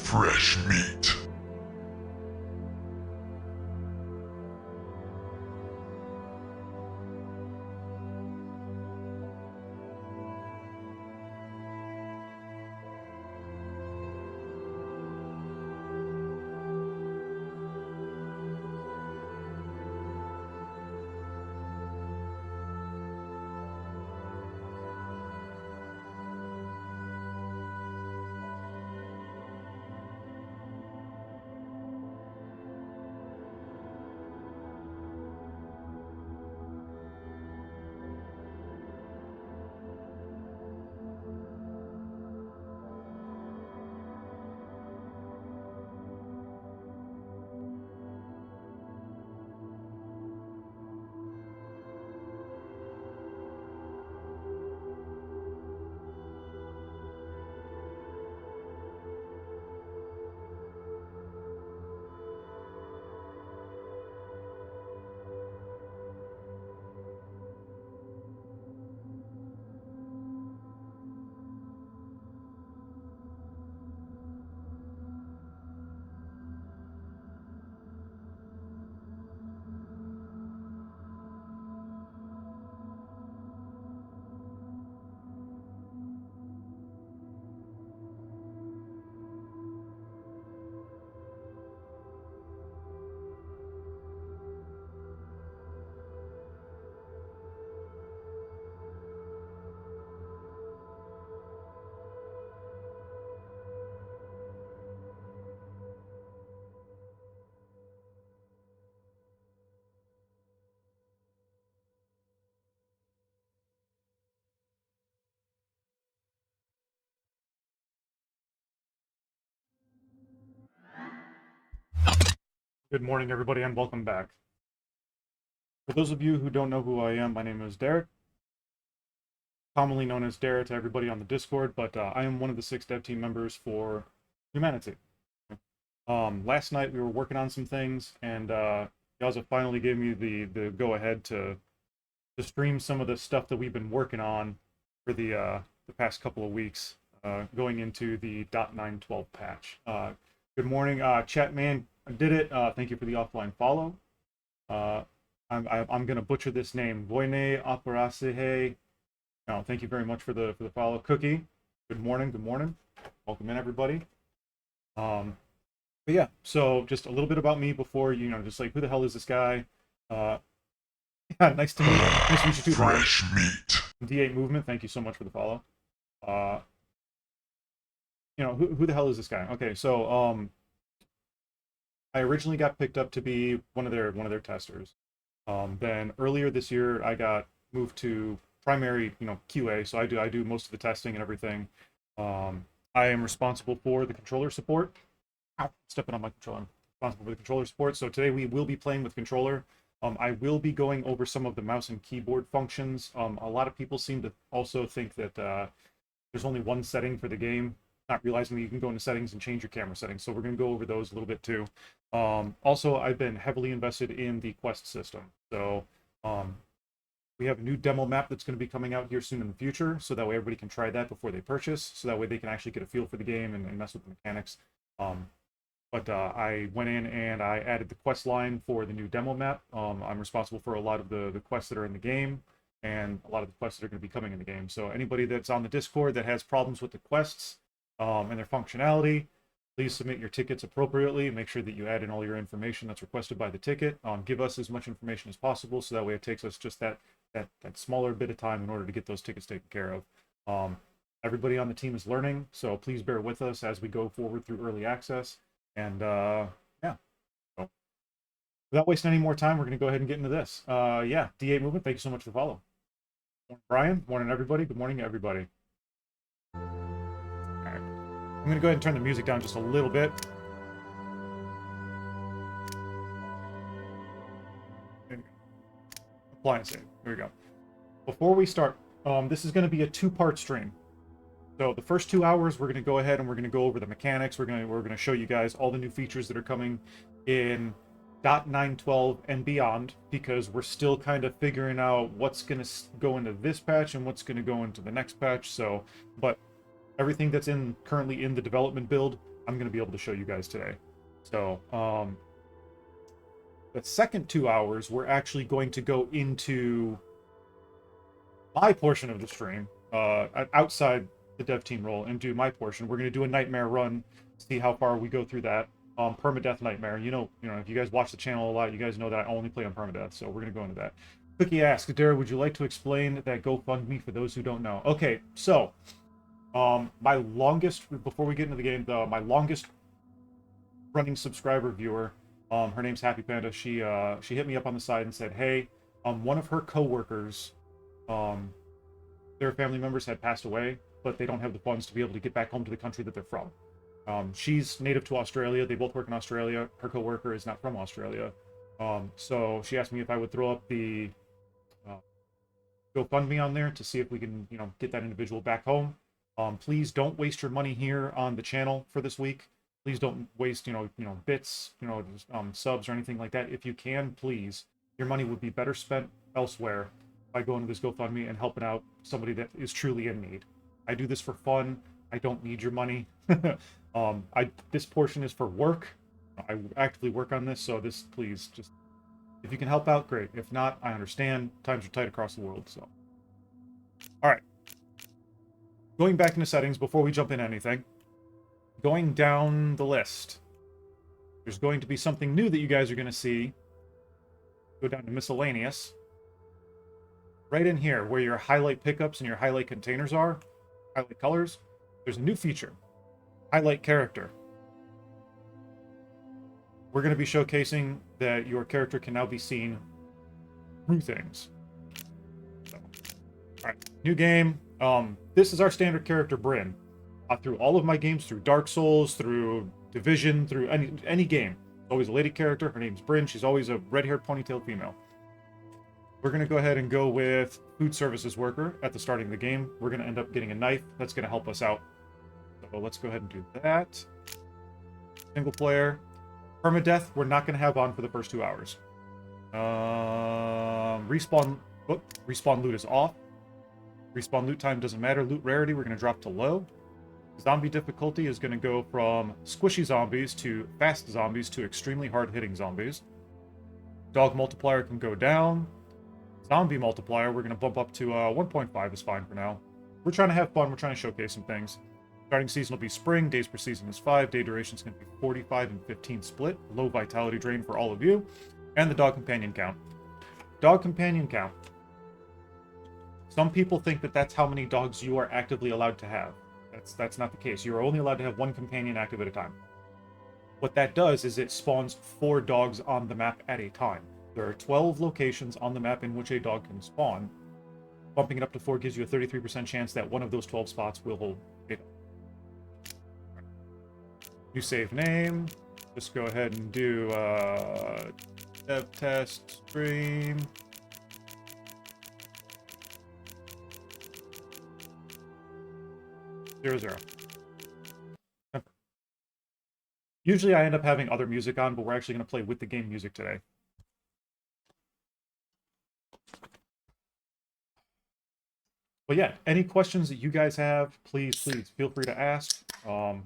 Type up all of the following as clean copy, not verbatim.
fresh meat. Good morning, everybody, and welcome back. For those of you who don't know who I am, my name is Derek, commonly known as Derek to everybody on the Discord, but I am one of the 6 dev team members for HumanitZ. Last night we were working on some things, and Yaza finally gave me the go-ahead to stream some of the stuff that we've been working on for the past couple of weeks, going into the .912 patch. Good morning, Chatman. I did it. Thank you for the offline follow. I'm gonna butcher this name. Voine Aparasehe. No, thank you very much for the follow. Cookie. Good morning. Good morning. Welcome in, everybody. But yeah, so just a little bit about me before just like who the hell is this guy? Yeah, nice to meet you too. Fresh meat. D8 movement. Thank you so much for the follow. Who the hell is this guy? Okay, so I originally got picked up to be one of their testers. Then earlier this year, I got moved to primary, QA. So I do most of the testing and everything. I am responsible for the controller support. Ow, stepping on my controller. I'm responsible for the controller support. So today we will be playing with controller. I will be going over some of the mouse and keyboard functions. A lot of people seem to also think that there's only one setting for the game, not realizing that you can go into settings and change your camera settings. So we're going to go over those a little bit too. Also, I've been heavily invested in the quest system. So we have a new demo map that's going to be coming out here soon in the future. So that way everybody can try that before they purchase. So that way they can actually get a feel for the game and mess with the mechanics. But I went in and I added the quest line for the new demo map. I'm responsible for a lot of the quests that are in the game and a lot of the quests that are going to be coming in the game. So anybody that's on the Discord that has problems with the quests and their functionality, please submit your tickets appropriately. Make sure that you add in all your information that's requested by the ticket. Give us as much information as possible, so that way it takes us just that smaller bit of time in order to get those tickets taken care of. Everybody on the team is learning, so please bear with us as we go forward through early access. And yeah, so without wasting any more time, we're going to go ahead and get into this. Yeah, D8 movement. Thank you so much for the follow. Morning, Brian. Morning, everybody. Good morning, everybody. All right. I'm going to go ahead and turn the music down just a little bit. Appliance save. Here we go. Before we start, this is going to be a 2-part stream. So the first 2 hours, we're going to go ahead and we're going to go over the mechanics. We're going to show you guys all the new features that are coming in .912 and beyond, because we're still kind of figuring out what's going to go into this patch and what's going to go into the next patch. So, but everything that's currently in the development build, I'm going to be able to show you guys today. So, the second 2 hours, we're actually going to go into my portion of the stream, outside the dev team role, and do my portion. We're going to do a nightmare run, see how far we go through that. Permadeath nightmare. You know, if you guys watch the channel a lot, you guys know that I only play on permadeath, so we're going to go into that. Cookie asks, Dara, would you like to explain that GoFundMe for those who don't know? Okay, so, my longest, before we get into the game, my longest running subscriber viewer, her name's Happy Panda, she hit me up on the side and said, hey, one of her coworkers, their family members had passed away, but they don't have the funds to be able to get back home to the country that they're from. She's native to Australia. They both work in Australia. Her coworker is not from Australia. So she asked me if I would throw up the GoFundMe on there to see if we can, get that individual back home. Please don't waste your money here on the channel for this week. Please don't waste, bits, subs or anything like that. If you can, please, your money would be better spent elsewhere by going to this GoFundMe and helping out somebody that is truly in need. I do this for fun. I don't need your money. This portion is for work. I actively work on this, so this, please, just, if you can help out, great. If not, I understand. Times are tight across the world, so. All right. Going back into settings before we jump into anything. Going down the list. There's going to be something new that you guys are going to see. Go down to miscellaneous. Right in here, where your highlight pickups and your highlight containers are, highlight colors, there's a new feature. Highlight character. We're going to be showcasing that your character can now be seen through things. So, all right, new game. This is our standard character, Bryn. Through all of my games, through Dark Souls, through Division, through any game. Always a lady character. Her name's Bryn. She's always a red-haired, ponytailed female. We're going to go ahead and go with food services worker at the starting of the game. We're going to end up getting a knife. That's going to help us out. So let's go ahead and do that. Single player. Permadeath, we're not going to have on for the first 2 hours. Respawn loot is off. Respawn loot time doesn't matter. Loot rarity, we're going to drop to low. Zombie difficulty is going to go from squishy zombies to fast zombies to extremely hard-hitting zombies. Dog multiplier can go down. Zombie multiplier, we're going to bump up to 1.5 is fine for now. We're trying to have fun. We're trying to showcase some things. Starting season will be spring. Days per season is 5. Day duration is going to be 45 and 15 split. Low vitality drain for all of you. And the dog companion count. Dog companion count. Some people think that that's how many dogs you are actively allowed to have. That's not the case. You are only allowed to have one companion active at a time. What that does is it spawns 4 dogs on the map at a time. There are 12 locations on the map in which a dog can spawn. Bumping it up to 4 gives you a 33% chance that one of those 12 spots will hold a dog. New save name. Just go ahead and do dev test stream. Zero. Usually I end up having other music on, but we're actually going to play with the game music today. But yeah, any questions that you guys have, please feel free to ask. We're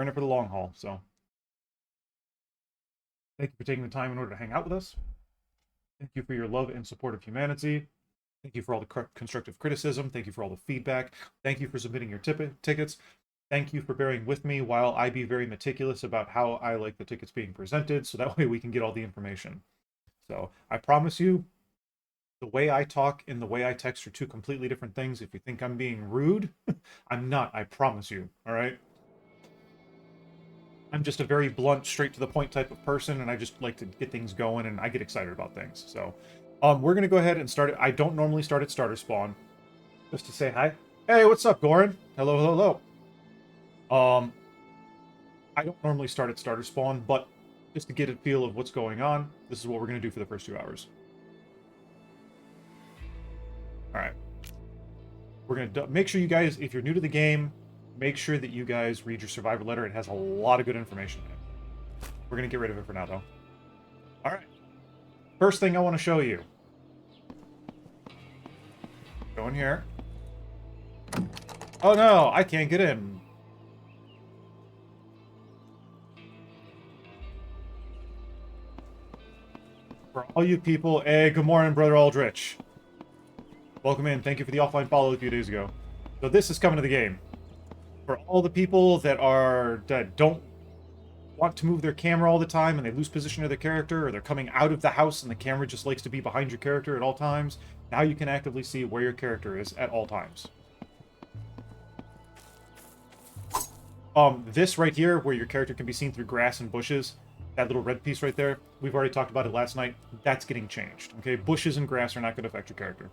in it for the long haul, so thank you for taking the time in order to hang out with us. Thank you for your love and support of HumanitZ. Thank you for all the constructive criticism. Thank you for all the feedback. Thank you for submitting your tickets. Thank you for bearing with me while I be very meticulous about how I like the tickets being presented, so that way we can get all the information. So I promise you, the way I talk and the way I text are 2 completely different things. If you think I'm being rude, I'm not, I promise you, all right? I'm just a very blunt, straight to the point type of person, and I just like to get things going, and I get excited about things. So we're going to go ahead and start it. I don't normally start at starter spawn. Just to say hi. Hey, what's up, Goran? Hello. I don't normally start at starter spawn, but just to get a feel of what's going on, this is what we're going to do for the first 2 hours. All right. We're going to make sure you guys, if you're new to the game, make sure that you guys read your survivor letter. It has a lot of good information in it. We're going to get rid of it for now, though. All right. First thing I want to show you. Go in here. Oh no, I can't get in. For all you people, hey, good morning, Brother Aldrich. Welcome in. Thank you for the offline follow a few days ago. So this is coming to the game. For all the people that don't want to move their camera all the time and they lose position of their character, or they're coming out of the house and the camera just likes to be behind your character at all times, now you can actively see where your character is at all times. This right here, where your character can be seen through grass and bushes, that little red piece right there, we've already talked about it last night, that's getting changed, okay? Bushes and grass are not going to affect your character.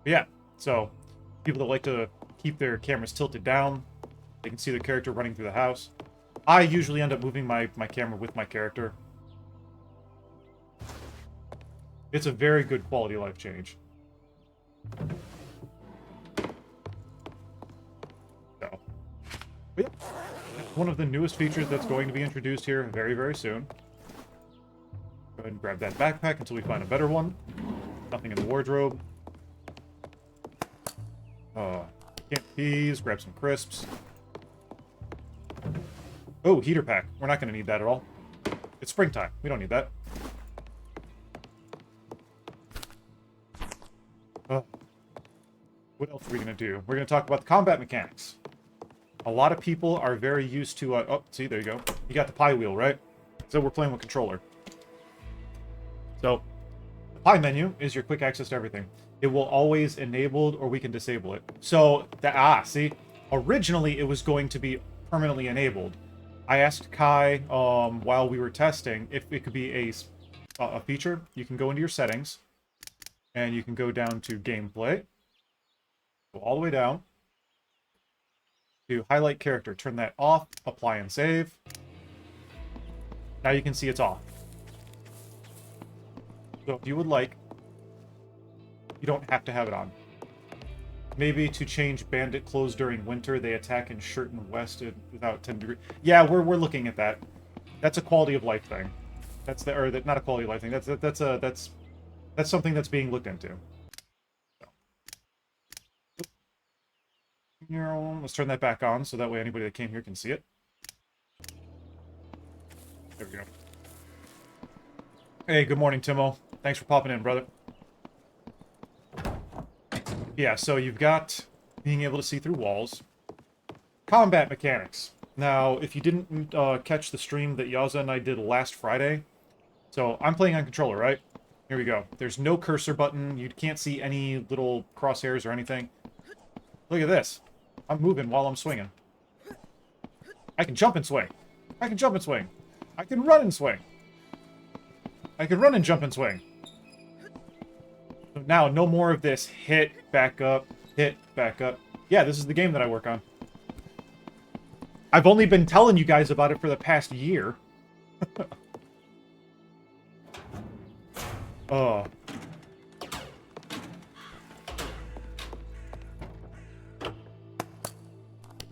But yeah, so people that like to keep their cameras tilted down, they can see their character running through the house. I usually end up moving my camera with my character. It's a very good quality of life change. So, but yeah, that's one of the newest features that's going to be introduced here very, very soon. Go ahead and grab that backpack until we find a better one. Nothing in the wardrobe. Canned peas, grab some crisps. Oh, heater pack. We're not going to need that at all. It's springtime. We don't need that. What else are we going to do? We're going to talk about the combat mechanics. A lot of people are very used to... oh, see, there you go. You got the pie wheel, right? So we're playing with controller. So, the pie menu is your quick access to everything. It will always enabled, or we can disable it. So, see? Originally, it was going to be permanently enabled. I asked Kai, while we were testing, if it could be a feature. You can go into your settings, and you can go down to gameplay. Go all the way down to highlight character. Turn that off, apply and save. Now you can see it's off. So if you would like, you don't have to have it on. Maybe to change bandit clothes during winter, they attack in shirt and vest without 10 degrees. Yeah, we're looking at that. That's a quality of life thing. That's not a quality of life thing. That's something that's being looked into. Let's turn that back on so that way anybody that came here can see it. There we go. Hey, good morning, Timo. Thanks for popping in, brother. Yeah, so you've got being able to see through walls. Combat mechanics. Now, if you didn't catch the stream that Yaza and I did last Friday, so I'm playing on controller, right? Here we go. There's no cursor button. You can't see any little crosshairs or anything. Look at this. I'm moving while I'm swinging. I can jump and swing. I can jump and swing. I can run and swing. I can run and jump and swing. So now, no more of this hit, back up, hit, back up. Yeah, this is the game that I work on. I've only been telling you guys about it for the past year. Oh.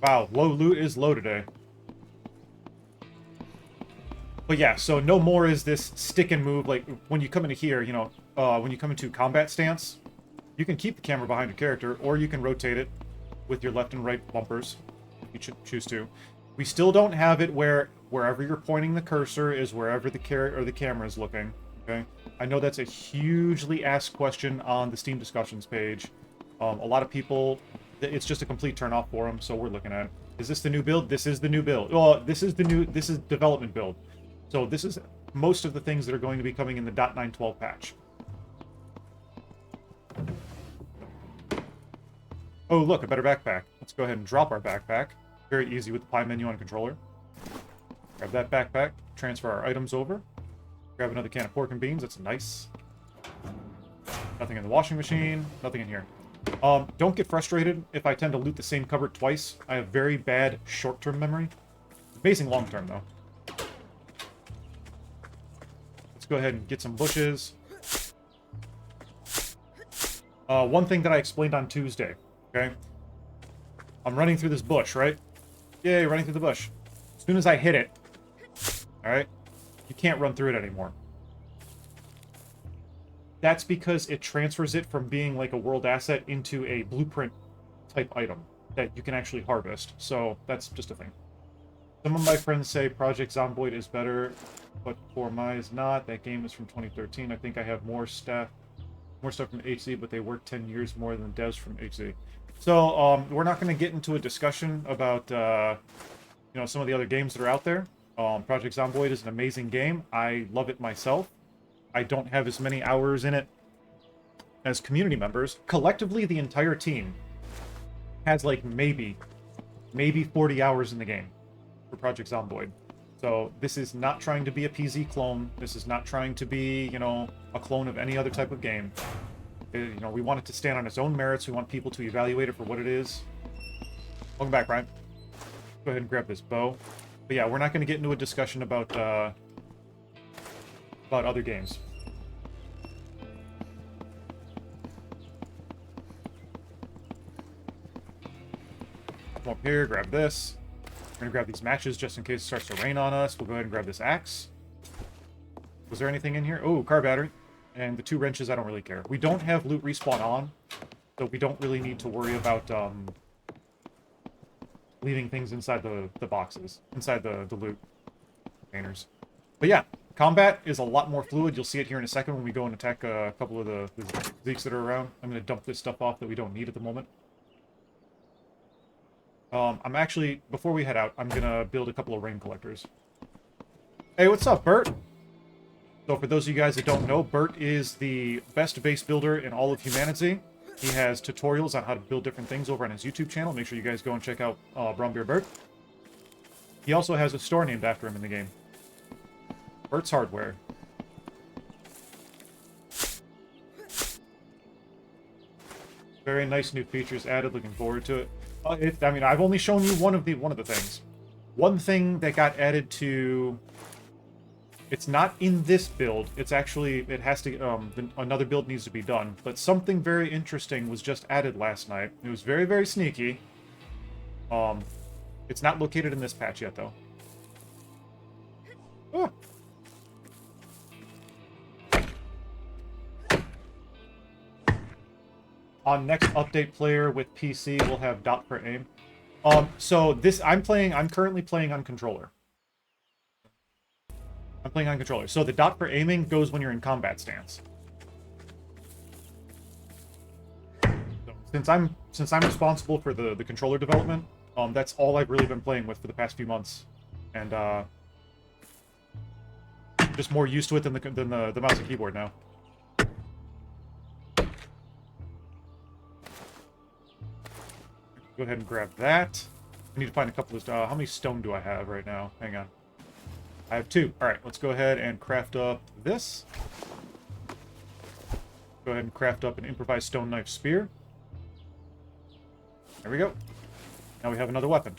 Wow, low loot is low today. But yeah, so no more is this stick and move. Like, when you come into here, you know, when you come into combat stance, you can keep the camera behind your character, or you can rotate it with your left and right bumpers, if you choose to. We still don't have it where wherever you're pointing the cursor is wherever the camera is looking, okay? I know that's a hugely asked question on the Steam discussions page. A lot of people... It's just a complete turn-off for them, so we're looking at it. Is this the new build? This is the new build. Well, this is development build. So this is most of the things that are going to be coming in the .912 patch. Oh, look, a better backpack. Let's go ahead and drop our backpack. Very easy with the pie menu on controller. Grab that backpack, transfer our items over. Grab another can of pork and beans. That's nice. Nothing in the washing machine. Nothing in here. Don't get frustrated if I tend to loot the same cupboard twice. I have very bad short-term memory. Amazing long-term, though. Let's go ahead and get some bushes. One thing that I explained on Tuesday, okay? I'm running through this bush, right? Yay, running through the bush. As soon as I hit it, alright, you can't run through it anymore. That's because it transfers it from being like a world asset into a blueprint type item that you can actually harvest. So that's just a thing. Some of my friends say Project Zomboid is better, but for my is not. That game is from 2013. I think I have more stuff from HZ, but they work 10 years more than devs from HZ. So we're not going to get into a discussion about some of the other games that are out there. Project Zomboid is an amazing game. I love it myself. I don't have as many hours in it as community members. Collectively, the entire team has like maybe 40 hours in the game for Project Zomboid. So this is not trying to be a PZ clone. This is not trying to be, a clone of any other type of game. We want it to stand on its own merits. We want people to evaluate it for what it is. Welcome back, Brian. Go ahead and grab this bow. But yeah, we're not going to get into a discussion about other games. Come up here, grab this. We're going to grab these matches just in case it starts to rain on us. We'll go ahead and grab this axe. Was there anything in here? Oh, car battery. And the 2 wrenches, I don't really care. We don't have loot respawn on, so we don't really need to worry about leaving things inside the boxes, inside the loot containers. But yeah, combat is a lot more fluid. You'll see it here in a second when we go and attack a couple of the Zeeks that are around. I'm going to dump this stuff off that we don't need at the moment. I'm actually, before we head out, I'm going to build a couple of rain collectors. Hey, what's up, Bert? So for those of you guys that don't know, Bert is the best base builder in all of HumanitZ. He has tutorials on how to build different things over on his YouTube channel. Make sure you guys go and check out Brownbeard Bert. He also has a store named after him in the game. Bert's Hardware. Very nice new features added. Looking forward to it. I've only shown you one of the things. One thing that got added to... It's not in this build. It's actually... It has to... another build needs to be done. But something very interesting was just added last night. It was very, very sneaky. It's not located in this patch yet, though. Oh. On next update player with PC, we'll have dot for aim. So this I'm currently playing on controller. I'm playing on controller. So the dot for aiming goes when you're in combat stance. So since I'm responsible for the controller development, that's all I've really been playing with for the past few months, and just more used to it than the mouse and keyboard now. Go ahead and grab that. I need to find a couple of... how many stone do I have right now? Hang on. I have 2. Alright, let's go ahead and craft up this. Go ahead and craft up an improvised stone knife spear. There we go. Now we have another weapon.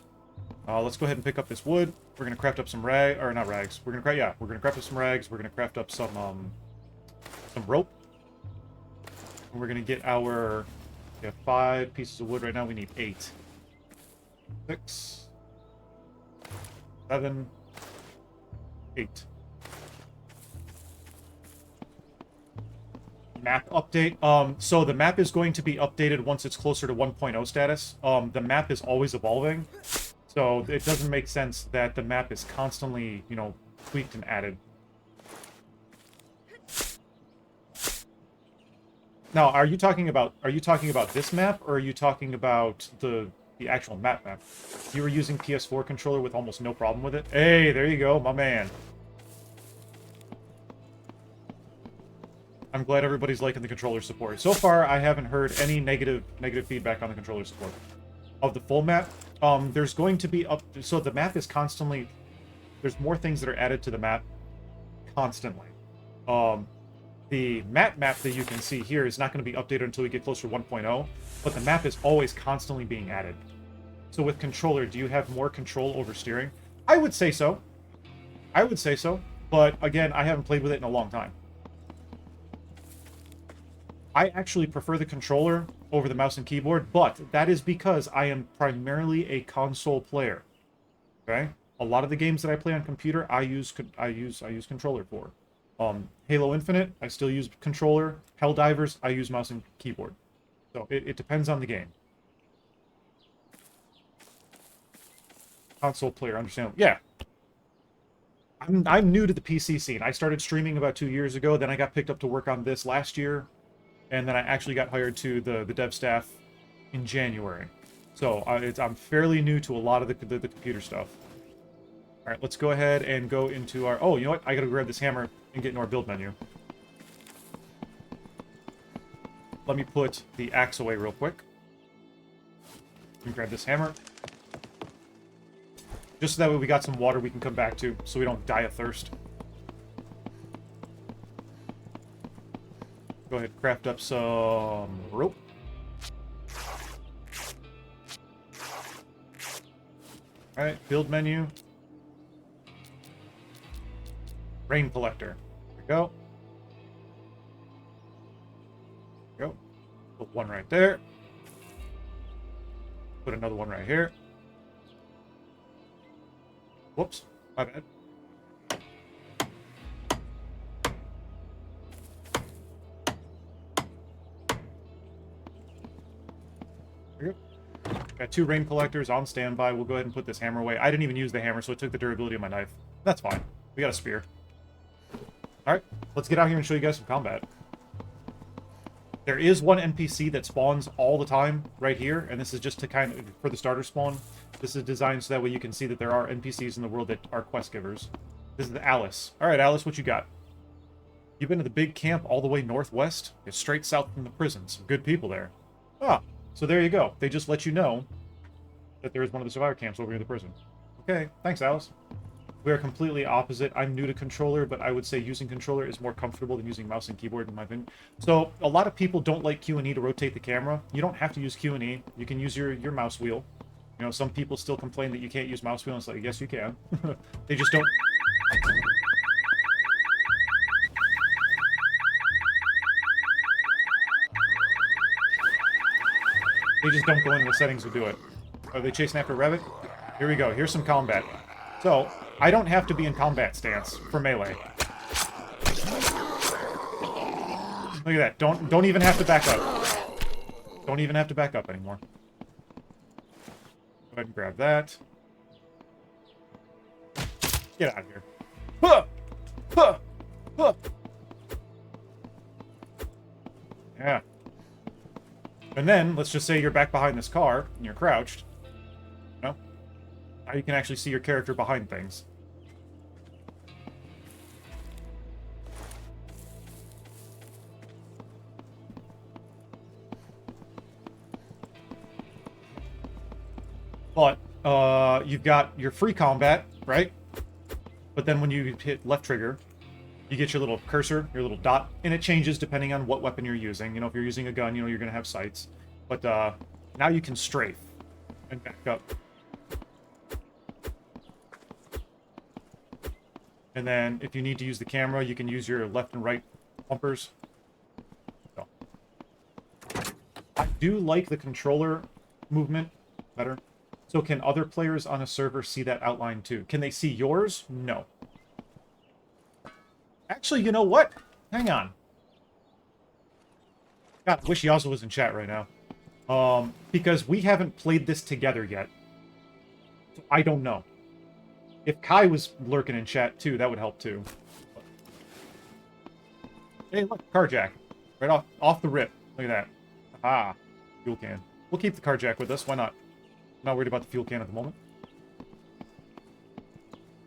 Let's go ahead and pick up this wood. We're going to craft up some not rags. We're going to craft up some rags. We're going to craft up some rope. And we're going to get our... We have 5 pieces of wood right now. We need 8. 6. 7. 8. Map update. So the map is going to be updated once it's closer to 1.0 status. The map is always evolving. So it doesn't make sense that the map is constantly, tweaked and added. Now, are you talking about this map, or are you talking about the actual map? You were using PS4 controller with almost no problem with it? Hey, there you go, my man. I'm glad everybody's liking the controller support. So far, I haven't heard any negative feedback on the controller support. Of the full map, there's going to be so the map is constantly... There's more things that are added to the map constantly. The map that you can see here is not going to be updated until we get closer to 1.0, but the map is always constantly being added. So with controller, do you have more control over steering? I would say so. But again, I haven't played with it in a long time. I actually prefer the controller over the mouse and keyboard, but that is because I am primarily a console player. Okay? A lot of the games that I play on computer, I use controller for. Halo Infinite, I still use controller. Helldivers, I use mouse and keyboard. So it depends on the game. Console player, understandable. Yeah. I'm new to the PC scene. I started streaming about 2 years ago, then I got picked up to work on this last year, and then I actually got hired to the dev staff in January. So I'm fairly new to a lot of the computer stuff. All right, let's go ahead and go into our... Oh, you know what? I gotta grab this hammer and get into our build menu. Let me put the axe away real quick. Let me grab this hammer. Just so that way we got some water we can come back to, so we don't die of thirst. Go ahead, craft up some rope. Alright, build menu. Rain collector. There we go. There we go. Put one right there. Put another one right here. Whoops, my bad. There we go. Got 2 rain collectors on standby. We'll go ahead and put this hammer away. I didn't even use the hammer, so it took the durability of my knife. That's fine. We got a spear. Alright, let's get out here and show you guys some combat. There is one NPC that spawns all the time right here, and this is just to kind of, for the starter spawn. This is designed so that way you can see that there are NPCs in the world that are quest givers. This is Alice. Alright, Alice, what you got? You've been to the big camp all the way northwest? It's straight south from the prison. Some good people there. Ah, so there you go. They just let you know that there is one of the survivor camps over near the prison. Okay, thanks, Alice. We are completely opposite. I'm new to controller, but I would say using controller is more comfortable than using mouse and keyboard in my opinion. So a lot of people don't like Q and E to rotate the camera. You don't have to use Q and E. You can use your mouse wheel. You know, some people still complain that you can't use mouse wheel, and it's like, yes, you can. They just don't... They just don't go into the settings to do it. Are they chasing after a rabbit? Here we go. Here's some combat. So, I don't have to be in combat stance for melee. Look at that. Don't even have to back up. Don't even have to back up anymore. Go ahead and grab that. Get out of here. Huh! Huh! Huh! Yeah. And then, let's just say you're back behind this car, and you're crouched. You know? Now you can actually see your character behind things. But, you've got your free combat, right? But then when you hit left trigger, you get your little cursor, your little dot, and it changes depending on what weapon you're using. You know, if you're using a gun, you know, you're going to have sights. But, now you can strafe and back up. And then, if you need to use the camera, you can use your left and right bumpers. So. I do like the controller movement better. So can other players on a server see that outline too? Can they see yours? No. Actually, you know what? Hang on. God, I wish Yazo was in chat right now. Because we haven't played this together yet. So I don't know. If Kai was lurking in chat too, that would help too. Hey, look, carjack. Right off the rip. Look at that. Ah, fuel can. We'll keep the carjack with us. Why not? Not worried about the fuel can at the moment.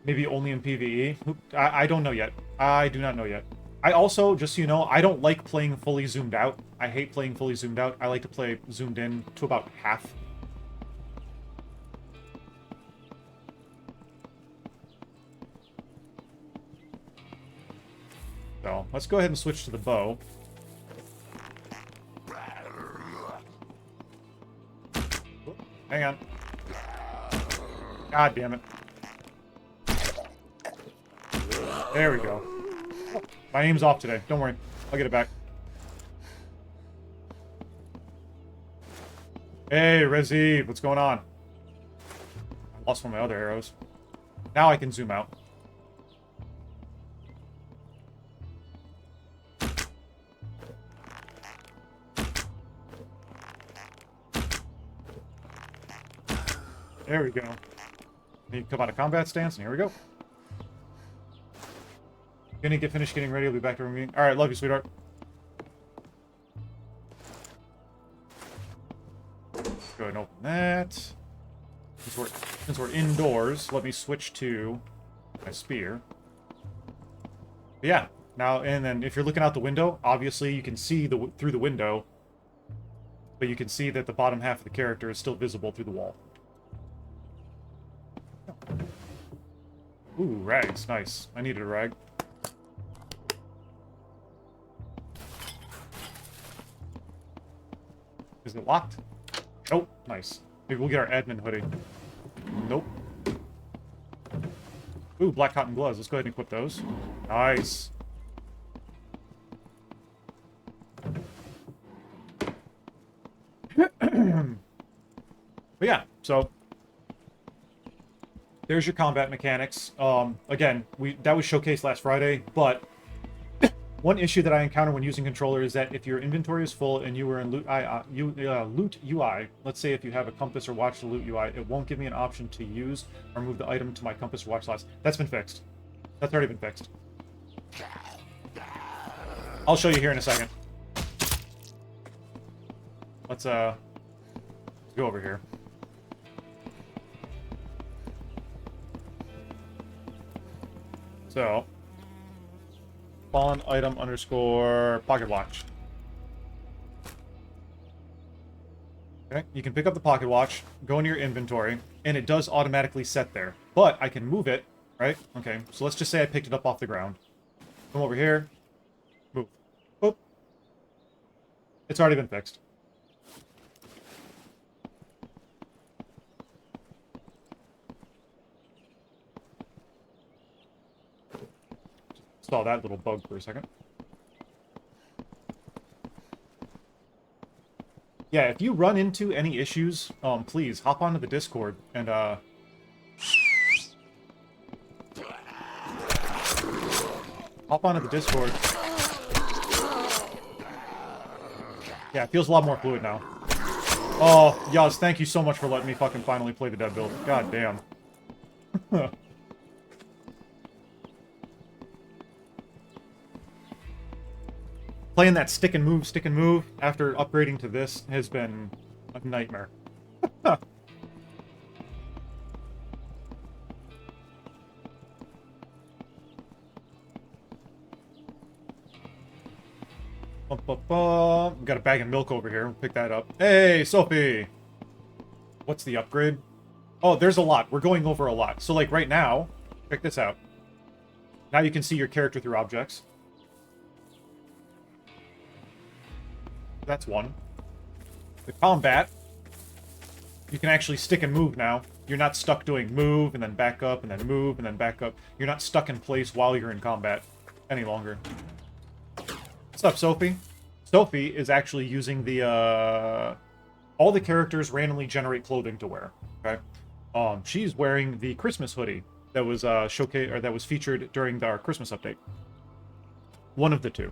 Maybe only in PvE. I don't know yet. I do not know yet. I also, just so you know, I don't like playing fully zoomed out. I hate playing fully zoomed out. I like to play zoomed in to about half. So, let's go ahead and switch to the bow. Hang on. God damn it. There we go. My aim's off today. Don't worry. I'll get it back. Hey, Rezi, what's going on? I lost one of my other arrows. Now I can zoom out. There we go. You come out of combat stance, and here we go. Gonna get finished getting ready. I'll be back to our meeting. All right, love you, sweetheart. Go ahead and open that. Since we're indoors, let me switch to my spear. But yeah, now and then if you're looking out the window, obviously you can see through the window, but you can see that the bottom half of the character is still visible through the wall. Ooh, rags, nice. I needed a rag. Is it locked? Nope, nice. Maybe we'll get our admin hoodie. Nope. Ooh, black cotton gloves. Let's go ahead and equip those. Nice. But yeah, so there's your combat mechanics. Again, that was showcased last Friday, but one issue that I encounter when using controller is that if your inventory is full and you were in loot UI, let's say if you have a compass or watch the loot UI, it won't give me an option to use or move the item to my compass or watch slots. That's been fixed. That's already been fixed. I'll show you here in a second. Let's go over here. So, spawn item underscore pocket watch. Okay, you can pick up the pocket watch, go into your inventory, and it does automatically set there. But I can move it, right? Okay, so let's just say I picked it up off the ground. Come over here, move. Boop. It's already been fixed. Saw that little bug for a second. Yeah, if you run into any issues, please hop onto the Discord and hop onto the Discord. Yeah, it feels a lot more fluid now. Oh, Yaz, thank you so much for letting me fucking finally play the dev build. God damn. Playing that stick and move after upgrading to this has been a nightmare. Got a bag of milk over here. We'll pick that up. Hey, Sophie! What's the upgrade? Oh, there's a lot. We're going over a lot. So, like, right now, check this out. Now you can see your character through objects. That's one. The combat, you can actually stick and move now. You're not stuck doing move and then back up and then move and then back up. You're not stuck in place while you're in combat any longer. What's up, Sophie? Sophie is actually using the, all the characters randomly generate clothing to wear, okay? She's wearing the Christmas hoodie that was that was featured during our Christmas update. One of the two.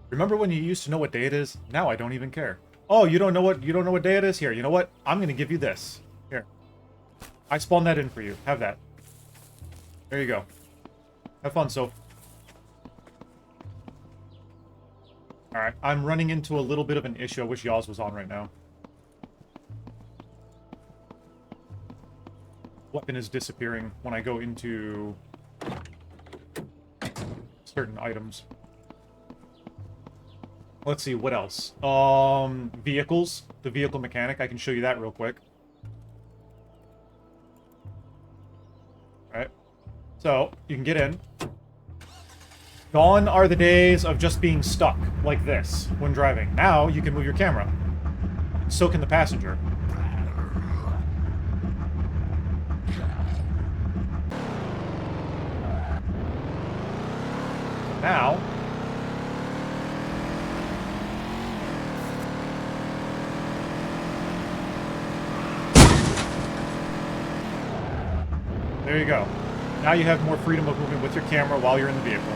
Remember when you used to know what day it is? Now I don't even care. Oh, you don't know what day it is? Here, you know what? I'm gonna give you this. Here. I spawned that in for you. Have that. There you go. Have fun, Soph. Alright, I'm running into a little bit of an issue. I wish Yaz was on right now. Weapon is disappearing when I go into certain items. Let's see, what else? Vehicles. The vehicle mechanic. I can show you that real quick. Alright. So, you can get in. Gone are the days of just being stuck like this when driving. Now, you can move your camera. So can the passenger. Now... there you go. Now you have more freedom of movement with your camera while you're in the vehicle.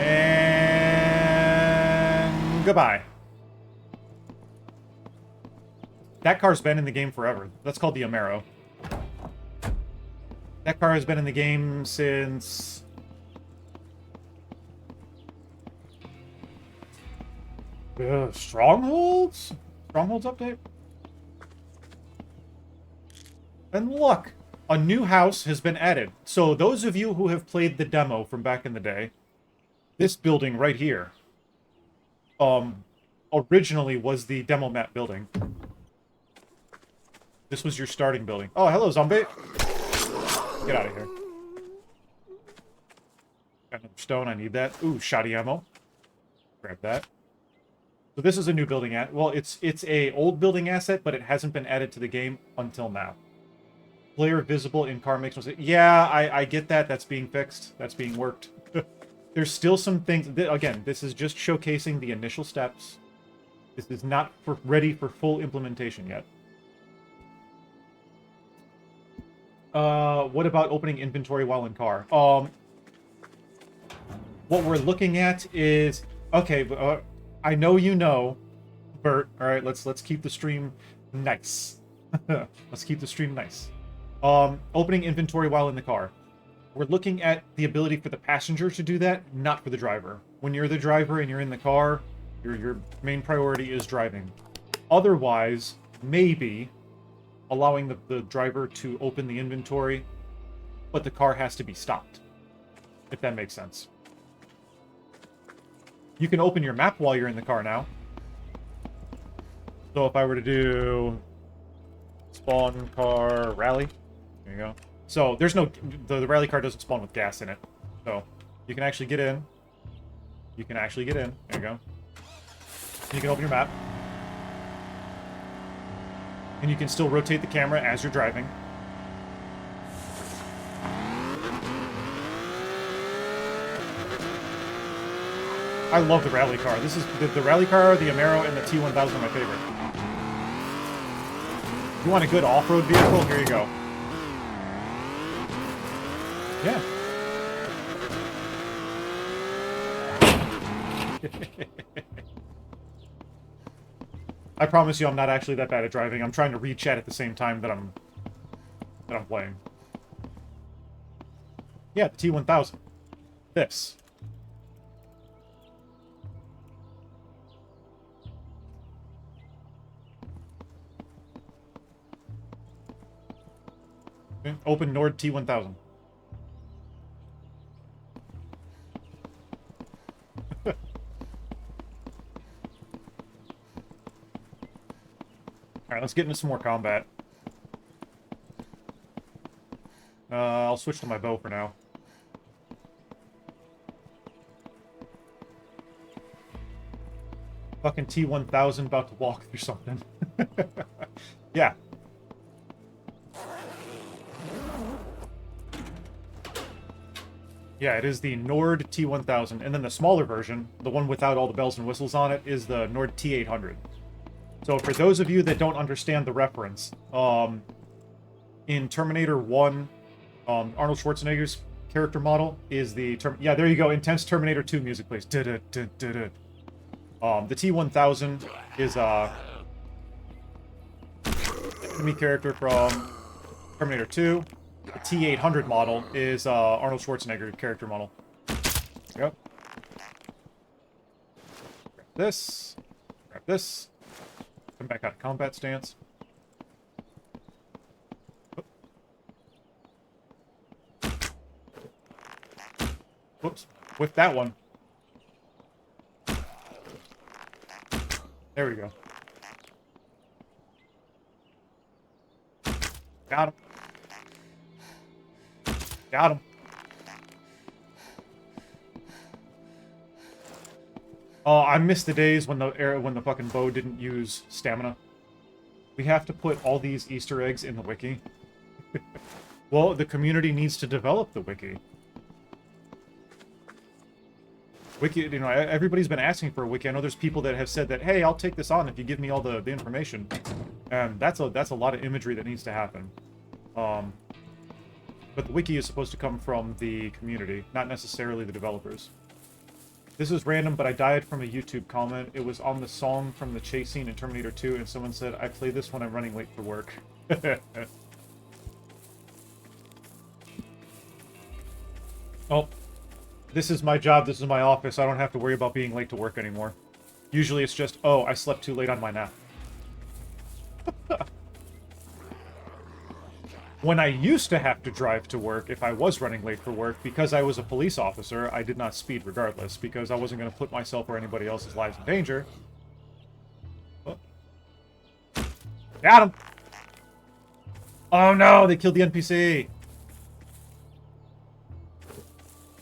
And... goodbye. That car's been in the game forever. That's called the Amaro. That car has been in the game since... Strongholds? Strongholds update? And look, a new house has been added. So those of you who have played the demo from back in the day, this building right here, originally was the demo map building. This was your starting building. Oh, hello, zombie. Get out of here. Got another stone, I need that. Ooh, shoddy ammo. Grab that. So this is a new building well, it's a old building asset, but it hasn't been added to the game until now. Player visible in car makes no sense. Yeah, I get that. That's being fixed. That's being worked. There's still some things. Again, this is just showcasing the initial steps. This is not ready for full implementation yet. What about opening inventory while in car? What we're looking at is... Okay, I know you know, Bert. All right, let's keep the stream nice. Let's keep the stream nice. Opening inventory while in the car. We're looking at the ability for the passenger to do that, not for the driver. When you're the driver and you're in the car, your main priority is driving. Otherwise, maybe allowing the driver to open the inventory, but the car has to be stopped, if that makes sense. You can open your map while you're in the car now. So if I were to do spawn car rally, there you go. So there's no, the rally car doesn't spawn with gas in it. So you can actually get in. You can actually get in. There you go. You can open your map. And you can still rotate the camera as you're driving. I love the rally car. This is the rally car, the Amaro, and the T1000 are my favorite. If you want a good off-road vehicle, here you go. Yeah. I promise you I'm not actually that bad at driving. I'm trying to read chat at the same time that I'm playing. Yeah, the T1000. This. Okay. Open Nord T1000. Alright, let's get into some more combat. I'll switch to my bow for now. Fucking T1000 about to walk through something. Yeah. Yeah, it is the Nord T1000. And then the smaller version, the one without all the bells and whistles on it, is the Nord T800. So for those of you that don't understand the reference, in Terminator 1, Arnold Schwarzenegger's character model is the... Yeah, there you go. Intense Terminator 2 music plays. The T1000 is enemy character from Terminator 2. The T800 model is Arnold Schwarzenegger character model. Yep. Grab this. Grab this. Come back out of combat stance. Whoops. With that one. There we go. Got him. Got him. Oh, I miss the days when the fucking bow didn't use stamina. We have to put all these Easter eggs in the wiki. Well, the community needs to develop the wiki. Wiki, you know, everybody's been asking for a wiki. I know there's people that have said that, hey, I'll take this on if you give me all the information. And that's a lot of imagery that needs to happen. But the wiki is supposed to come from the community, not necessarily the developers. This is random, but I died from a YouTube comment. It was on the song from the chase scene in Terminator 2, and someone said, I play this when I'm running late for work. Oh, this is my job, this is my office. I don't have to worry about being late to work anymore. Usually it's just, oh, I slept too late on my nap. When I used to have to drive to work, if I was running late for work, because I was a police officer, I did not speed regardless, because I wasn't going to put myself or anybody else's lives in danger. Oh. Got him! Oh no, they killed the NPC!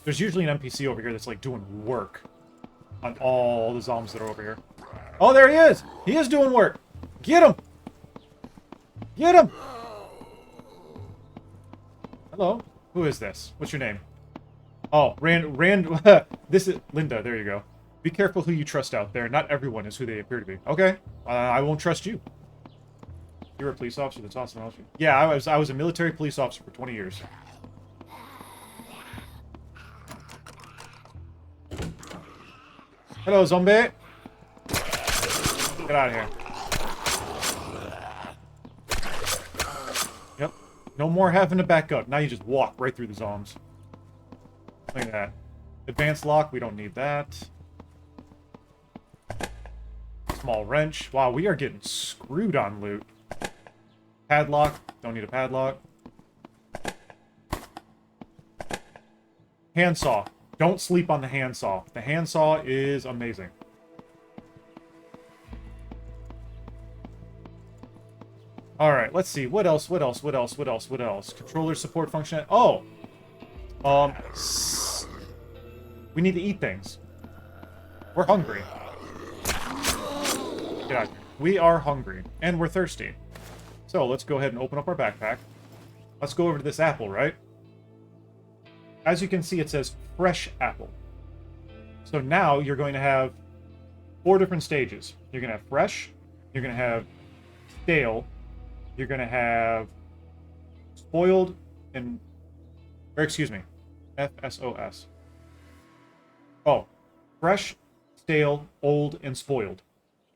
There's usually an NPC over here that's, like, doing work on all the zombies that are over here. Oh, there he is! He is doing work! Get him! Get him! Hello? Who is this? What's your name? Oh, this is Linda, there you go. Be careful who you trust out there. Not everyone is who they appear to be. Okay, I won't trust you. You're a police officer, that's awesome. Yeah, I was a military police officer for 20 years. Hello, zombie! Get out of here. Yep. No more having to back up. Now you just walk right through the zombies. Look at that. Advanced lock, we don't need that. Small wrench. Wow, we are getting screwed on loot. Padlock, don't need a padlock. Handsaw. Don't sleep on the handsaw. The handsaw is amazing. Alright, let's see. What else? Controller support function. Oh! We need to eat things. We're hungry. Get out here. We are hungry. And we're thirsty. So, let's go ahead and open up our backpack. Let's go over to this apple, right? As you can see, it says fresh apple. So now you're going to have 4 different stages. You're going to have fresh, you're going to have stale, you're going to have spoiled, or excuse me, FSOS. Oh, fresh, stale, old, and spoiled.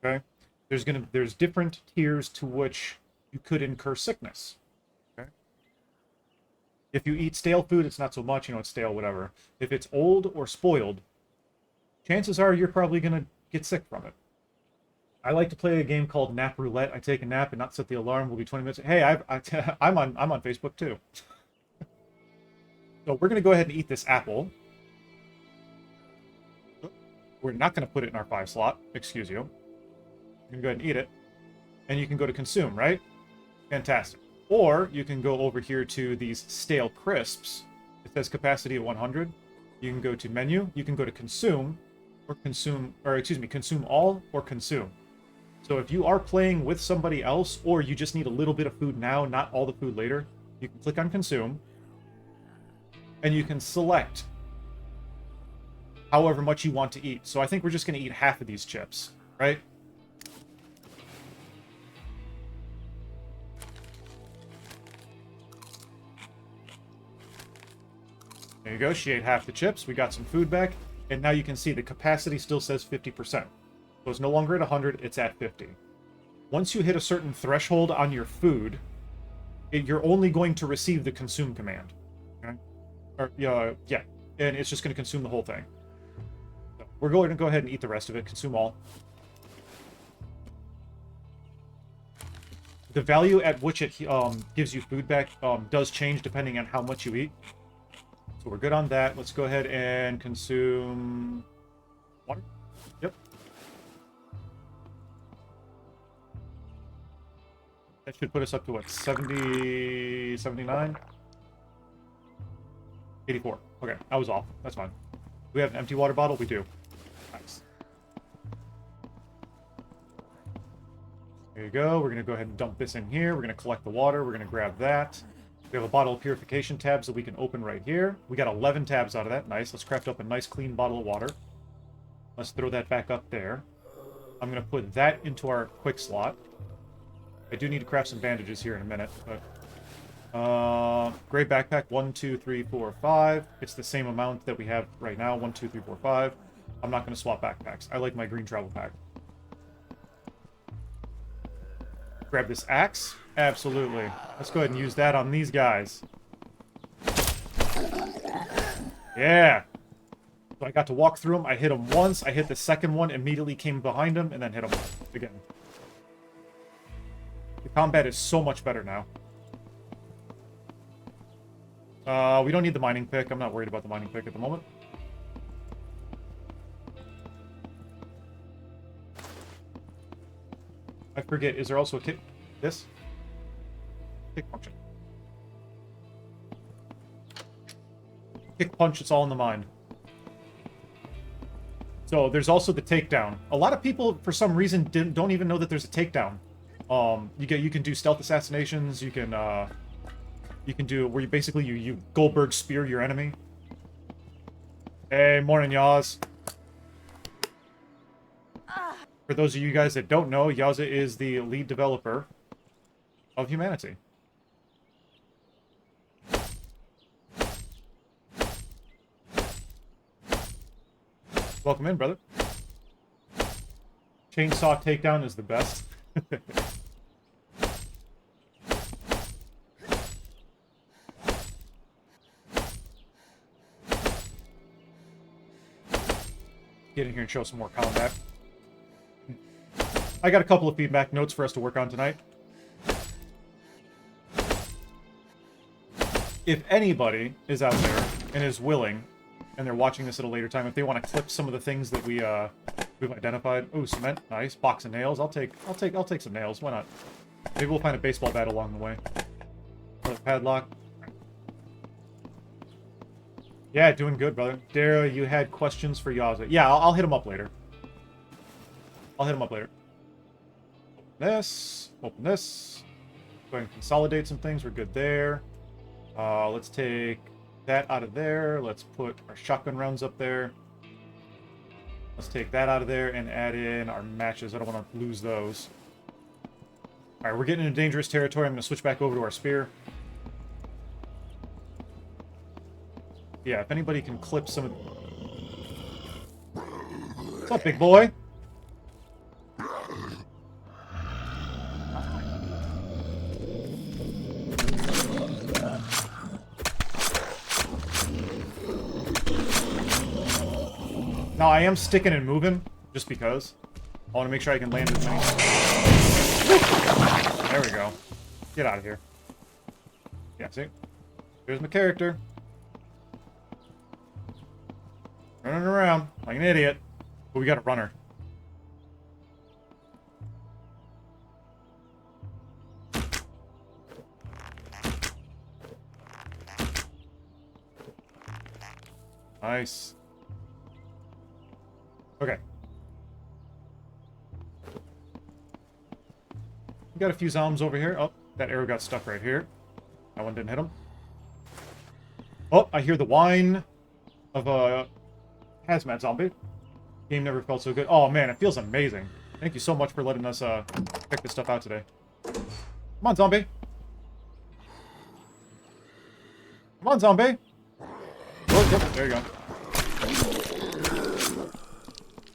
Okay? There's different tiers to which you could incur sickness. Okay? If you eat stale food, it's not so much, it's stale, whatever. If it's old or spoiled, chances are you're probably going to get sick from it. I like to play a game called Nap Roulette. I take a nap and not set the alarm. Will be 20 minutes. Hey, I'm on Facebook too. So we're going to go ahead and eat this apple. We're not going to put it in our 5 slot. Excuse you. You can go ahead and eat it. And you can go to consume, right? Fantastic. Or you can go over here to these stale crisps. It says capacity at 100. You can go to menu. You can go to consume, consume all, or consume. So if you are playing with somebody else, or you just need a little bit of food now, not all the food later, you can click on consume, and you can select however much you want to eat. So I think we're just going to eat half of these chips, right? There you go, she ate half the chips, we got some food back, and now you can see the capacity still says 50%. So it's no longer at 100, it's at 50. Once you hit a certain threshold on your food, you're only going to receive the consume command. Okay? Or, yeah, and it's just going to consume the whole thing. So we're going to go ahead and eat the rest of it, consume all. The value at which it gives you food back does change depending on how much you eat. So we're good on that. Let's go ahead and consume water. Yep. That should put us up to what, 70, 79? 84. Okay, I was off. That's fine. Do we have an empty water bottle? We do. Nice. There you go. We're going to go ahead and dump this in here. We're going to collect the water. We're going to grab that. We have a bottle of purification tabs that we can open right here. We got 11 tabs out of that. Nice. Let's craft up a nice clean bottle of water. Let's throw that back up there. I'm going to put that into our quick slot. I do need to craft some bandages here in a minute, but... gray backpack, 1, 2, 3, 4, 5. It's the same amount that we have right now, 1, 2, 3, 4, 5. I'm not going to swap backpacks. I like my green travel pack. Grab this axe? Absolutely. Let's go ahead and use that on these guys. Yeah. So I got to walk through them. I hit him once. I hit the second one, immediately came behind him, and then hit him again. The combat is so much better now. We don't need the mining pick. I'm not worried about the mining pick at the moment. I forget, is there also a kick? This? Kick function. Kick punch, it's all in the mind. So there's also the takedown. A lot of people, for some reason, don't even know that there's a takedown. You can do stealth assassinations. You can do where you basically you Goldberg spear your enemy. Hey, morning, Yaz. For those of you guys that don't know, Yaza is the lead developer of HumanitZ. Welcome in, brother. Chainsaw takedown is the best. Get in here and show some more combat. I got a couple of feedback notes for us to work on tonight. If anybody is out there and is willing, and they're watching this at a later time, if they want to clip some of the things that we've identified. Oh, cement, nice. Box of nails. I'll take some nails. Why not? Maybe we'll find a baseball bat along the way. Another padlock. Yeah, doing good, brother. Dara, you had questions for Yaza. Yeah, I'll hit him up later. This. Open this. Go ahead and consolidate some things. We're good there. Let's take that out of there. Let's put our shotgun rounds up there. Let's take that out of there and add in our matches. I don't want to lose those. Alright, we're getting into dangerous territory. I'm going to switch back over to our spear. Yeah, if anybody can clip some of... What's up, big boy? Now, I am sticking and moving, just because. I want to make sure I can land as many... There we go. Get out of here. Yeah, see? There's my character. Running around like an idiot. But we got a runner. Nice. Okay. We got a few zombies over here. Oh, that arrow got stuck right here. That one didn't hit him. Oh, I hear the whine of a hazmat zombie. Game never felt so good. Oh man, it feels amazing. Thank you so much for letting us check this stuff out today. Come on, zombie. Come on, zombie. Oh, yep, there you go.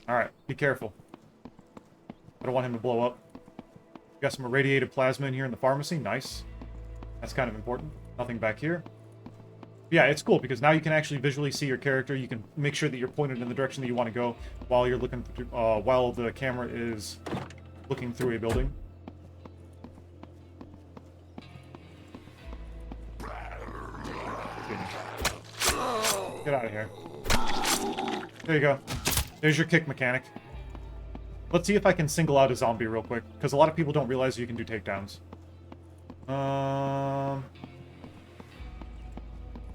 Alright, be careful. I don't want him to blow up. Got some irradiated plasma in here in the pharmacy. Nice. That's kind of important. Nothing back here. Yeah, it's cool because now you can actually visually see your character. You can make sure that you're pointed in the direction that you want to go while you're looking through, while the camera is looking through a building. Get out of here. There you go. There's your kick mechanic. Let's see if I can single out a zombie real quick, because a lot of people don't realize you can do takedowns. And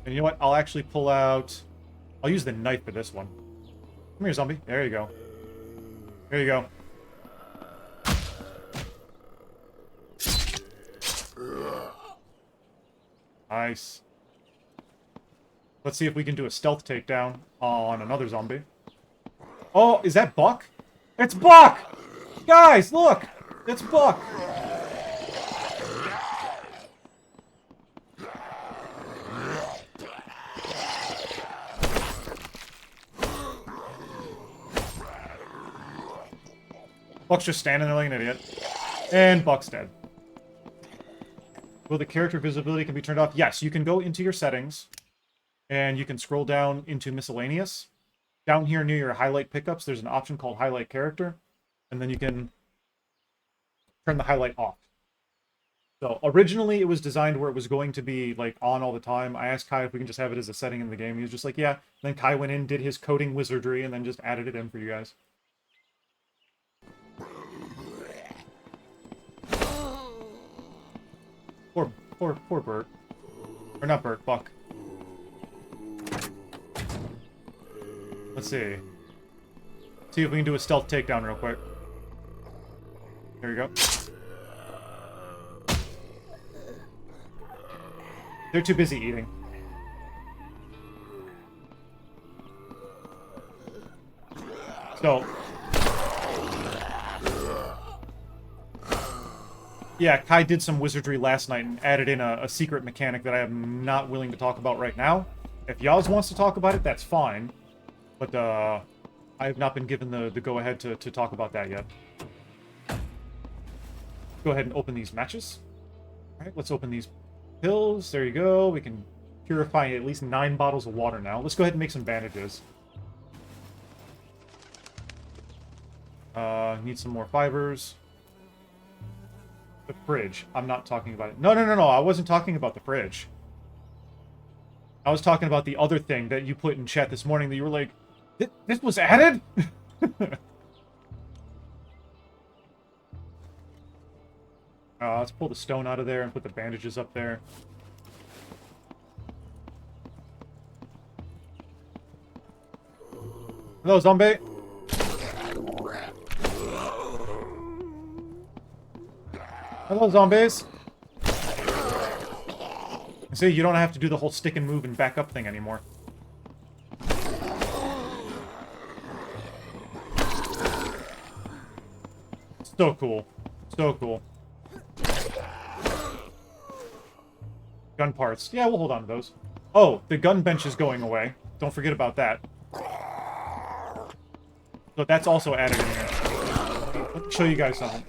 you know what? I'll actually pull out... I'll use the knife for this one. Come here, zombie. There you go. There you go. Nice. Let's see if we can do a stealth takedown on another zombie. Oh, is that Buck? It's Buck! Guys, look! It's Buck! Buck's just standing there like an idiot. And Buck's dead. Will the character visibility can be turned off? Yes, you can go into your settings, and you can scroll down into miscellaneous. Down here near your highlight pickups, there's an option called highlight character, and then you can turn the highlight off. So originally it was designed where it was going to be like on all the time. I asked Kai if we can just have it as a setting in the game. He was just like, yeah. Then Kai went in, did his coding wizardry, and then just added it in for you guys. Poor Bert. Or not Bert, Buck. Let's see. See if we can do a stealth takedown real quick. There you go. They're too busy eating. So... yeah, Kai did some wizardry last night and added in a secret mechanic that I am not willing to talk about right now. If Yaz wants to talk about it, that's fine. But, I have not been given the go-ahead to talk about that yet. Go ahead and open these matches. Alright, let's open these pills. There you go. We can purify at least 9 bottles of water now. Let's go ahead and make some bandages. Need some more fibers. The fridge. I'm not talking about it. No. I wasn't talking about the fridge. I was talking about the other thing that you put in chat this morning that you were like, this was added? Let's pull the stone out of there and put the bandages up there. Hello, zombie. Hello, zombies. See, you don't have to do the whole stick and move and back up thing anymore. So cool. So cool. Gun parts. Yeah, we'll hold on to those. Oh, the gun bench is going away. Don't forget about that. So that's also added in here. Let me show you guys something.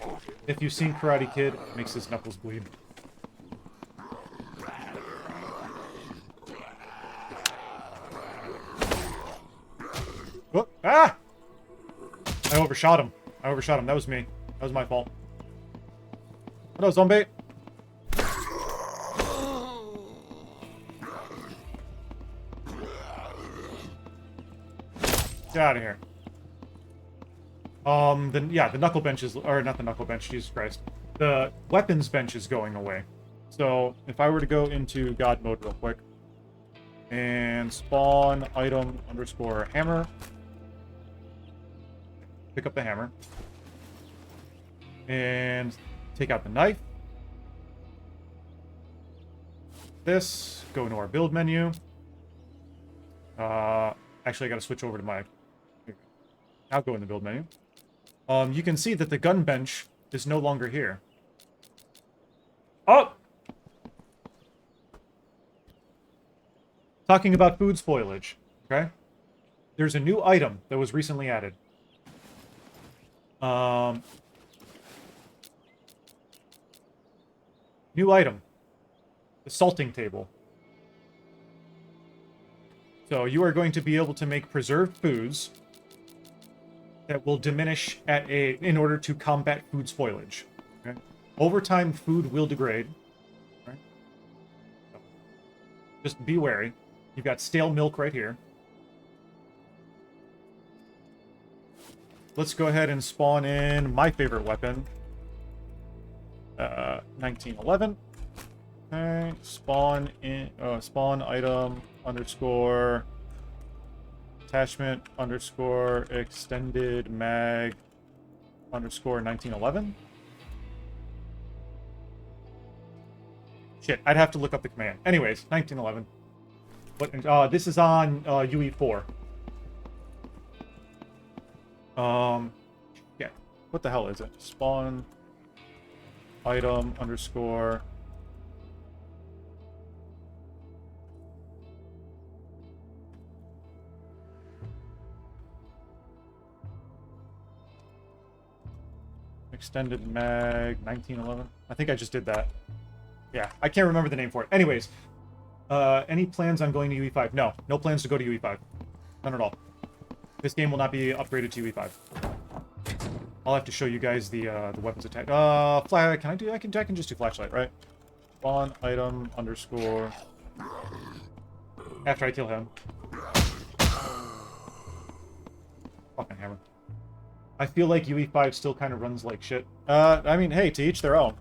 If you've seen Karate Kid, it makes his knuckles bleed. Oh, ah! I overshot him. That was me. That was my fault. Hello, zombie. Get out of here. The knuckle bench is, or not the knuckle bench, Jesus Christ. The weapons bench is going away. So, if I were to go into God mode real quick, and spawn item underscore hammer, pick up the hammer, and take out the knife. This, go into our build menu. Actually, I gotta switch over to my... I'll go in the build menu. You can see that the gun bench is no longer here. Oh! Talking about food spoilage, okay? There's a new item that was recently added. New item. The salting table. So you are going to be able to make preserved foods that will diminish in order to combat food spoilage. Okay? Over time, food will degrade. Right? So, just be wary. You've got stale milk right here. Let's go ahead and spawn in my favorite weapon. 1911. Okay, spawn item underscore attachment underscore extended mag underscore 1911. Shit, I'd have to look up the command. Anyways, 1911. But this is on UE4. Yeah. What the hell is it? Spawn item underscore extended mag 1911. I think I just did that. Yeah, I can't remember the name for it. Anyways, any plans on going to UE5? No, no plans to go to UE5. None at all. This game will not be upgraded to UE5. I'll have to show you guys the weapons attack. Can I do? I can just do flashlight, right? Spawn item underscore. After I kill him. Fucking hammer. I feel like UE5 still kind of runs like shit. I mean, hey, to each their own.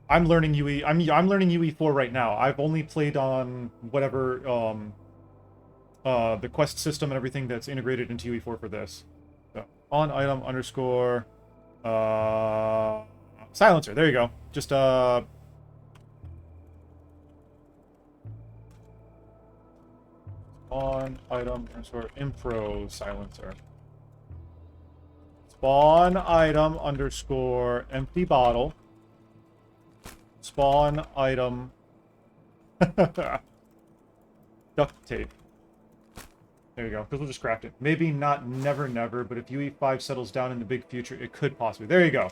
I'm learning UE. I'm learning UE4 right now. I've only played on whatever the quest system and everything that's integrated into UE4 for this. So, on item underscore silencer. There you go. Just on item underscore impro silencer. Spawn item underscore empty bottle. Spawn item duct tape. There you go, because we'll just craft it. Maybe not never, but if UE5 settles down in the big future, it could possibly. There you go.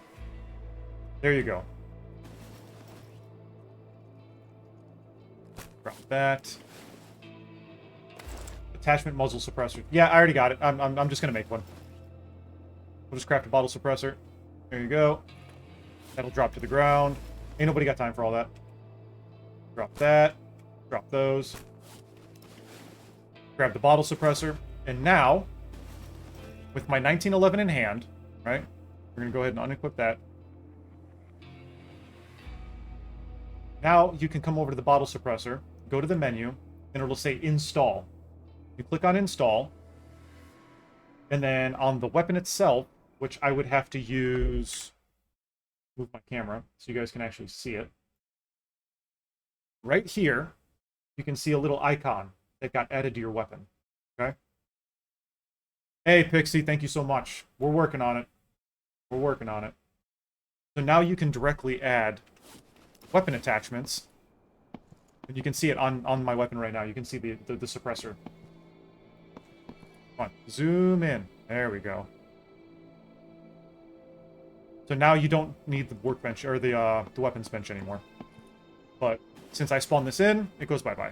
There you go. Drop that. Attachment muzzle suppressor. Yeah, I already got it. I'm just gonna make one. We'll just craft a bottle suppressor. There you go. That'll drop to the ground. Ain't nobody got time for all that. Drop that. Drop those. Grab the bottle suppressor. And now, with my 1911 in hand, right? We're going to go ahead and unequip that. Now, you can come over to the bottle suppressor, go to the menu, and it'll say install. You click on install. And then on the weapon itself, which I would have to use... Move my camera so you guys can actually see it. Right here, you can see a little icon that got added to your weapon. Okay? Hey, Pixie, thank you so much. We're working on it. We're working on it. So now you can directly add weapon attachments. And you can see it on my weapon right now. You can see the suppressor. Come on, zoom in. There we go. So now you don't need the workbench or the weapons bench anymore. But since I spawned this in, it goes bye-bye.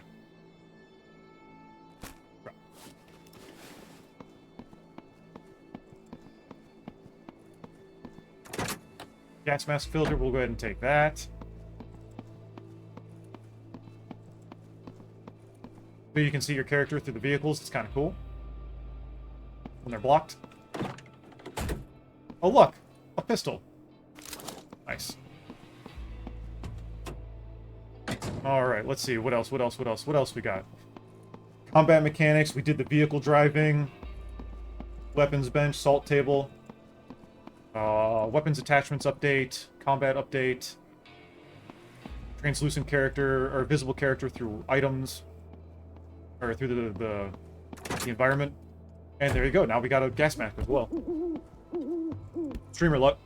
Gas mask filter, we'll go ahead and take that. So you can see your character through the vehicles. It's kind of cool. When they're blocked. Oh, look! A pistol. Nice. Alright, let's see. What else we got? Combat mechanics. We did the vehicle driving. Weapons bench. Salt table. Weapons attachments update. Combat update. Translucent character, or visible character through items. Or through the environment. And there you go. Now we got a gas mask as well. Streamer luck.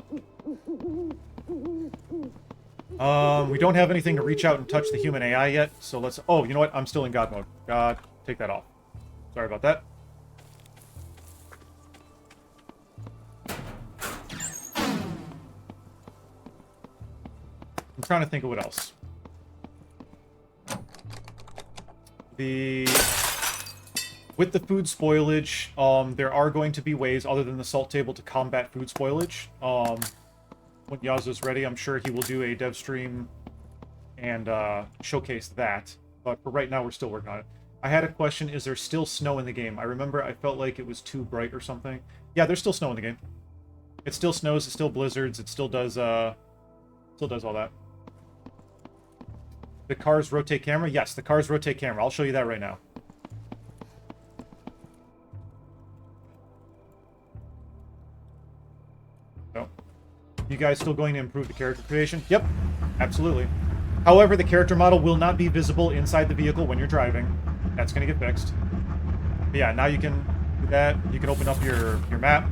We don't have anything to reach out and touch the human AI yet, so let's... Oh, you know what? I'm still in God mode. God, take that off. Sorry about that. I'm trying to think of what else. With the food spoilage, there are going to be ways other than the salt table to combat food spoilage. When Yazoo's ready, I'm sure he will do a dev stream and showcase that. But for right now, we're still working on it. I had a question, is there still snow in the game? I remember I felt like it was too bright or something. Yeah, there's still snow in the game. It still snows, it still blizzards, it still does all that. The cars rotate camera? Yes, the cars rotate camera. I'll show you that right now. You guys still going to improve the character creation? Yep, absolutely. However, the character model will not be visible inside the vehicle when you're driving. That's going to get fixed. But yeah, now you can do that. You can open up your map.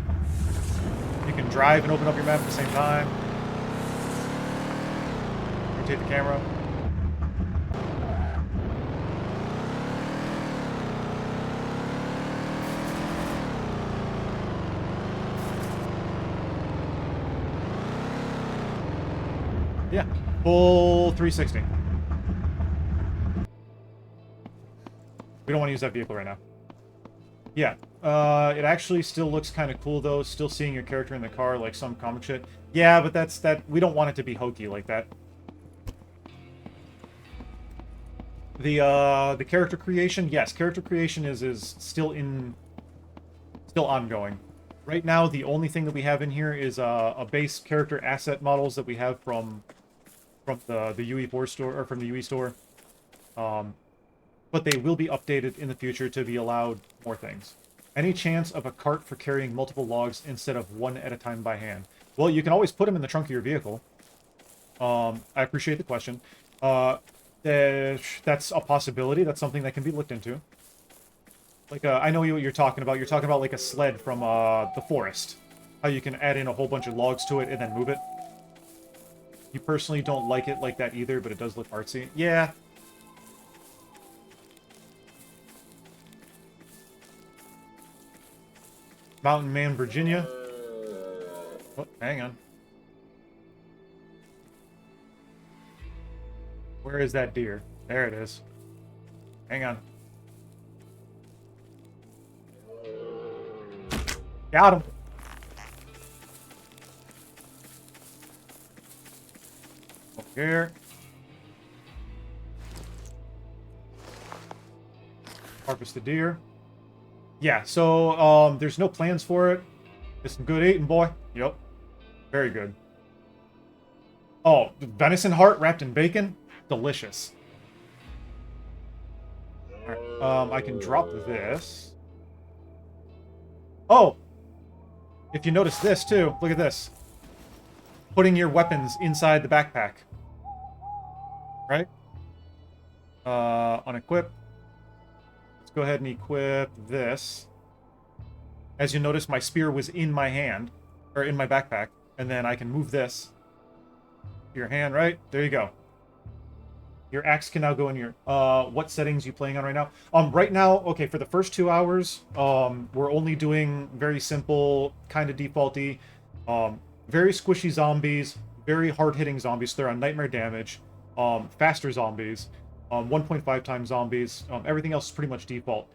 You can drive and open up your map at the same time. Rotate the camera. Full 360. We don't want to use that vehicle right now. Yeah. It actually still looks kind of cool, though. Still seeing your character in the car, like some comic shit. Yeah, but that's that. We don't want it to be hokey like that. The character creation, yes, character creation is still ongoing. Right now, the only thing that we have in here is a base character asset models that we have from the UE4 store, or from the UE store. But they will be updated in the future to be allowed more things. Any chance of a cart for carrying multiple logs instead of one at a time by hand? Well, you can always put them in the trunk of your vehicle. I appreciate the question. That's a possibility. That's something that can be looked into. Like, I know what you're talking about. You're talking about, like, a sled from, the forest. How you can add in a whole bunch of logs to it and then move it. You personally don't like it like that either, but it does look artsy. Yeah. Mountain Man, Virginia. Oh, hang on. Where is that deer? There it is. Hang on. Got him. Over here. Harvest the deer. Yeah, so, there's no plans for it. Just some good eating, boy. Yep. Very good. Oh, venison heart wrapped in bacon? Delicious. Alright, I can drop this. Oh! If you notice this, too, look at this. Putting your weapons inside the backpack. Right? Unequip. Let's go ahead and equip this. As you notice, my spear was in my hand, or in my backpack, and then I can move this. Your hand, right? There you go. Your axe can now go in your... what settings are you playing on right now? Right now, okay, for the first 2 hours, we're only doing very simple, kind of defaulty, very squishy zombies, very hard-hitting zombies. They're on nightmare damage, faster zombies, 1.5 times zombies. Everything else is pretty much default.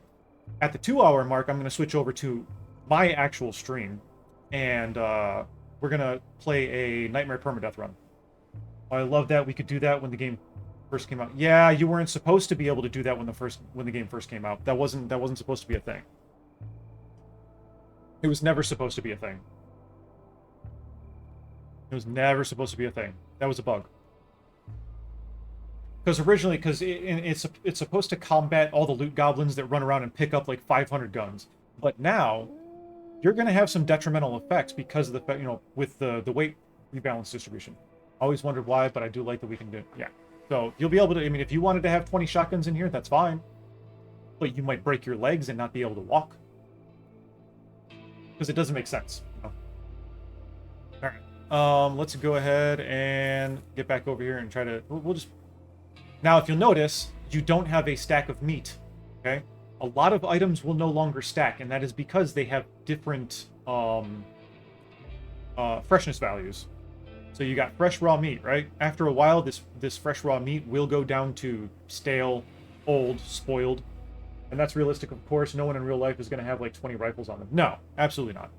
At the 2-hour mark, I'm going to switch over to my actual stream, and we're going to play a Nightmare Permadeath run. I love that we could do that when the game first came out. Yeah, you weren't supposed to be able to do that when the game first came out. That wasn't supposed to be a thing. It was never supposed to be a thing. It was never supposed to be a thing. That was a bug. Because originally, it's supposed to combat all the loot goblins that run around and pick up like 500 guns. But now, you're going to have some detrimental effects because of the, with the weight rebalance distribution. Always wondered why, but I do like that we can do, yeah. So, you'll be able to, I mean, if you wanted to have 20 shotguns in here, that's fine. But you might break your legs and not be able to walk. Because it doesn't make sense. Alright. Let's go ahead and get back over here and try to, we'll just... Now, if you'll notice, you don't have a stack of meat, okay? A lot of items will no longer stack, and that is because they have different freshness values. So you got fresh raw meat, right? After a while, this fresh raw meat will go down to stale, old, spoiled. And that's realistic, of course. No one in real life is going to have like 20 rifles on them. No, absolutely not.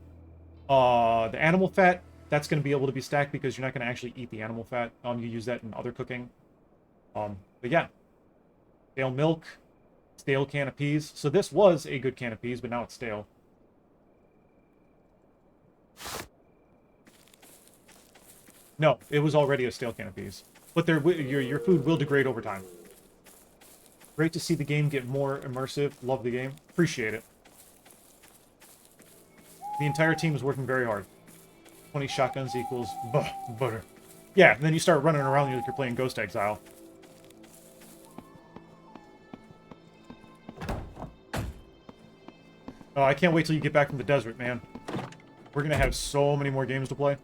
The animal fat, that's going to be able to be stacked because you're not going to actually eat the animal fat. You use that in other cooking. But yeah. Stale milk, stale can of peas. So this was a good can of peas, but now it's stale. No, it was already a stale can of peas. But your food will degrade over time. Great to see the game get more immersive. Love the game. Appreciate it. The entire team is working very hard. 20 shotguns equals butter. Yeah, and then you start running around like you're playing Ghost Exile. Oh, I can't wait till you get back from the desert, man. We're gonna have so many more games to play.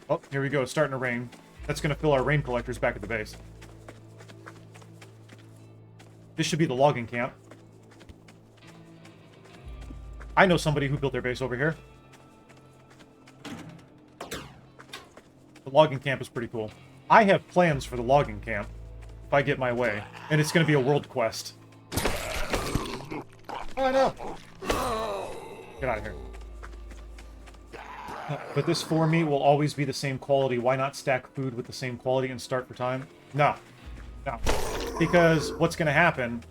Oh, here we go. It's starting to rain. That's going to fill our rain collectors back at the base. This should be the logging camp. I know somebody who built their base over here. The logging camp is pretty cool. I have plans for the logging camp, if I get my way. And it's going to be a world quest. Oh, no! Get out of here. But this 4 meat will always be the same quality. Why not stack food with the same quality and start for time? No. No. Because what's going to happen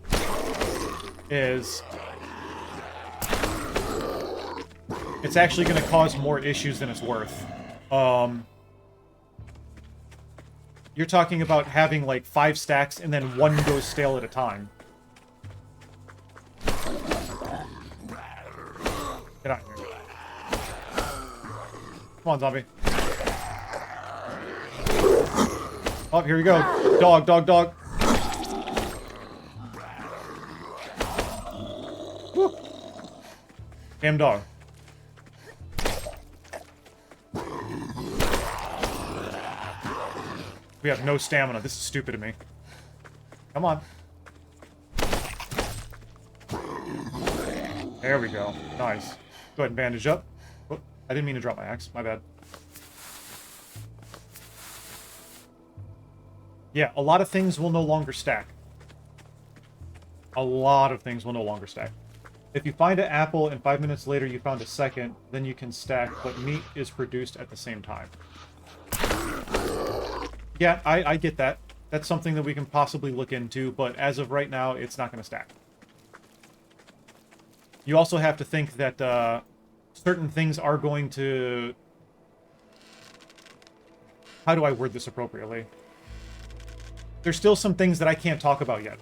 is it's actually going to cause more issues than it's worth. You're talking about having like 5 stacks and then 1 goes stale at a time. Get out of here. Come on, zombie. Oh, here we go. Dog, dog, dog. Woo. Damn dog. We have no stamina. This is stupid of me. Come on. There we go. Nice. Go ahead and bandage up. Oh, I didn't mean to drop my axe. My bad. Yeah, a lot of things will no longer stack. A lot of things will no longer stack. If you find an apple and 5 minutes later you found a second, then you can stack, but meat is produced at the same time. Yeah, I get that. That's something that we can possibly look into, but as of right now, it's not going to stack. You also have to think that certain things are going to... How do I word this appropriately? There's still some things that I can't talk about yet.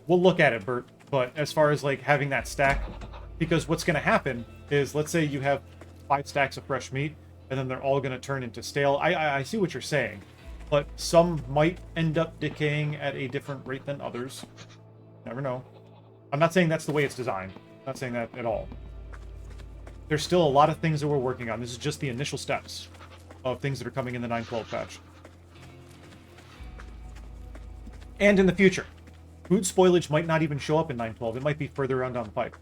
We'll look at it, Bert, but as far as like having that stack, because what's going to happen is, let's say you have 5 stacks of fresh meat, and then they're all going to turn into stale. I see what you're saying, but some might end up decaying at a different rate than others. Never know. I'm not saying that's the way it's designed. I'm not saying that at all. There's still a lot of things that we're working on. This is just the initial steps of things that are coming in the 9.12 patch. And in the future. Food spoilage might not even show up in 9.12. It might be further on down the pipe.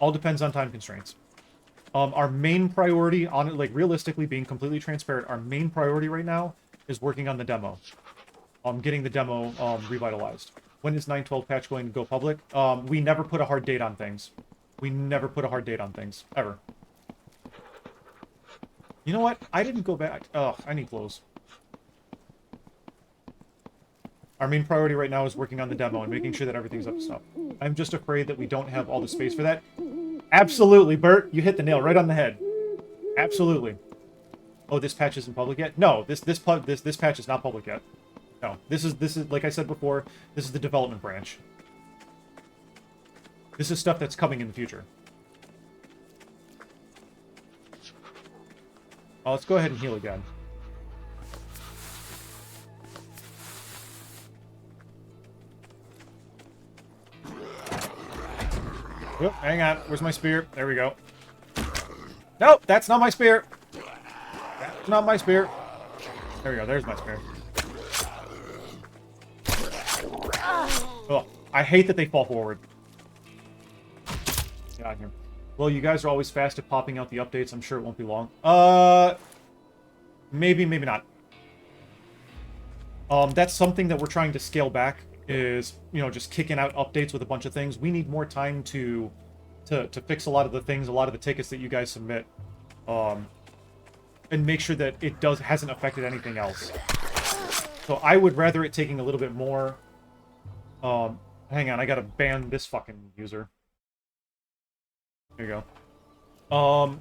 All depends on time constraints. Our main priority, on it, like realistically being completely transparent, our main priority right now is working on the demo. Getting the demo revitalized. When is 9.12 patch going to go public? We never put a hard date on things. We never put a hard date on things. Ever. You know what? I didn't go back. Oh, I need clothes. Our main priority right now is working on the demo and making sure that everything's up to snuff. I'm just afraid that we don't have all the space for that. Absolutely, Bert. You hit the nail right on the head. Absolutely. Oh, this patch isn't public yet? No, this patch is not public yet. No, this is like I said before, this is the development branch. This is stuff that's coming in the future. Oh, let's go ahead and heal again. Oop, hang on. Where's my spear? There we go. Nope, that's not my spear. That's not my spear. There we go. There's my spear. Oh, I hate that they fall forward. Get out of here. Well, you guys are always fast at popping out the updates. I'm sure it won't be long. Maybe, maybe not. That's something that we're trying to scale back. Is, you know, just kicking out updates with a bunch of things. We need more time to fix a lot of the things, a lot of the tickets that you guys submit, and make sure that it hasn't affected anything else. So I would rather it taking a little bit more. Hang on, I gotta ban this fucking user. There you go.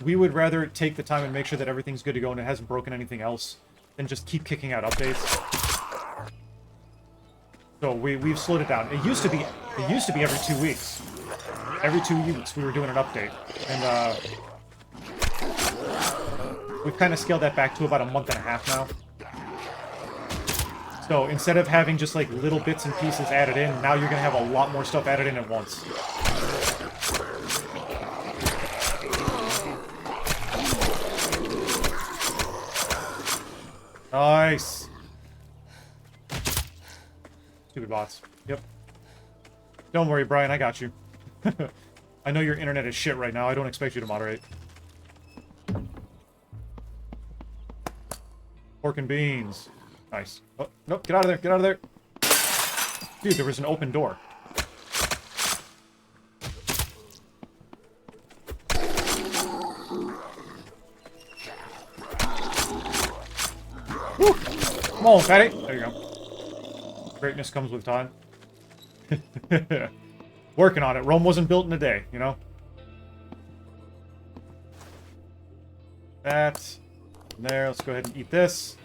We would rather take the time and make sure that everything's good to go and it hasn't broken anything else than just keep kicking out updates. So we've slowed it down. It used to be every 2 weeks. Every 2 weeks we were doing an update, and we've kind of scaled that back to about a month and a half now. So instead of having just like little bits and pieces added in, now you're gonna have a lot more stuff added in at once. Nice. Stupid bots. Yep. Don't worry, Brian. I got you. I know your internet is shit right now. I don't expect you to moderate. Pork and beans. Nice. Oh, nope, get out of there, get out of there. Dude, there was an open door. Woo! Come on, fatty. There you go. Greatness comes with time. Working on it. Rome wasn't built in a day, you know? That. There, let's go ahead and eat this.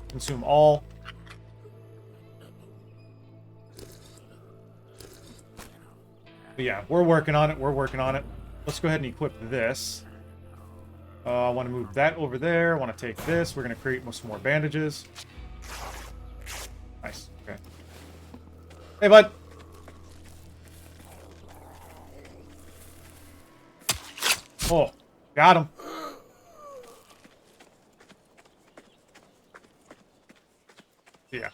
Consume all. But yeah, we're working on it. We're working on it. Let's go ahead and equip this. I want to move that over there. I want to take this. We're going to create some more bandages. Nice. Okay. Hey, bud. Oh, got him. Yeah.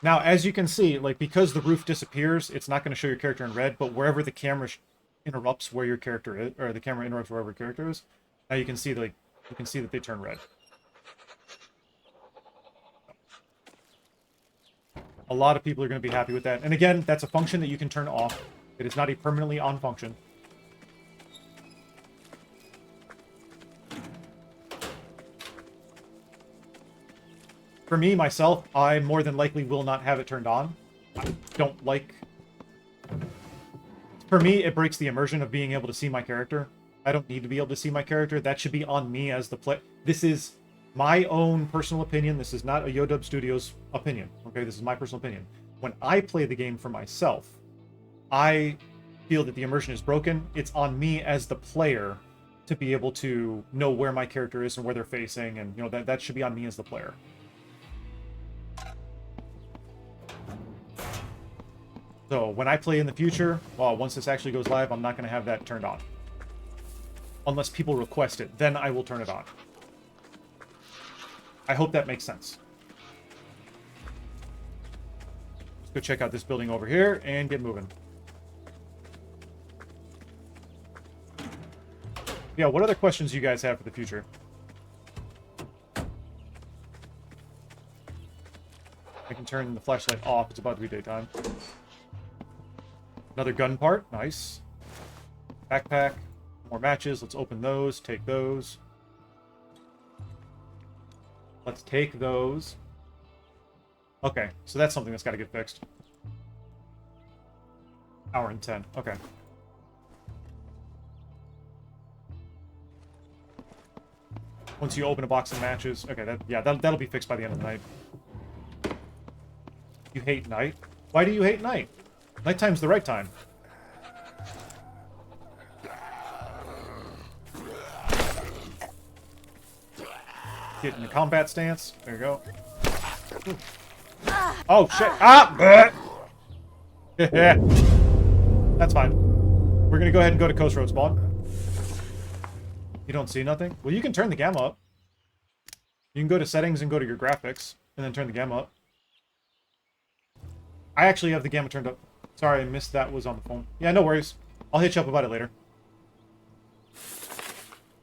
Now, as you can see, like, because the roof disappears, it's not going to show your character in red, but wherever the camera interrupts where your character is, or the camera interrupts wherever your character is, now you can see, like, that they turn red. A lot of people are going to be happy with that. And again, that's a function that you can turn off. It is not a permanently on function. For me, myself, I more than likely will not have it turned on. I don't like... For me, it breaks the immersion of being able to see my character. I don't need to be able to see my character. That should be on me as the play. This is my own personal opinion. This is not a YoDub Studios opinion. Okay, this is my personal opinion. When I play the game for myself, I feel that the immersion is broken. It's on me as the player to be able to know where my character is and where they're facing, and you know that should be on me as the player. So when I play in the future, well, once this actually goes live, I'm not going to have that turned on. Unless people request it, then I will turn it on. I hope that makes sense. Let's go check out this building over here and get moving. Yeah, what other questions you guys have for the future? I can turn the flashlight off. It's about to be daytime. Another gun part. Nice. Backpack. More matches. Let's open those. Take those. Let's take those. Okay, so that's something that's got to get fixed. Hour and 10. Okay. Once you open a box of matches. Okay, that'll be fixed by the end of the night. You hate night? Why do you hate night? Nighttime's the right time. Get in the combat stance. There you go. Ooh. Oh, shit. Ah! Yeah. That's fine. We're going to go ahead and go to Coast Road spawn. You don't see nothing? Well, you can turn the gamma up. You can go to settings and go to your graphics, and then turn the gamma up. I actually have the gamma turned up. Sorry, I missed that was on the phone. Yeah, no worries. I'll hit you up about it later.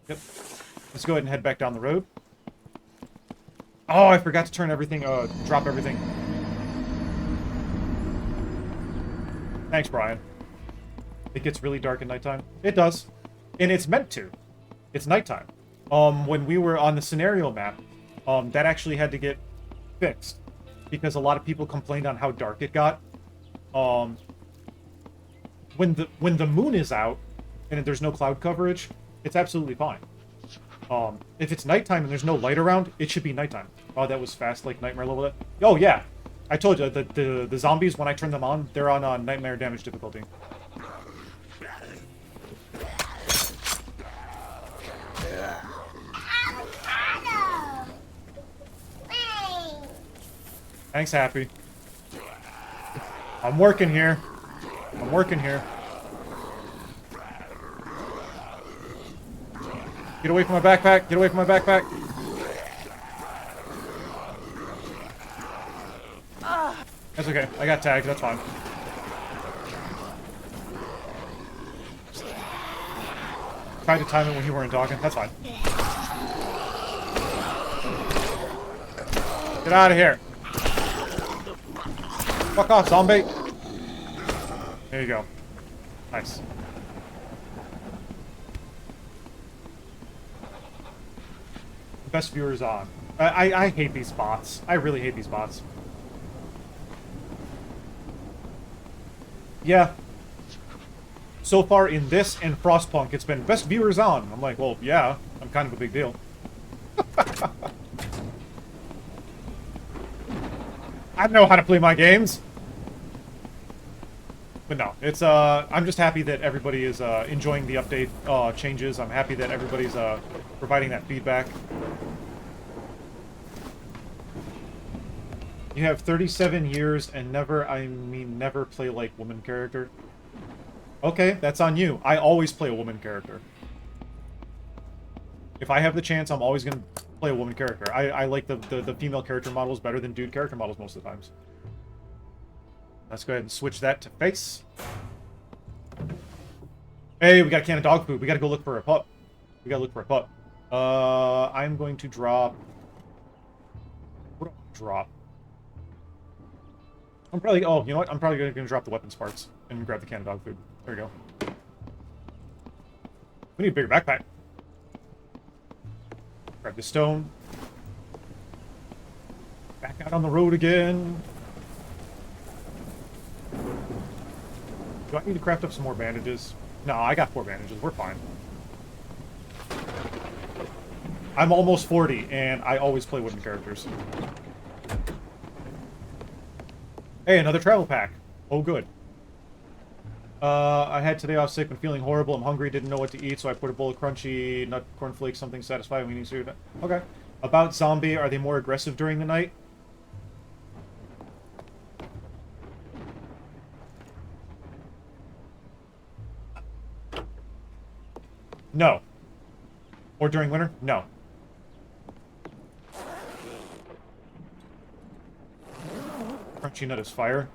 Yep. Let's go ahead and head back down the road. Oh, I forgot to turn everything, drop everything. Thanks, Brian. It gets really dark at nighttime. It does. And it's meant to. It's nighttime. When we were on the scenario map, that actually had to get fixed. Because a lot of people complained on how dark it got. When the moon is out and there's no cloud coverage, it's absolutely fine. If it's nighttime and there's no light around, it should be nighttime. Oh, that was fast, like Nightmare level. Oh yeah, I told you that the zombies, when I turn them on, they're on Nightmare damage difficulty. Thanks, Happy. I'm working here. I'm working here. Get away from my backpack. Get away from my backpack. That's okay. I got tagged. That's fine. tried to time it when you weren't talking. That's fine. Get out of here. Fuck off, zombie. There you go. Nice. Best viewers on. I hate these bots. I really hate these bots. Yeah. So far in this and Frostpunk, it's been best viewers on. I'm like, well, yeah, I'm kind of a big deal. I know how to play my games. But no, it's, I'm just happy that everybody is, enjoying the update, changes. I'm happy that everybody's, providing that feedback. You have 37 years and never, I mean, never play, like, woman character. Okay, that's on you. I always play a woman character. If I have the chance, I'm always gonna play a woman character. I like the female character models better than dude character models most of the times. Let's go ahead and switch that to face. Hey, we got a can of dog food. We gotta go look for a pup. We gotta look for a pup. I'm going to drop... What do I drop? I'm probably... Oh, you know what? I'm probably gonna drop the weapons parts and grab the can of dog food. There we go. We need a bigger backpack. Grab the stone. Back out on the road again. Do I need to craft up some more bandages? No, I got 4 bandages. We're fine. I'm almost 40, and I always play wooden characters. Hey, another travel pack. Oh, good. I had today off sick, but feeling horrible. I'm hungry, didn't know what to eat, so I put a bowl of crunchy nut cornflakes, something satisfying. We need to... Okay. About zombie, are they more aggressive during the night? No. Or during winter? No. Crunchy nut is fire.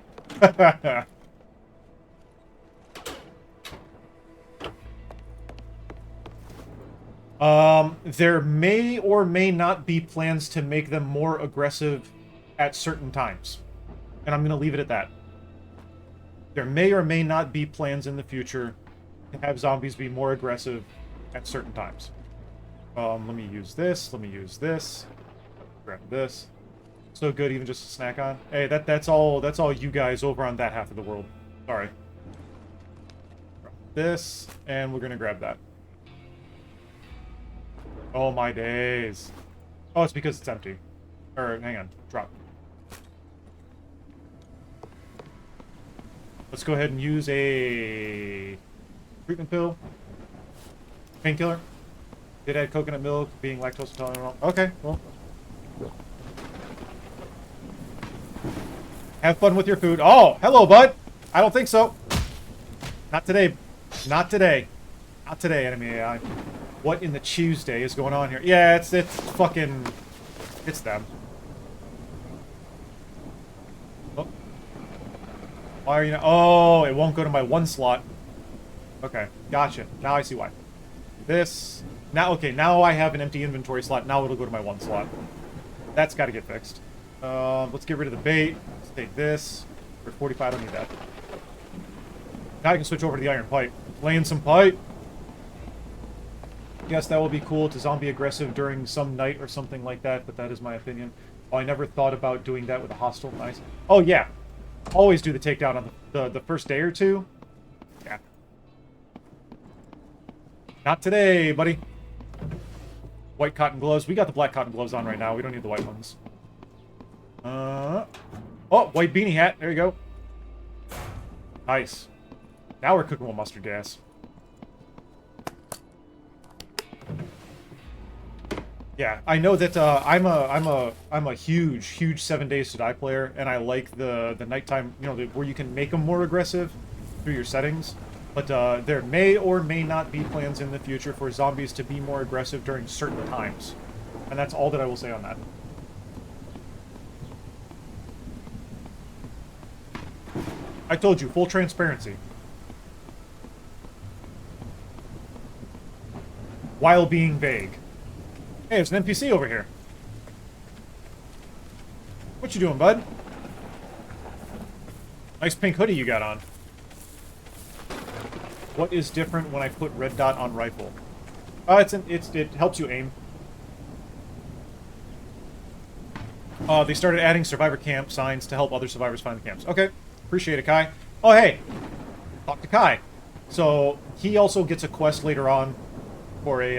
There may or may not be plans to make them more aggressive at certain times. And I'm going to leave it at that. There may or may not be plans in the future to have zombies be more aggressive at certain times. Let me use this. Let me use this. Grab this. So good, even just to snack on. Hey, that's all you guys over on that half of the world. Sorry. Grab this, and we're gonna grab that. Oh my days. Oh, it's because it's empty. Or hang on, drop. Let's go ahead and use a treatment pill. Painkiller. Did add coconut milk, being lactose intolerant. Okay, well. Have fun with your food. Oh, hello, bud. I don't think so. Not today. Not today. Not today, enemy AI. What in the Tuesday is going on here? Yeah, it's fucking... It's them. Oh. Why are you not... Oh, it won't go to my 1 slot. Okay, gotcha. Now I see why. This... Now, okay, now I have an empty inventory slot. Now it'll go to my 1 slot. That's got to get fixed. Let's get rid of the bait. Let's take this. For 45, I don't need that. Now I can switch over to the iron pipe. Laying some pipe. Yes, that will be cool to zombie aggressive during some night or something like that, but that is my opinion. Oh, I never thought about doing that with a hostile. Nice. Oh, yeah. Always do the takedown on the first day or two. Yeah. Not today, buddy. White cotton gloves. We got the black cotton gloves on right now. We don't need the white ones. Oh, white beanie hat. There you go. Nice. Now we're cooking with mustard gas. Yeah, I know that I'm a huge 7 Days to Die player, and I like the nighttime, you know, where you can make them more aggressive through your settings. But there may or may not be plans in the future for zombies to be more aggressive during certain times, and that's all that I will say on that. I told you, full transparency. while being vague. Hey, there's an NPC over here. What you doing, bud? Nice pink hoodie you got on. What is different when I put red dot on rifle? It helps you aim. They started adding survivor camp signs to help other survivors find the camps. Okay, appreciate it, Kai. Oh, hey, talk to Kai. So he also gets a quest later on for a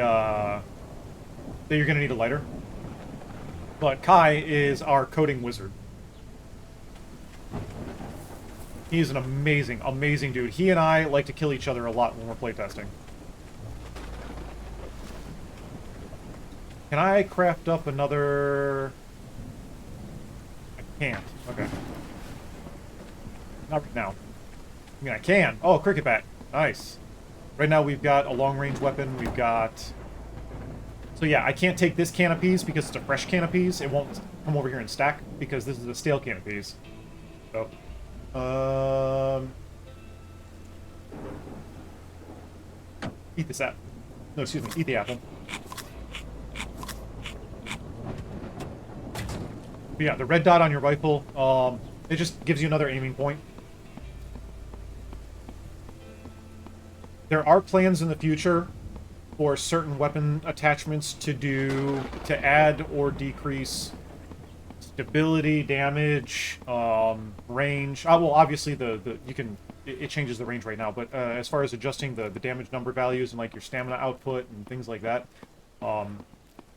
that you're gonna need a lighter. But Kai is our coding wizard. He's an amazing, amazing dude. He and I like to kill each other a lot when we're playtesting. Can I craft up another... I can't. Okay. Not right now. I mean, I can. Oh, cricket bat. Nice. Right now we've got a long-range weapon. We've got... So yeah, I can't take this can of peas because it's a fresh can of peas. It won't come over here and stack because this is a stale can of peas. So... Eat this apple. No, excuse me. Eat the apple. But yeah, the red dot on your rifle, it just gives you another aiming point. There are plans in the future for certain weapon attachments to add or decrease stability, damage, range. Well, obviously it changes the range right now, but as far as adjusting the damage number values and like your stamina output and things like that,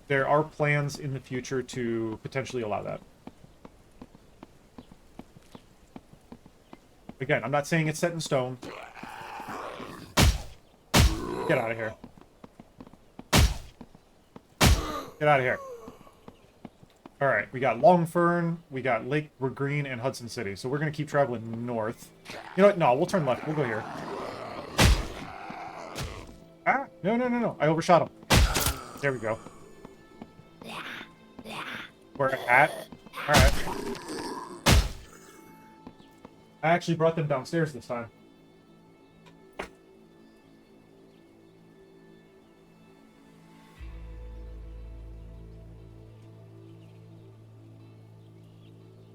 there are plans in the future to potentially allow that. Again, I'm not saying it's set in stone. Get out of here. Get out of here. Alright, we got Longfern, we got Lake Green, and Hudson City. So we're going to keep traveling north. You know what? No, we'll turn left. We'll go here. Ah! No, no, no, no. I overshot him. There we go. We're at... Alright. I actually brought them downstairs this time.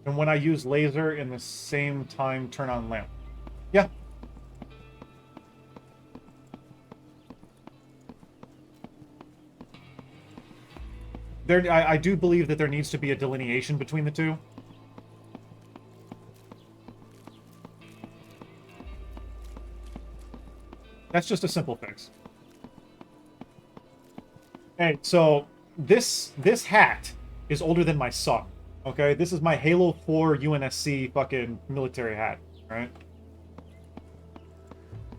And when I use laser in the same time, turn on lamp. Yeah. I do believe that there needs to be a delineation between the two. That's just a simple fix. Hey, so this hat is older than my son. Okay, this is my Halo 4 UNSC fucking military hat, right?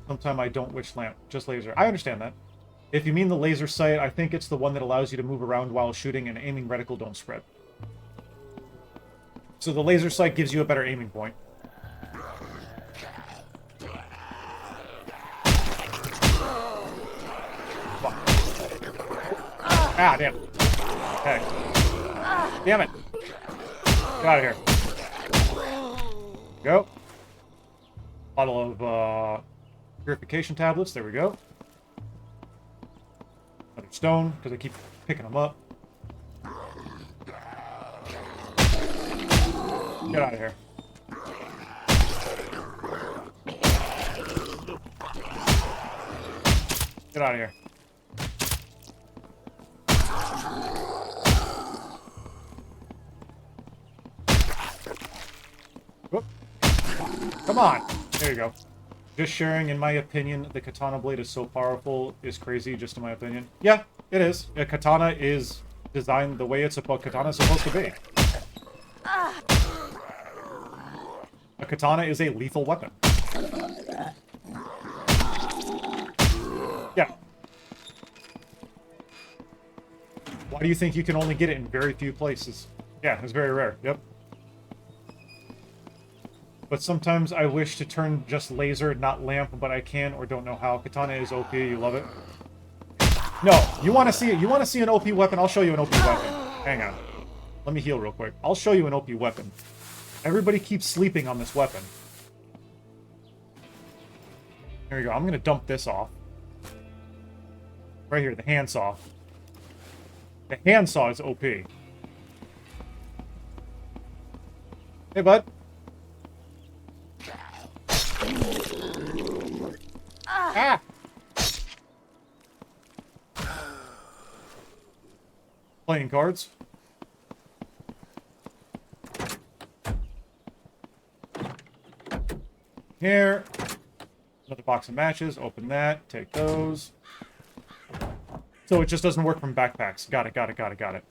Sometime I don't wish lamp, just laser. I understand that. If you mean the laser sight, I think it's the one that allows you to move around while shooting and aiming reticle don't spread. So the laser sight gives you a better aiming point. Fuck. Ah, damn it. Okay. Damn it. Get out of here. Go. Bottle of purification tablets. There we go. Another stone, because I keep picking them up. Get out of here. Get out of here. Whoop. Come on. There you go. Just sharing, in my opinion, the katana blade is so powerful is crazy, just in my opinion. Yeah, it is. A katana is designed the way katana is supposed to be. A katana is a lethal weapon. Yeah. Why do you think you can only get it in very few places? Yeah, it's very rare. Yep. But sometimes I wish to turn just laser, not lamp, but I can or don't know how. Katana is OP. You love it? No. You want to see it? You want to see an OP weapon? I'll show you an OP weapon. Hang on. Let me heal real quick. I'll show you an OP weapon. Everybody keeps sleeping on this weapon. There we go. I'm going to dump this off. Right here, the handsaw. The handsaw is OP. Hey, bud. Ah! Playing cards. Here. Another box of matches. Open that. Take those. So it just doesn't work from backpacks. Got it, got it, got it, got it.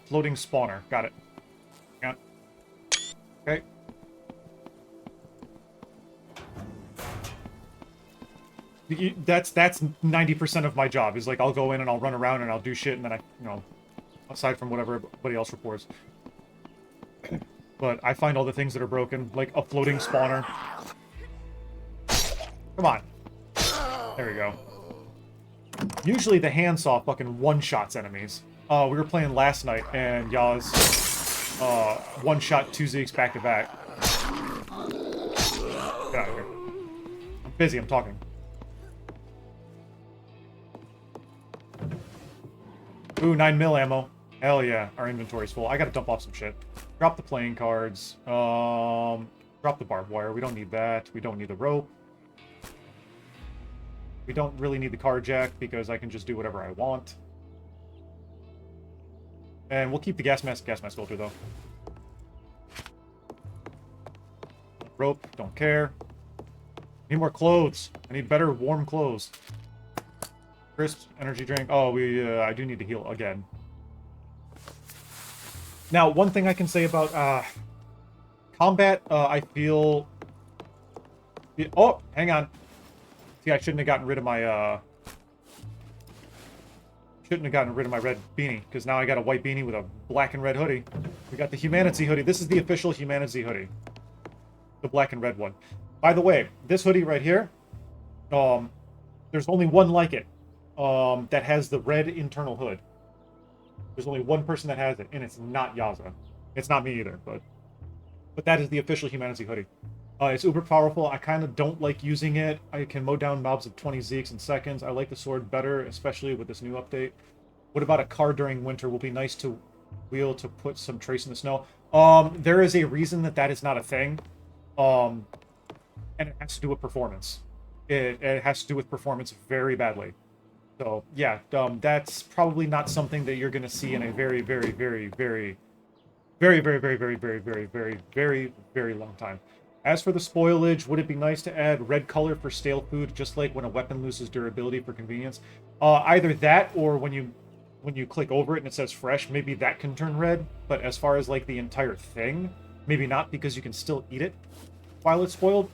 Floating spawner. Got it. Yeah. Okay. That's 90% of my job, is like I'll go in and I'll run around and I'll do shit and then aside from whatever everybody else reports. But I find all the things that are broken, like a floating spawner. Come on. There we go. Usually the handsaw fucking one-shots enemies. We were playing last night and Yaz one-shot 2 Zeeks back-to-back. Get out of here. I'm busy, I'm talking. Ooh, 9mm ammo. Hell yeah, our inventory's full. I gotta dump off some shit. Drop the playing cards. Drop the barbed wire. We don't need that. We don't need the rope. We don't really need the car jack because I can just do whatever I want. And we'll keep the gas mask filter though. Rope, don't care. Need more clothes. I need better warm clothes. Crisps, energy drink. Oh, I do need to heal again. Now, one thing I can say about combat, I feel... Oh, hang on. See, I shouldn't have gotten rid of my red beanie, because now I got a white beanie with a black and red hoodie. We got the HumanitZ hoodie. This is the official HumanitZ hoodie. The black and red one. By the way, this hoodie right here, there's only one like it. That has the red internal hood. There's only one person that has it, and it's not Yaza. It's not me either, but that is the official HumanitZ hoodie. It's uber powerful. I kind of don't like using it. I can mow down mobs of 20 Zeeks in seconds. I like the sword better, especially with this new update. What about a car during winter? Will be nice to wheel to put some trace in the snow. There is a reason that is not a thing. And it has to do with performance. It has to do with performance very badly. So, yeah, that's probably not something that you're going to see in a very, very, very, very, very, very, very, very, very, very, very, very, very long time. As for the spoilage, would it be nice to add red color for stale food, just like when a weapon loses durability for convenience? Either that, or when you click over it and it says fresh, maybe that can turn red. But as far as like the entire thing, maybe not, because you can still eat it while it's spoiled.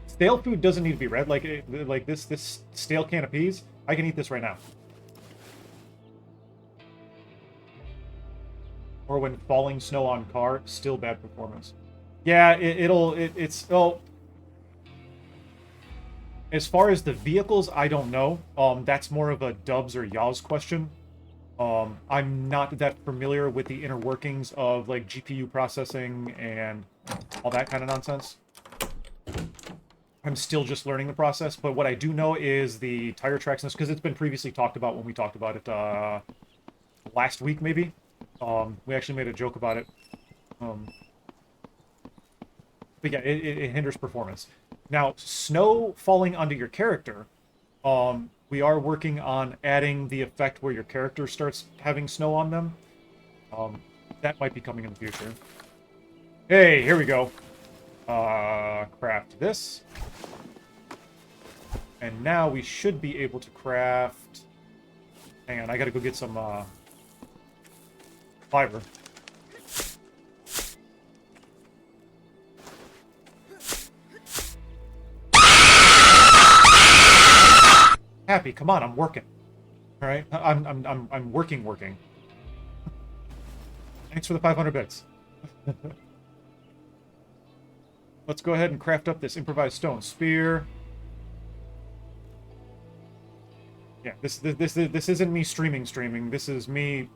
Stale food doesn't need to be red. Like this stale can of peas, I can eat this right now. Or when falling snow on car, still bad performance. Yeah, it's as far as the vehicles, I don't know. That's more of a Dubs or Yaz question. I'm not that familiar with the inner workings of like GPU processing and all that kind of nonsense. I'm still just learning the process, but what I do know is the tire tracks, because it's been previously talked about when we talked about it last week, maybe. We actually made a joke about it. But yeah, it hinders performance. Now, snow falling onto your character, we are working on adding the effect where your character starts having snow on them. That might be coming in the future. Hey, here we go. Craft this. And now we should be able to craft... Hang on, I gotta go get some, fiber. Happy, come on, I'm working. Alright? I'm working. Thanks for the 500 bits. Let's go ahead and craft up this improvised stone spear. Yeah, this isn't me streaming. This is me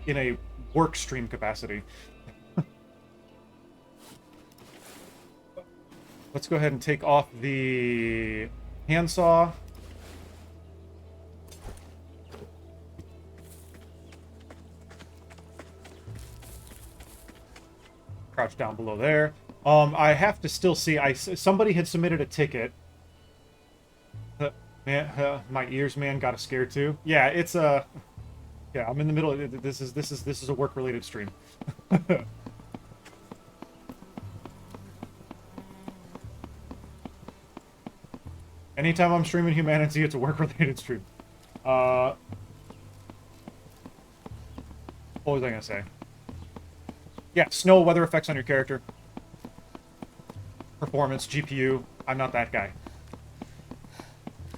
in a work stream capacity. Let's go ahead and take off the handsaw. Crouch down below there. I have to still see. Somebody had submitted a ticket. Man, my ears, man, got a scare too. Yeah, it's a. Yeah, I'm in the middle. This is a work-related stream. Anytime I'm streaming HumanitZ, it's a work-related stream. What was I gonna say? Yeah, snow, weather effects on your character. Performance, GPU. I'm not that guy.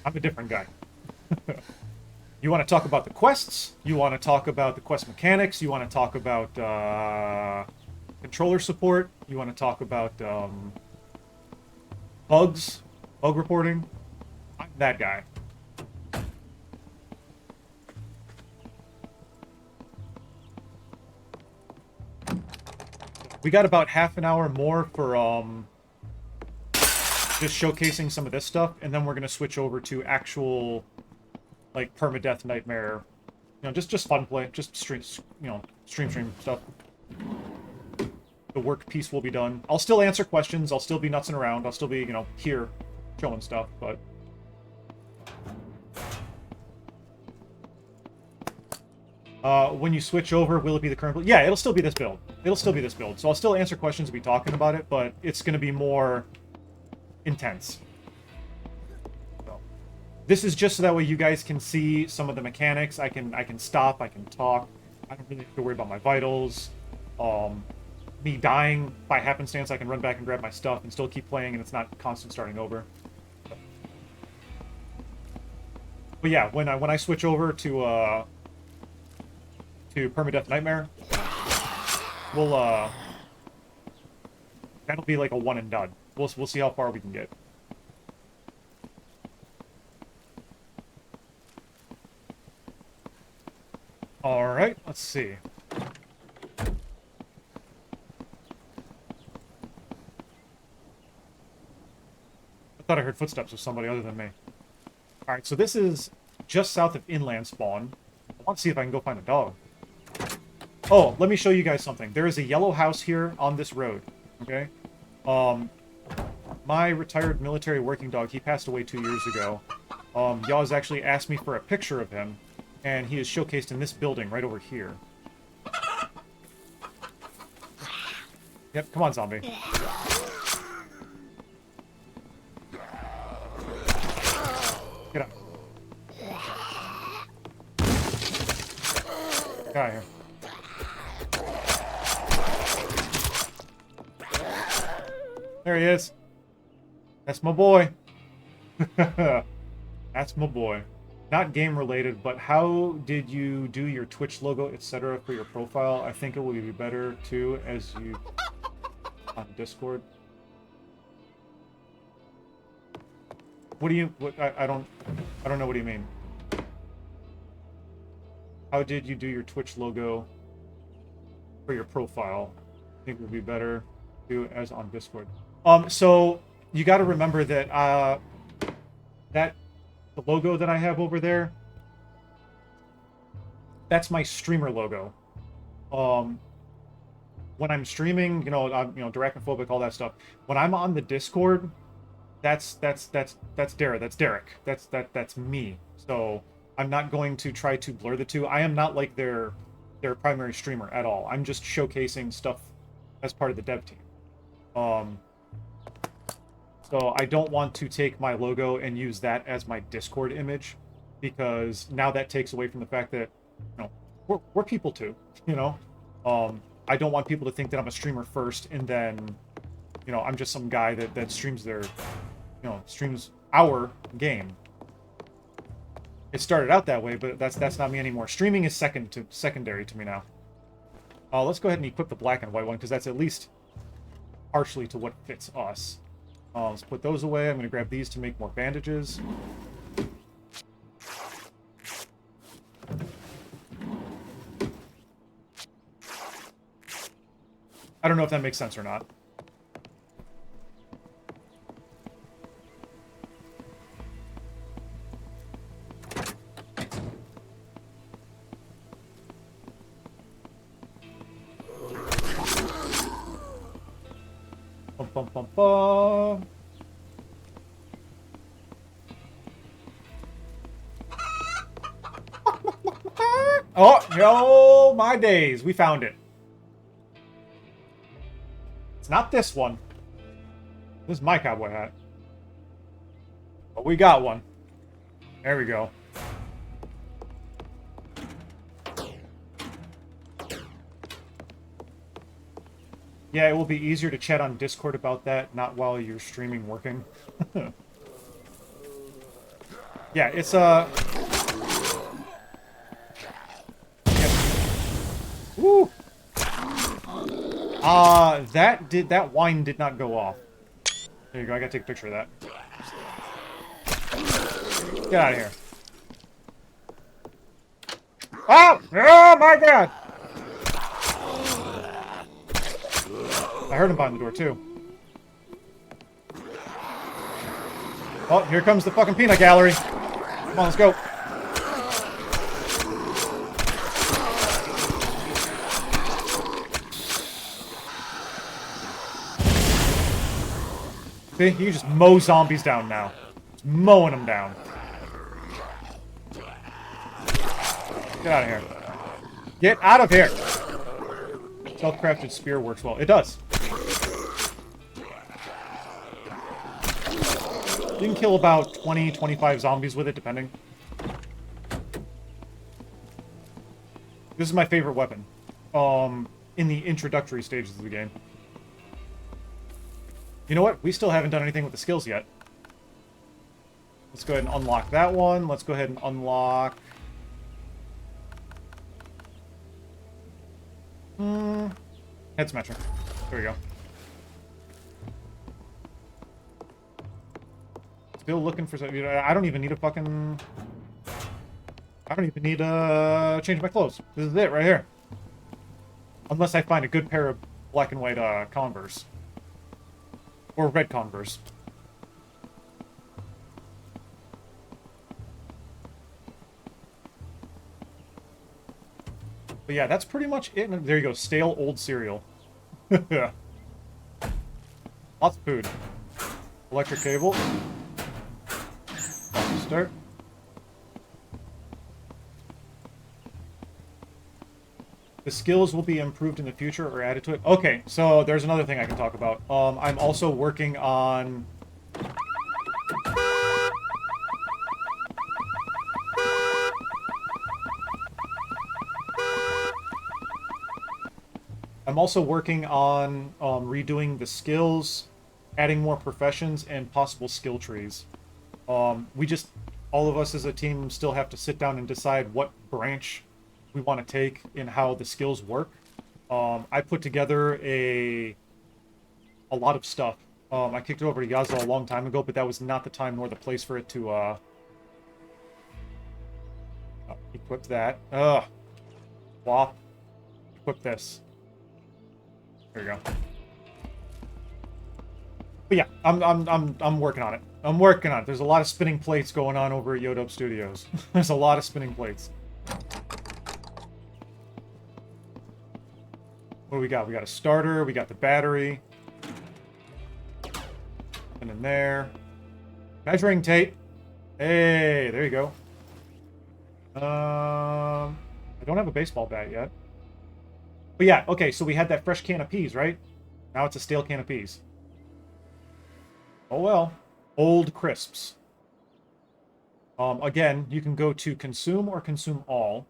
I'm a different guy. You want to talk about the quests? You want to talk about the quest mechanics? You want to talk about controller support? You want to talk about bugs? Bug reporting? I'm that guy. We got about half an hour more for just showcasing some of this stuff, and then we're gonna switch over to actual like permadeath nightmare, you know, just fun play, just stream, you know, stream stuff. The work piece will be done. I'll still answer questions. I'll still be nutsing around. I'll still be, you know, here showing stuff, but. When you switch over, will it be the current build? Yeah, it'll still be this build. It'll still be this build. So I'll still answer questions and be talking about it, but it's going to be more intense. So, this is just so that way you guys can see some of the mechanics. I can stop, I can talk. I don't really have to worry about my vitals. Me dying by happenstance, I can run back and grab my stuff and still keep playing, and it's not constant starting over. But yeah, when I switch over to Permadeath Nightmare, we'll that'll be like a one and done. We'll see how far we can get. All right, let's see. I thought I heard footsteps of somebody other than me. All right, so this is just south of inland spawn. I want to see if I can go find a dog. Oh, let me show you guys something. There is a yellow house here on this road, okay? My retired military working dog, he passed away 2 years ago. Yaz actually asked me for a picture of him, and he is showcased in this building right over here. Yep, come on, zombie. Get out. Get out of here. There he is. That's my boy. That's my boy. Not game related, but how did you do your Twitch logo, etc. for your profile? I think it will be better too as you on Discord. What do you? I don't know what do you mean. How did you do your Twitch logo for your profile? I think it would be better too as on Discord. So you got to remember that the logo that I have over there, that's my streamer logo. When I'm streaming, you know, I'm Darachnophobic, all that stuff. When I'm on the Discord, that's Derek. That's me. So I'm not going to try to blur the two. I am not like their primary streamer at all. I'm just showcasing stuff as part of the dev team. So I don't want to take my logo and use that as my Discord image, because now that takes away from the fact that, you know, we're people too, you know? I don't want people to think that I'm a streamer first and then, you know, I'm just some guy that streams streams our game. It started out that way, but that's not me anymore. Streaming is secondary to me now. Let's go ahead and equip the black and white one, because that's at least partially to what fits us. Let's put those away. I'm going to grab these to make more bandages. I don't know if that makes sense or not. Bum, bum, bum, bum. Oh, yo, my days. We found it. It's not this one. This is my cowboy hat. But we got one. There we go. Yeah, it will be easier to chat on Discord about that, not while you're streaming working. Yeah, it's Woo! That wine did not go off. There you go, I gotta take a picture of that. Get out of here. Oh! Oh my god! I heard him behind the door, too. Oh, here comes the fucking peanut gallery. Come on, let's go. See, you just mow zombies down now. Just mowing them down. Get out of here. Get out of here! Self-crafted spear works well. It does. You can kill about 20, 25 zombies with it, depending. This is my favorite weapon. In the introductory stages of the game. You know what? We still haven't done anything with the skills yet. Let's go ahead and unlock that one. Let's go ahead and unlock... Head smasher. There we go. Still looking for something. I don't even need a fucking... I don't even need to change my clothes. This is it right here. Unless I find a good pair of black and white Converse. Or red Converse. But yeah, that's pretty much it. There you go. Stale old cereal. Lots of food. Electric cable. Start. The skills will be improved in the future or added to it. Okay, so there's another thing I can talk about. I'm also working on... redoing the skills, adding more professions, and possible skill trees. All of us as a team still have to sit down and decide what branch we want to take and how the skills work. I put together a lot of stuff. I kicked it over to Yaza a long time ago, but that was not the time nor the place for it to equip that. Swap. Equip this. There you go. But yeah, I'm working on it. I'm working on it. There's a lot of spinning plates going on over at Yodop Studios. There's a lot of spinning plates. What do we got? We got a starter. We got the battery. And in there. Measuring tape. Hey, there you go. I don't have a baseball bat yet. But yeah, okay, so we had that fresh can of peas, right? Now it's a stale can of peas. Oh well. Old crisps. Again, you can go to consume or consume all.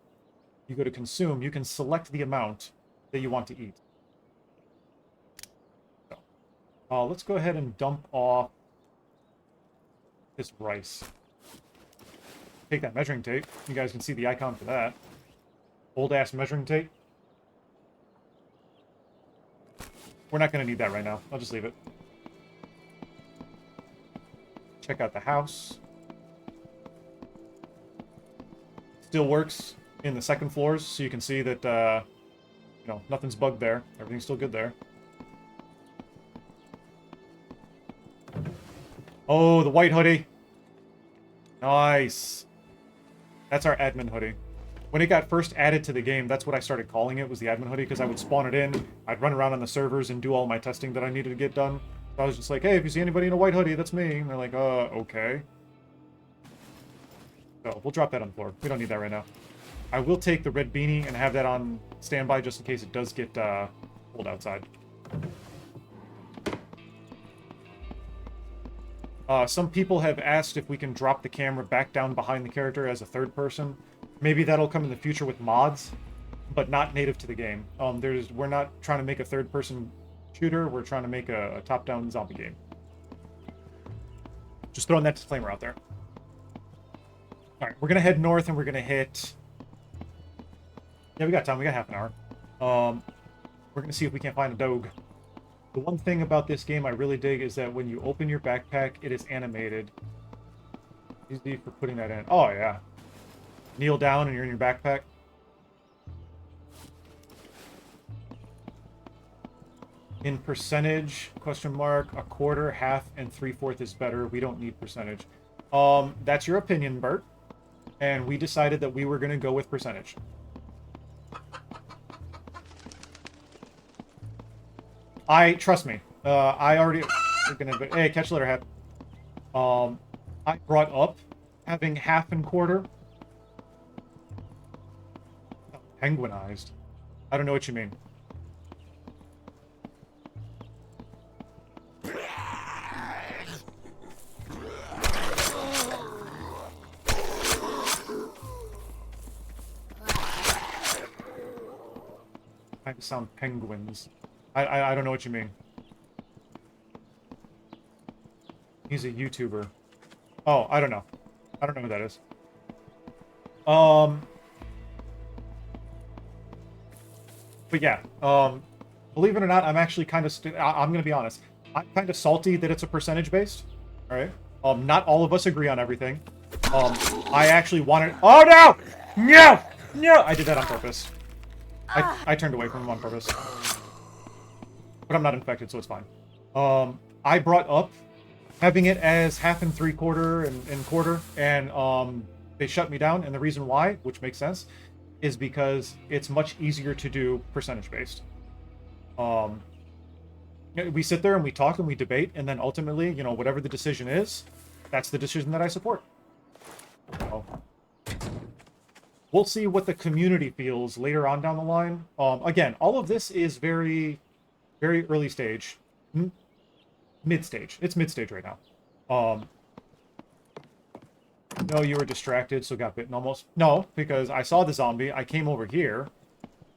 You go to consume, you can select the amount that you want to eat. So, let's go ahead and dump off this rice. Take that measuring tape. You guys can see the icon for that. Old-ass measuring tape. We're not going to need that right now. I'll just leave it. Check out the house. Still works in the second floors, so you can see that, you know, nothing's bugged there. Everything's still good there. Oh, the white hoodie. Nice. That's our admin hoodie. When it got first added to the game, that's what I started calling it, was the admin hoodie, because I would spawn it in, I'd run around on the servers and do all my testing that I needed to get done. So I was just like, hey, if you see anybody in a white hoodie, that's me. And they're like, okay. So we'll drop that on the floor. We don't need that right now. I will take the red beanie and have that on standby just in case it does get cold outside. Some people have asked if we can drop the camera back down behind the character as a third person. Maybe that'll come in the future with mods, but not native to the game. We're not trying to make a third person shooter, we're trying to make a top-down zombie game. Just throwing that disclaimer out there. Alright, we're gonna head north and we're gonna hit... Yeah, we got time, we got half an hour. We're gonna see if we can't find a dog. The one thing about this game I really dig is that when you open your backpack, it is animated. Easy for putting that in. Oh, yeah. Kneel down and you're in your backpack. In percentage, question mark, a quarter, half, and 3/4 is better. We don't need percentage. That's your opinion, Bert. And we decided that we were going to go with percentage. Trust me, I already... Hey, catch litter hat. I brought up having half and quarter. Penguinized. I don't know what you mean. I sound penguins. I don't know what you mean. He's a YouTuber. Oh, I don't know. I don't know who that is. But yeah, believe it or not, I'm actually kind of... I'm going to be honest. I'm kind of salty that it's a percentage based. All right. Not all of us agree on everything. I actually wanted... Oh, no! No! No! I did that on purpose. I turned away from him on purpose. But I'm not infected, so it's fine. I brought up having it as half and 3/4 and quarter, and they shut me down. And the reason why, which makes sense, is because it's much easier to do percentage-based. We sit there and we talk and we debate, and then ultimately, you know, whatever the decision is, that's the decision that I support. So, we'll see what the community feels later on down the line. Again, all of this is very, very early stage. Mid-stage. It's mid-stage right now. No, you were distracted, so got bitten almost. No, because I saw the zombie, I came over here,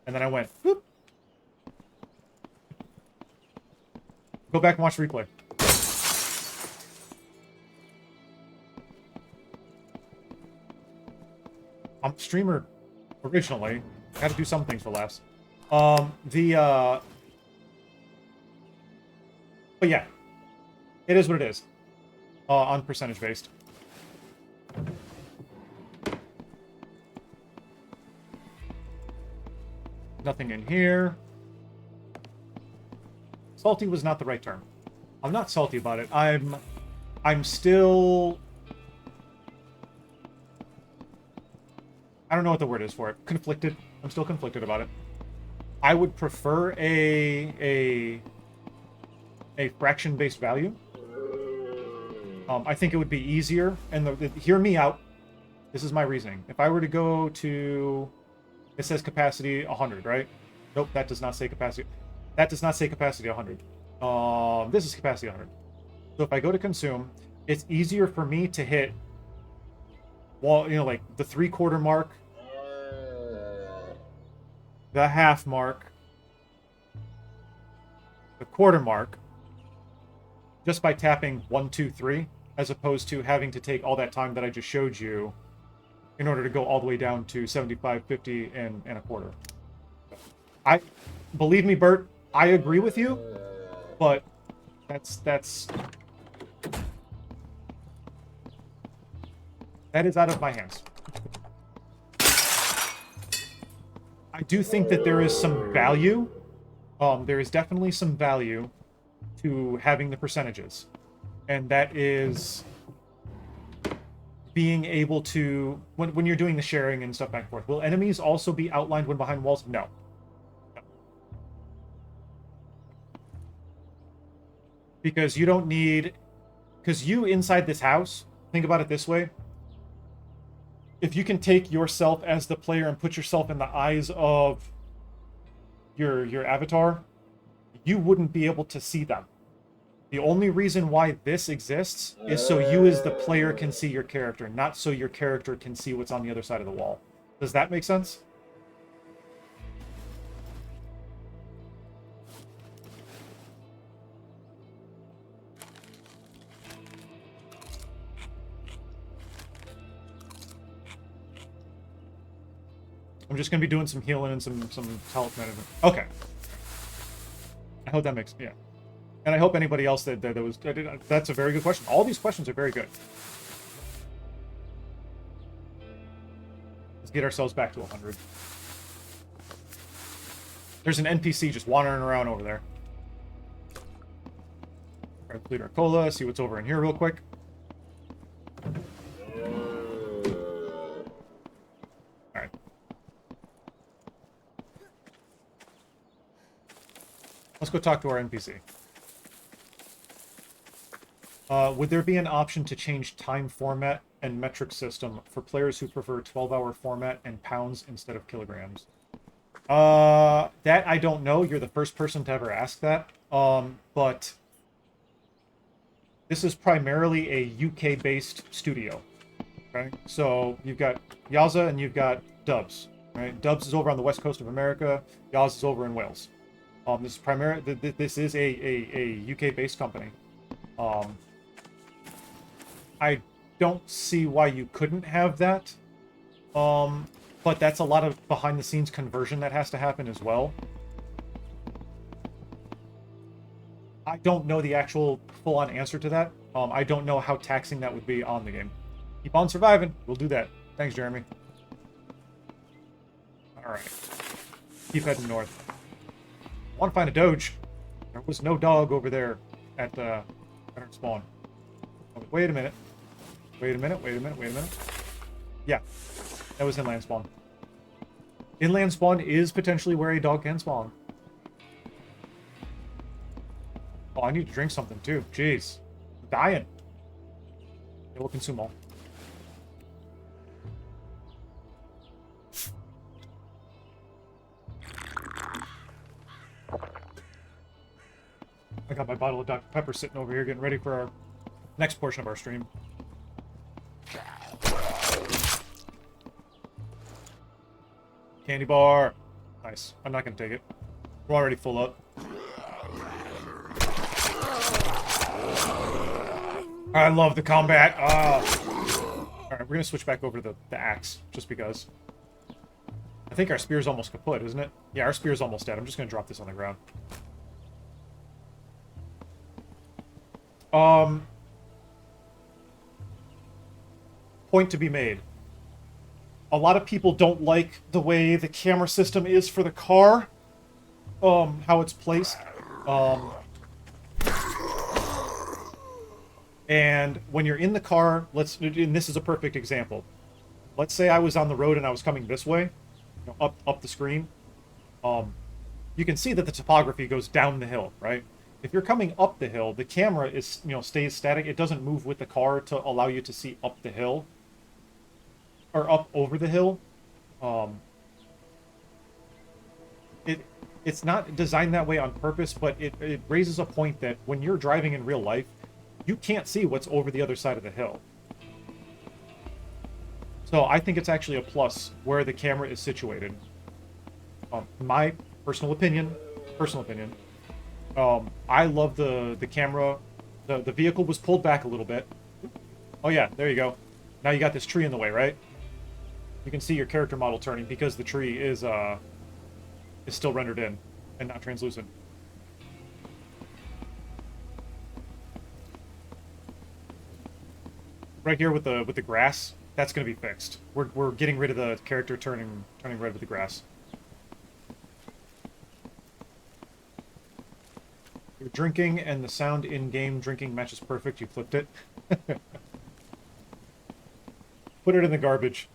and then I went, whoop. Go back and watch the replay. I'm a streamer originally. Gotta do some things for laughs. But yeah. It is what it is. On percentage based. Nothing in here. Salty was not the right term. I'm not salty about it. I'm still... I don't know what the word is for it. Conflicted. I'm still conflicted about it. I would prefer a fraction-based value. I think it would be easier. And hear me out. This is my reasoning. If I were to go to... It says capacity 100, right? Nope, that does not say capacity. That does not say capacity 100. This is capacity 100. So if I go to consume, it's easier for me to hit, well, you know, like the 3/4 mark, the half mark, the quarter mark, just by tapping 1, 2, 3, as opposed to having to take all that time that I just showed you in order to go all the way down to 75, 50, and a quarter. Believe me, Bert, I agree with you, but that is out of my hands. I do think that there is some value. There is definitely some value to having the percentages. and that is being able to, when you're doing the sharing and stuff back and forth. Will enemies also be outlined when behind walls? No. Because you don't need, because you inside this house, think about it this way. If you can take yourself as the player and put yourself in the eyes of your avatar, you wouldn't be able to see them. The only reason why this exists is so you as the player can see your character, not so your character can see what's on the other side of the wall. Does that make sense? I'm just going to be doing some healing and some health management. Okay. I hope that makes... Yeah. And I hope anybody else that was... That's a very good question. All these questions are very good. Let's get ourselves back to 100. There's an NPC just wandering around over there. Complete our cola, see what's over in here real quick. Alright. Let's go talk to our NPC. Would there be an option to change time format and metric system for players who prefer 12-hour format and pounds instead of kilograms? That I don't know. You're the first person to ever ask that. But this is primarily a UK-based studio. Okay? So you've got Yaza and you've got Dubs. Right? Dubs is over on the west coast of America. Yaza is over in Wales. This is this is a UK-based company. I don't see why you couldn't have that. But that's a lot of behind-the-scenes conversion that has to happen as well. I don't know the actual full-on answer to that. I don't know how taxing that would be on the game. Keep on surviving. We'll do that. Thanks, Jeremy. Alright. Keep heading north. I want to find a doge. There was no dog over there at our spawn. Oh, wait a minute. Wait a minute. Yeah. That was inland spawn. Inland spawn is potentially where a dog can spawn. Oh, I need to drink something too. Jeez. I'm dying. Yeah, we'll consume all. I got my bottle of Dr. Pepper sitting over here getting ready for our next portion of our stream. Candy bar. Nice. I'm not going to take it. We're already full up. I love the combat. Alright, we're going to switch back over to the axe, just because. I think our spear's almost kaput, isn't it? Yeah, our spear's almost dead. I'm just going to drop this on the ground. Point to be made. A lot of people don't like the way the camera system is for the car. How it's placed. And when you're in the car, and this is a perfect example. Let's say I was on the road and I was coming this way, up the screen. You can see that the topography goes down the hill, right? If you're coming up the hill, the camera is, stays static. It doesn't move with the car to allow you to see up the hill. Or up over the hill. It's not designed that way on purpose, but it raises a point that when you're driving in real life, you can't see what's over the other side of the hill. So I think it's actually a plus where the camera is situated. My personal opinion, I love the camera. The vehicle was pulled back a little bit. Oh yeah, there you go. Now you got this tree in the way, right? You can see your character model turning because the tree is still rendered in and not translucent. Right here with the grass, that's going to be fixed. We're getting rid of the character turning red with the grass. You're drinking, and the sound in-game drinking matches perfect. You flipped it. Put it in the garbage.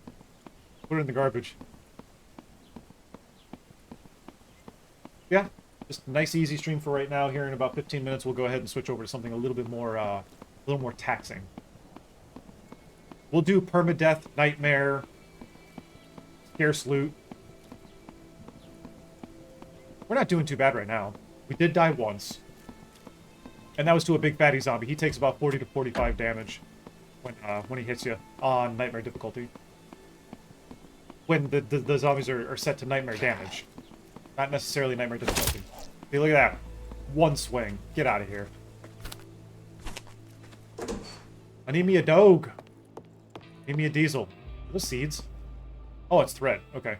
Put it in the garbage. Yeah, just a nice, easy stream for right now. Here in about 15 minutes, we'll go ahead and switch over to something a little more taxing. We'll do permadeath, nightmare, scarce loot. We're not doing too bad right now. We did die once. And that was to a big fatty zombie. He takes about 40 to 45 damage when he hits you on nightmare difficulty. When the zombies are set to nightmare damage. Not necessarily nightmare difficulty. Hey, look at that. One swing. Get out of here. I need me a dog. Need me a diesel. Those seeds. Oh, it's thread. Okay.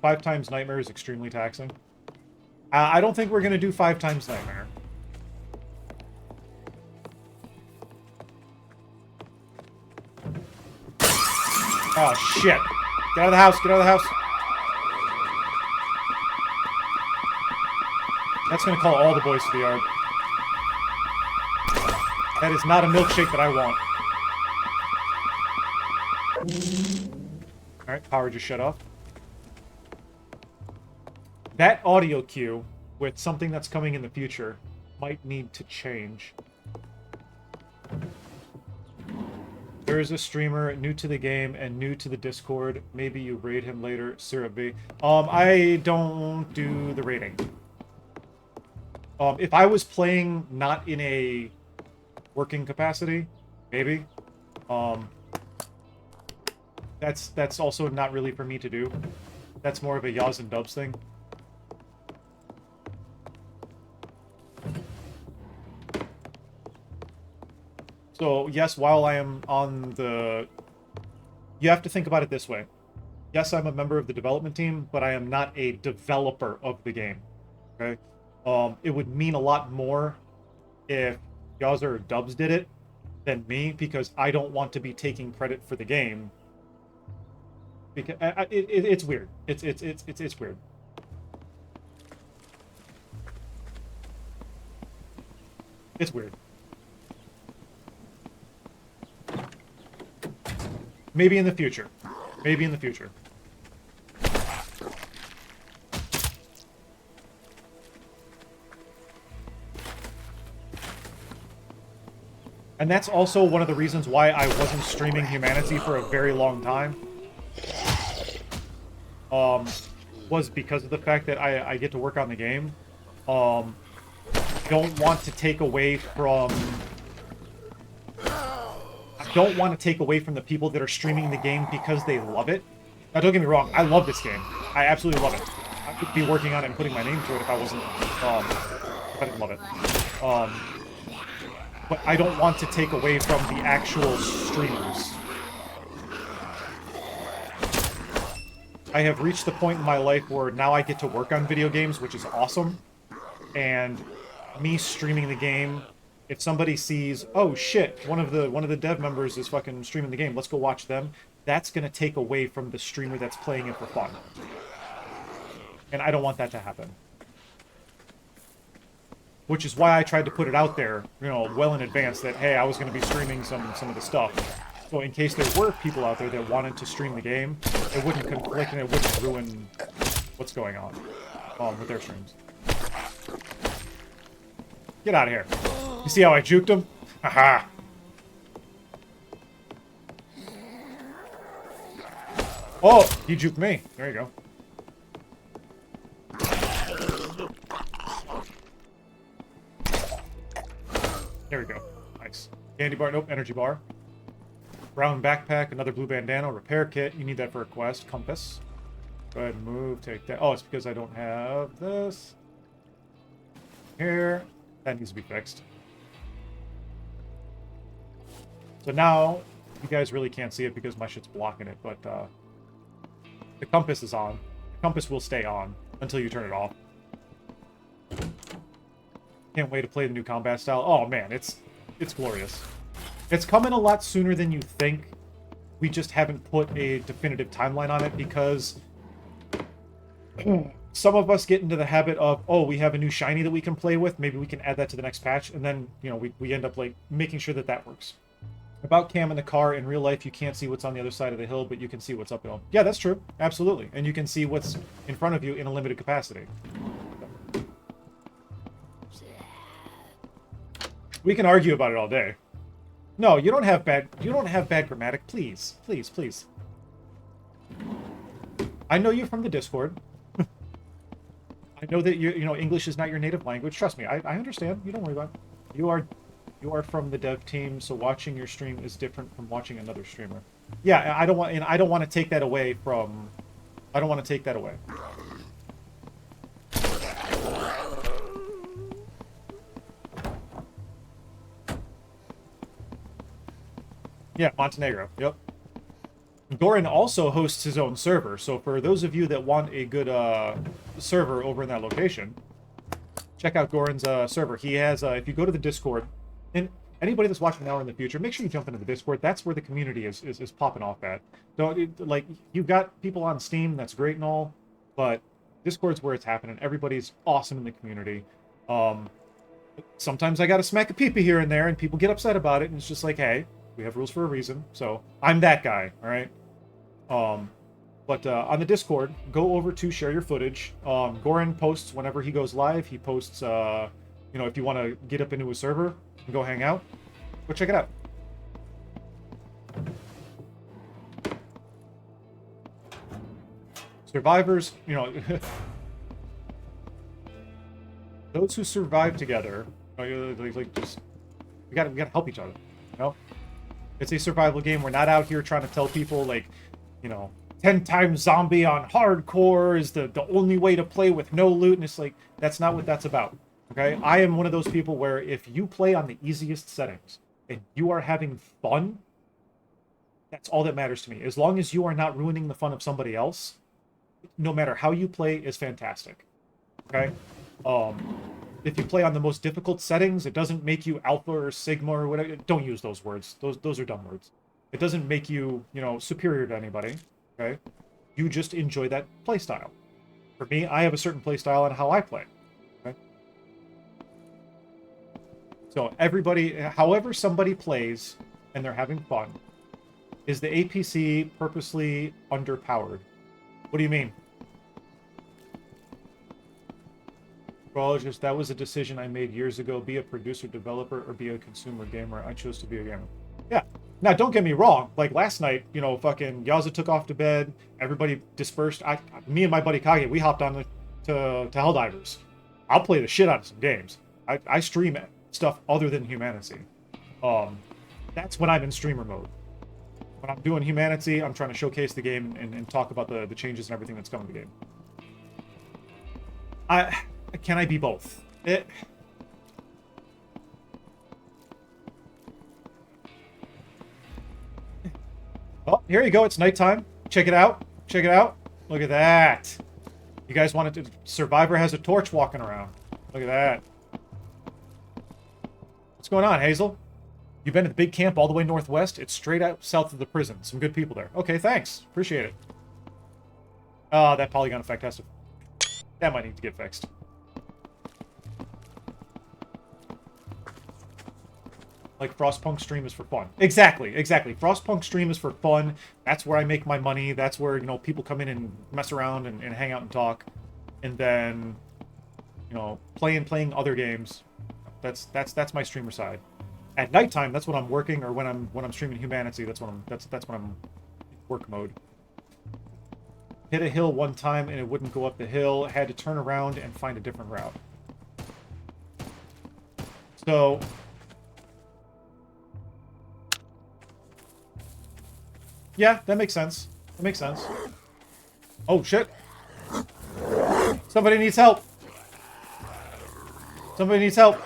5 times nightmare is extremely taxing. I don't think we're going to do 5 times nightmare. Oh, shit. Get out of the house. Get out of the house. That's going to call all the boys to the yard. That is not a milkshake that I want. Alright, power just shut off. That audio cue, with something that's coming in the future, might need to change. There is a streamer new to the game and new to the Discord. Maybe you raid him later, Syrup B. I don't do the raiding. If I was playing not in a working capacity, maybe. That's also not really for me to do. That's more of a Yaz and Dubs thing. So, yes, while I am on the... You have to think about it this way. Yes, I'm a member of the development team, but I am not a developer of the game. Okay? It would mean a lot more if Yaz or Dubs did it than me, because I don't want to be taking credit for the game. Because it's weird. It's weird. It's weird. Maybe in the future. Maybe in the future. And that's also one of the reasons why I wasn't streaming HumanitZ for a very long time. Was because of the fact that I get to work on the game. Don't want to take away from... I don't want to take away from the people that are streaming the game because they love it. Now, don't get me wrong, I love this game. I absolutely love it. I could be working on it and putting my name to it if I wasn't... if I didn't love it. But I don't want to take away from the actual streamers. I have reached the point in my life where now I get to work on video games, which is awesome. And me streaming the game, if somebody sees, oh shit, one of the dev members is fucking streaming the game, let's go watch them, that's gonna take away from the streamer that's playing it for fun. And I don't want that to happen. Which is why I tried to put it out there, you know, well in advance that, hey, I was gonna be streaming some of the stuff. So in case there were people out there that wanted to stream the game, it wouldn't conflict and it wouldn't ruin what's going on with their streams. Get out of here. You see how I juked him? Haha. Oh, he juked me. There you go. There we go. Nice. Candy bar. Nope. Energy bar. Brown backpack. Another blue bandana. Repair kit. You need that for a quest. Compass. Go ahead and move. Take that. Oh, it's because I don't have this. Here. That needs to be fixed. So now, you guys really can't see it because my shit's blocking it, but the compass is on. The compass will stay on until you turn it off. Can't wait to play the new combat style. Oh man, it's glorious. It's coming a lot sooner than you think. We just haven't put a definitive timeline on it because some of us get into the habit of, oh, we have a new shiny that we can play with. Maybe we can add that to the next patch. And then, you know, we end up like making sure that that works. About Cam in the car, in real life, you can't see what's on the other side of the hill, but you can see what's uphill. Yeah, that's true. Absolutely. And you can see what's in front of you in a limited capacity. We can argue about it all day. No, you don't have bad grammatic. Please, please, please. I know you from the Discord. I know that you know English is not your native language. Trust me, I understand. You don't worry about it. You are from the dev team, so watching your stream is different from watching another streamer. Yeah, I don't want to take that away from. I don't want to take that away. Yeah, Montenegro. Yep. Goran also hosts his own server, so for those of you that want a good server over in that location, check out Goran's server. He has, if you go to the Discord, and anybody that's watching now or in the future, make sure you jump into the Discord. That's where the community is popping off at. Don't, like, you've got people on Steam, that's great and all, but Discord's where it's happening. Everybody's awesome in the community. Sometimes I gotta smack a pee-pee here and there, and people get upset about it, and it's just like, hey, we have rules for a reason, so I'm that guy, all right? But on the Discord, go over to share your footage. Goran posts whenever he goes live. He posts, you know, if you want to get up into his server and go hang out, go check it out. Survivors, you know, those who survive together, like just we gotta help each other, you know? It's a survival game. We're not out here trying to tell people, like, you know, 10 times zombie on hardcore is the only way to play with no loot. And it's like, that's not what that's about. Okay? I am one of those people where if you play on the easiest settings and you are having fun, that's all that matters to me. As long as you are not ruining the fun of somebody else, no matter how you play is fantastic. Okay? If you play on the most difficult settings, it doesn't make you alpha or sigma or whatever. Don't use those words. Those are dumb words. It doesn't make you, you know, superior to anybody. Okay? You just enjoy that play style. For me, I have a certain play style on how I play. Okay? So everybody, however somebody plays and they're having fun, is the APC purposely underpowered? What do you mean? That was a decision I made years ago. Be a producer, developer, or be a consumer gamer. I chose to be a gamer. Yeah. Now, don't get me wrong. Like, last night, you know, fucking Yaza took off to bed. Everybody dispersed. Me and my buddy Kage, we hopped on to Helldivers. I'll play the shit out of some games. I stream stuff other than HumanitZ. That's when I'm in streamer mode. When I'm doing HumanitZ, I'm trying to showcase the game and talk about the changes and everything that's coming to the game. Can I be both? Oh, here you go. It's nighttime. Check it out. Check it out. Look at that. You guys wanted to... Survivor has a torch walking around. Look at that. What's going on, Hazel? You've been to the big camp all the way northwest? It's straight out south of the prison. Some good people there. Okay, thanks. Appreciate it. That polygon effect has to... That might need to get fixed. Like, Frostpunk stream is for fun. Exactly, exactly. Frostpunk stream is for fun. That's where I make my money. That's where, you know, people come in and mess around and hang out and talk. And then, you know, playing other games. That's my streamer side. At nighttime, that's when I'm working, or when I'm streaming HumanitZ, that's when I'm work mode. Hit a hill one time and it wouldn't go up the hill. Had to turn around and find a different route. So... yeah, that makes sense. That makes sense. Oh, shit. Somebody needs help. Somebody needs help.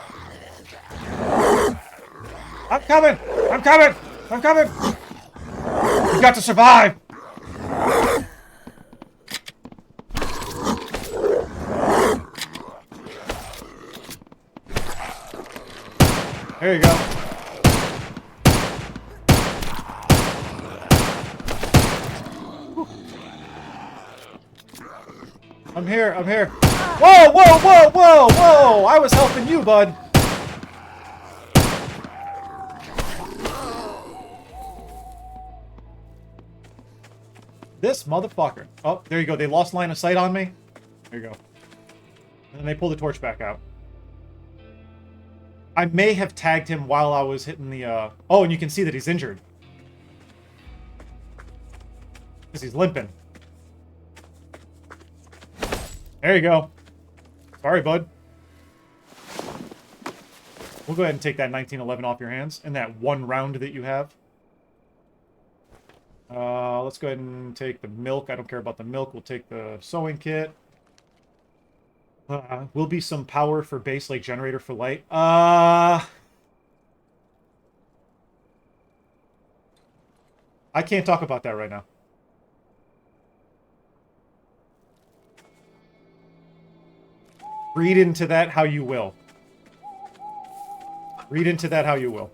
I'm coming! I'm coming! I'm coming! We've got to survive! There you go. I'm here, I'm here. Whoa, whoa, whoa, whoa, whoa! I was helping you, bud. This motherfucker. Oh, there you go. They lost line of sight on me. There you go. And then they pull the torch back out. I may have tagged him while I was hitting the, Oh, and you can see that he's injured. Because he's limping. There you go. Sorry, bud. We'll go ahead and take that 1911 off your hands. And that one round that you have. Let's go ahead and take the milk. I don't care about the milk. We'll take the sewing kit. Will be some power for base, like generator for light. I can't talk about that right now. Read into that how you will. Read into that how you will.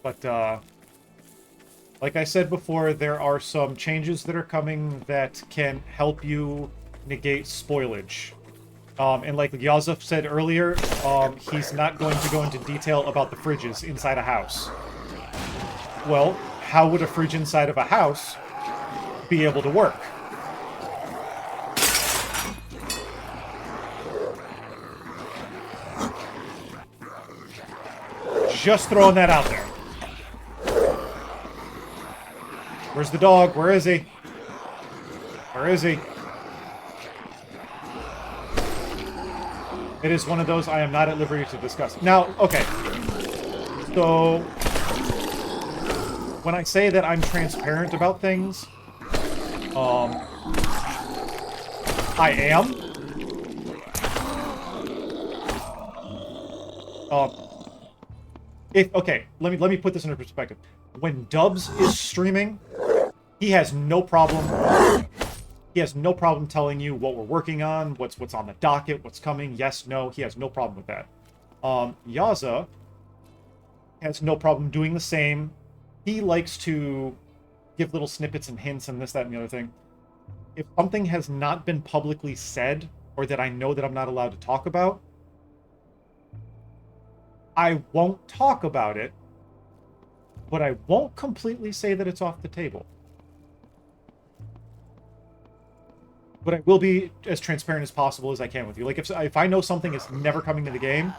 But, like I said before, there are some changes that are coming that can help you negate spoilage. And like Yazov said earlier, he's not going to go into detail about the fridges inside a house. Well, how would a fridge inside of a house be able to work? Just throwing that out there. Where's the dog? Where is he? Where is he? It is one of those I am not at liberty to discuss. Now, okay. So, when I say that I'm transparent about things, I am. Okay, let me put this into perspective. When Dubs is streaming, he has no problem. He has no problem telling you what we're working on, what's on the docket, what's coming. Yes, no, he has no problem with that. Yaza has no problem doing the same. He likes to give little snippets and hints and this, that, and the other thing. If something has not been publicly said, or that I know that I'm not allowed to talk about, I won't talk about it, but I won't completely say that it's off the table. But I will be as transparent as possible as I can with you. Like, if I know something is never coming to the game,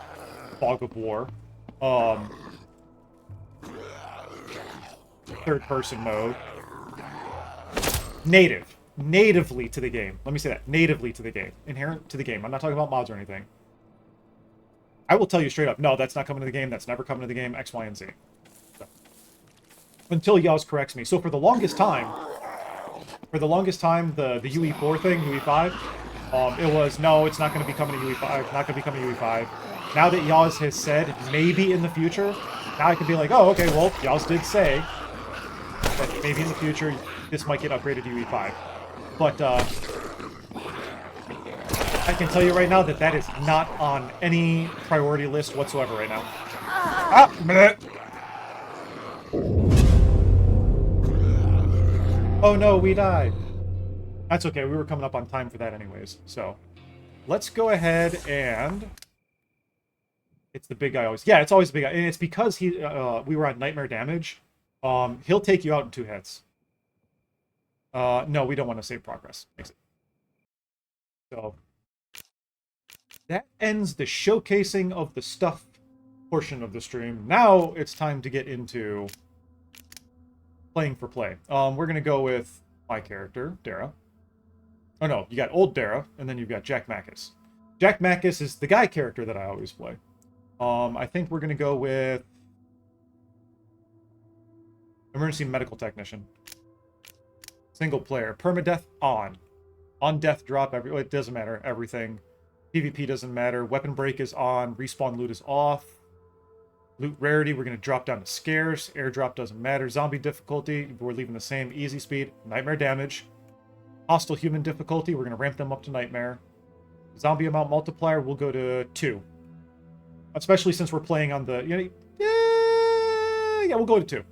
Fog of War, third-person mode, natively to the game. Let me say that, natively to the game, inherent to the game. I'm not talking about mods or anything. I will tell you straight up, no, that's not coming to the game, that's never coming to the game, X, Y, and Z. So, until Yaz corrects me. So for the longest time, the UE4 thing, UE5, it was, no, it's not going to be coming to UE5, not going to be coming to UE5. Now that Yaz has said, maybe in the future, now I can be like, oh, okay, well, Yaz did say that maybe in the future, this might get upgraded to UE5. But, I can tell you right now that that is not on any priority list whatsoever right now. Ah! Bleh. Oh no, we died. That's okay, we were coming up on time for that anyways. So, let's go ahead and... It's the big guy always. Yeah, it's always the big guy. And it's because we were on Nightmare Damage. He'll take you out in 2 hits. No, we don't want to save progress. Exit. So... that ends the showcasing of the stuff portion of the stream. Now it's time to get into playing for play. We're going to go with my character, Dara. Oh no, you got old Dara, and then you've got Jack Mackus. Jack Mackus is the guy character that I always play. I think we're going to go with Emergency Medical Technician. Single player. Permadeath on. On death drop, it doesn't matter, everything. PvP doesn't matter. Weapon break is on. Respawn loot is off. Loot rarity, we're going to drop down to scarce. Airdrop doesn't matter. Zombie difficulty, we're leaving the same. Easy speed. Nightmare damage. Hostile human difficulty, we're going to ramp them up to nightmare. Zombie amount multiplier, we'll go to 2. Especially since we're playing on the... yeah, we'll go to 2.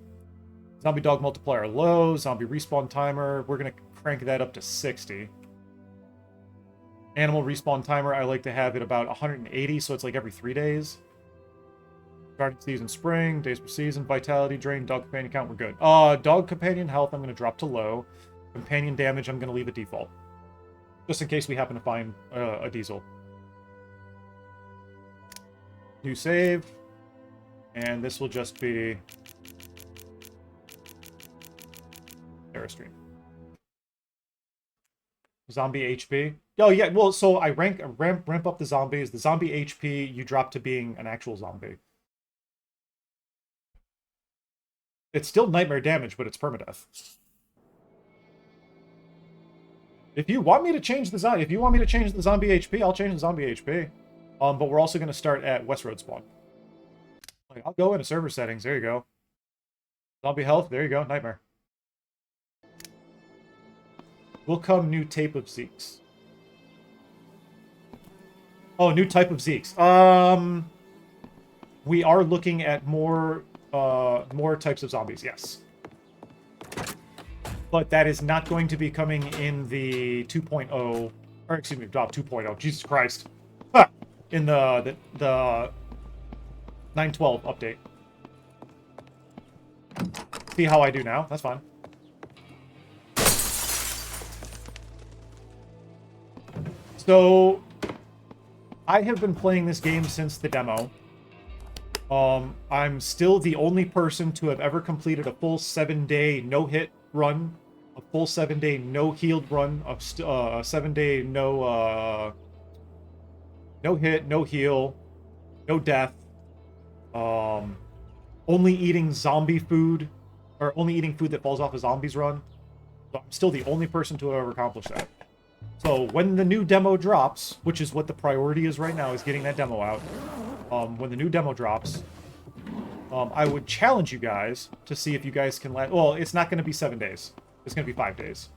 Zombie dog multiplier low, zombie respawn timer. We're going to crank that up to 60. Animal respawn timer, I like to have it about 180, so it's like every 3 days. Starting season spring, days per season, vitality drain, dog companion count, we're good. Dog companion health, I'm going to drop to low. Companion damage, I'm going to leave at default. Just in case we happen to find a diesel. New save. And this will just be Airstream. Zombie HP. Oh yeah, well, so I ramp up the zombies. The zombie HP you drop to being an actual zombie. It's still nightmare damage, but it's permadeath. If you want me to change the zombie, HP, I'll change the zombie HP. But we're also gonna start at Westroad spawn. Like, I'll go into server settings. There you go. Zombie health. There you go. Nightmare. Will come new tape of Zeeks. Oh, new type of Zeeks. We are looking at more types of zombies, yes. But that is not going to be coming in the 2.0, or excuse me, 2.0. Jesus Christ. Ha! In the 9.12 update. See how I do now? That's fine. So, I have been playing this game since the demo. I'm still the only person to have ever completed a full 7-day no-hit run, a full 7-day no-healed run, a 7-day no hit, no heal, no death. Only eating zombie food, or only eating food that falls off a zombie's run. So I'm still the only person to ever accomplish that. So when the new demo drops, which is what the priority is right now, is getting that demo out. When the new demo drops, I would challenge you guys to see if you guys can let... Well, it's not going to be 7 days. It's going to be 5 days.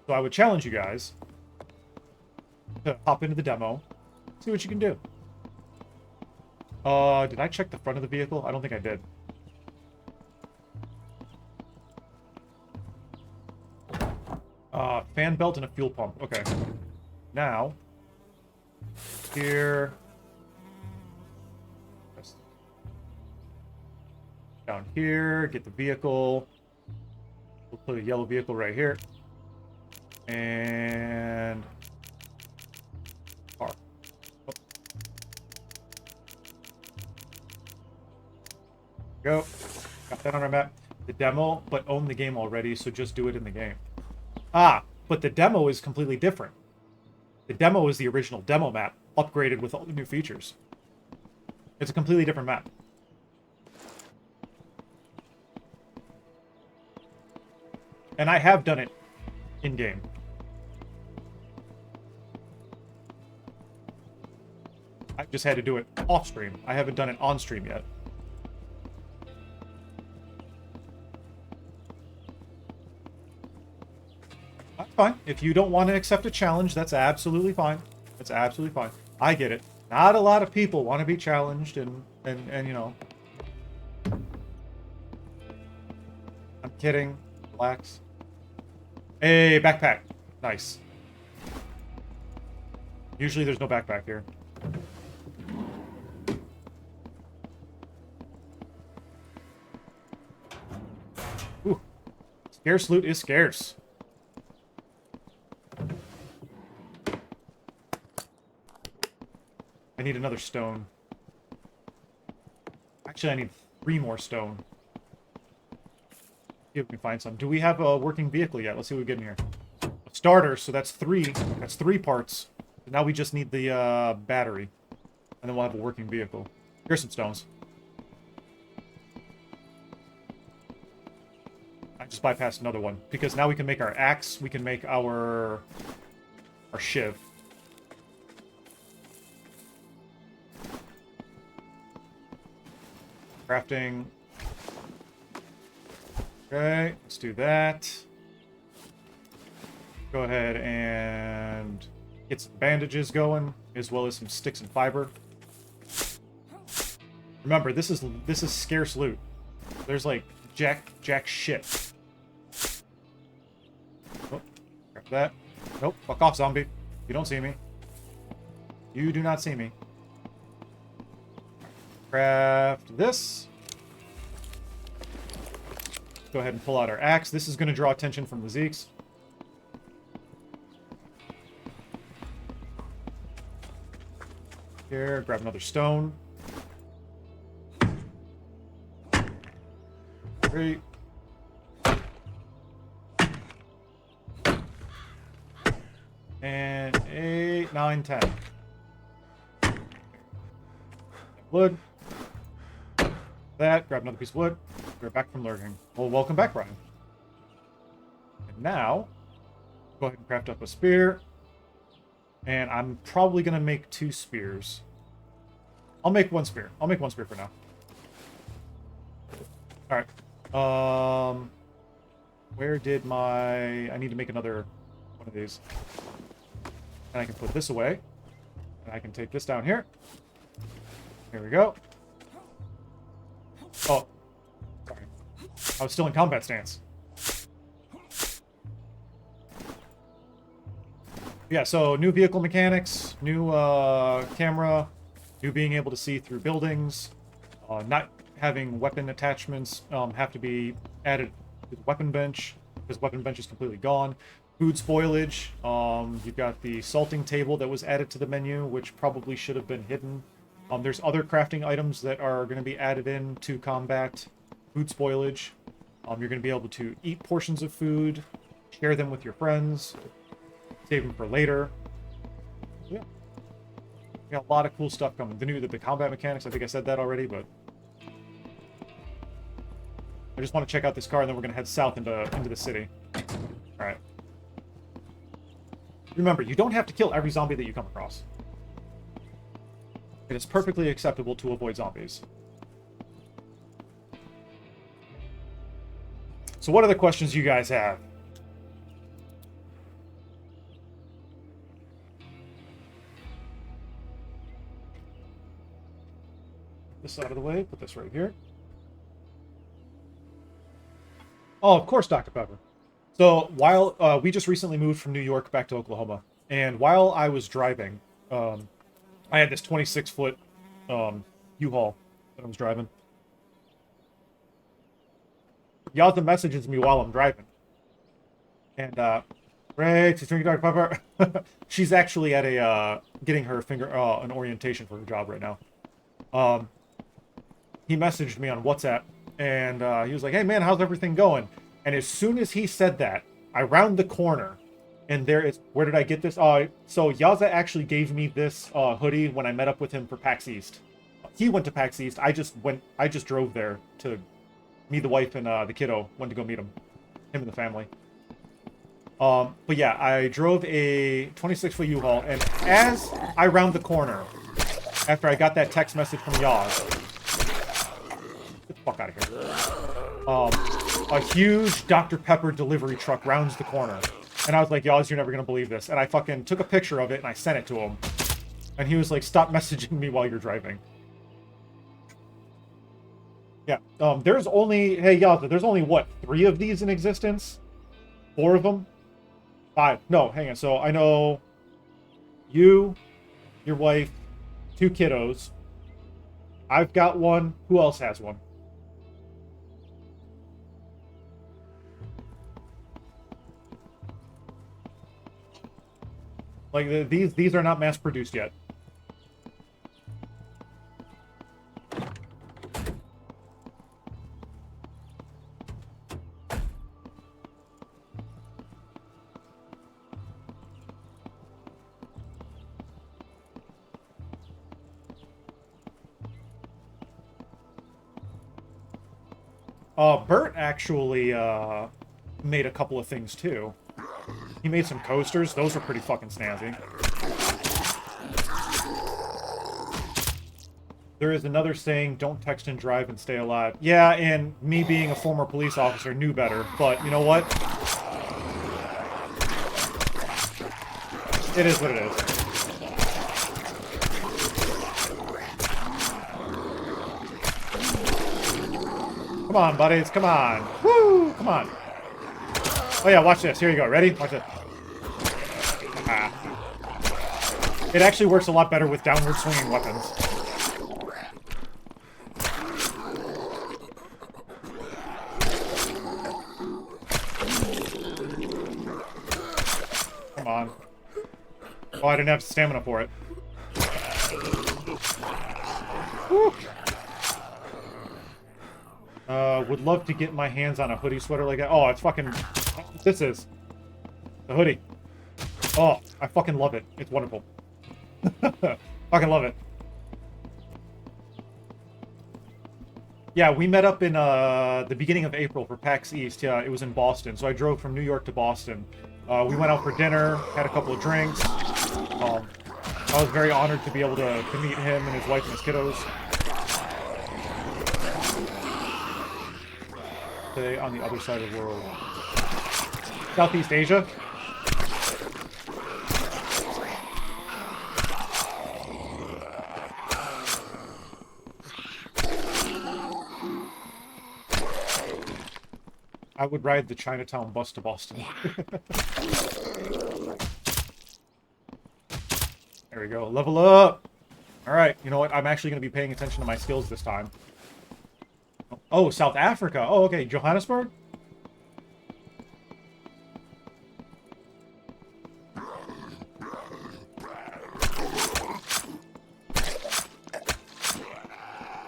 So I would challenge you guys to hop into the demo, see what you can do. Did I check the front of the vehicle? I don't think I did. Fan belt and a fuel pump. Okay. Now, here... Down here, get the vehicle. We'll put a yellow vehicle right here. And... car. Oh. Go. Got that on our map. The demo, but own the game already, so just do it in the game. Ah, but the demo is completely different. The demo is the original demo map, upgraded with all the new features. It's a completely different map. And I have done it in-game. I just had to do it off-stream. I haven't done it on-stream yet. That's fine. If you don't want to accept a challenge, that's absolutely fine. That's absolutely fine. I get it. Not a lot of people want to be challenged and you know. I'm kidding. Relax. Hey, backpack. Nice. Usually there's no backpack here. Ooh. Scarce loot is scarce. I need another stone. Actually, I need 3 more stone. See if we can find some. Do we have a working vehicle yet? Let's see what we get in here. A starter, so that's 3. That's 3 parts. Now we just need the battery. And then we'll have a working vehicle. Here's some stones. I just bypassed another one. Because now we can make our axe. We can make our shiv. Crafting. Okay, let's do that. Go ahead and get some bandages going, as well as some sticks and fiber. Remember, this is scarce loot. There's like jack shit. Oh, grab that. Nope, fuck off, zombie. You don't see me. You do not see me. Craft this. Go ahead and pull out our axe. This is going to draw attention from the Zeeks. Here, grab another stone. Great. And 8, 9, 10. Wood. That. Grab another piece of wood. We're back from lurking. Well, welcome back, Brian. And now, go ahead and craft up a spear. And I'm probably going to make 2 spears. I'll make 1 spear. I'll make 1 spear for now. Alright. Where did my... I need to make another one of these. And I can put this away. And I can take this down here. Here we go. Oh. Sorry. I was still in combat stance. Yeah, so new vehicle mechanics, new camera, new being able to see through buildings, not having weapon attachments have to be added to the weapon bench, because weapon bench is completely gone. Food spoilage, you've got the salting table that was added to the menu, which probably should have been hidden. There's other crafting items that are going to be added in to combat food spoilage. You're going to be able to eat portions of food, share them with your friends, save them for later. Yeah. We got a lot of cool stuff coming. The combat mechanics, I think I said that already, but I just want to check out this car, and then we're going to head south into the city. Alright. Remember, you don't have to kill every zombie that you come across. It is perfectly acceptable to avoid zombies. So what are the questions you guys have? This out of the way, put this right here. Oh, of course, Dr. Pepper. So while we just recently moved from New York back to Oklahoma, and while I was driving, I had this 26-foot U-Haul that I was driving. Yaza messages me while I'm driving. And, great, she's drinking Dr. Pepper. She's actually at a, getting her an orientation for her job right now. He messaged me on WhatsApp, and he was like, hey man, how's everything going? And as soon as he said that, I round the corner, and there is... Where did I get this? So Yaza actually gave me this hoodie when I met up with him for PAX East. He went to PAX East. I just drove there to... Me, the wife, and the kiddo went to go meet him. Him and the family. But yeah, I drove a 26-foot U-Haul, and as I round the corner, after I got that text message from Yaz... Get the fuck out of here. A huge Dr. Pepper delivery truck rounds the corner. And I was like, Yaz, you're never going to believe this. And I fucking took a picture of it, and I sent it to him. And he was like, stop messaging me while you're driving. Yeah, there's only... Hey, Yaz, there's only, what, 3 of these in existence? 4 of them? 5. No, hang on. So I know you, your wife, 2 kiddos. I've got 1. Who else has 1? Like, these are not mass-produced yet. Bert actually made a couple of things too. He made some coasters. Those were pretty fucking snazzy. There is another saying, don't text and drive and stay alive. Yeah, and me being a former police officer knew better, but you know what? It is what it is. Come on, buddies. Come on. Woo! Come on. Oh, yeah, watch this. Here you go. Ready? Watch it. Ah. It actually works a lot better with downward swinging weapons. Come on. Oh, I didn't have stamina for it. Woo. Would love to get my hands on a hoodie sweater like that. Oh, it's fucking... This is the hoodie. Oh, I fucking love it. It's wonderful. Fucking love it. Yeah, we met up in the beginning of April for PAX East. Yeah, it was in Boston. So I drove from New York to Boston. We went out for dinner, had a couple of drinks. I was very honored to be able to meet him and his wife and his kiddos. Stay on the other side of the world. Southeast Asia. I would ride the Chinatown bus to Boston. There we go. Level up! Alright, you know what? I'm actually going to be paying attention to my skills this time. Oh, South Africa. Oh, okay. Johannesburg?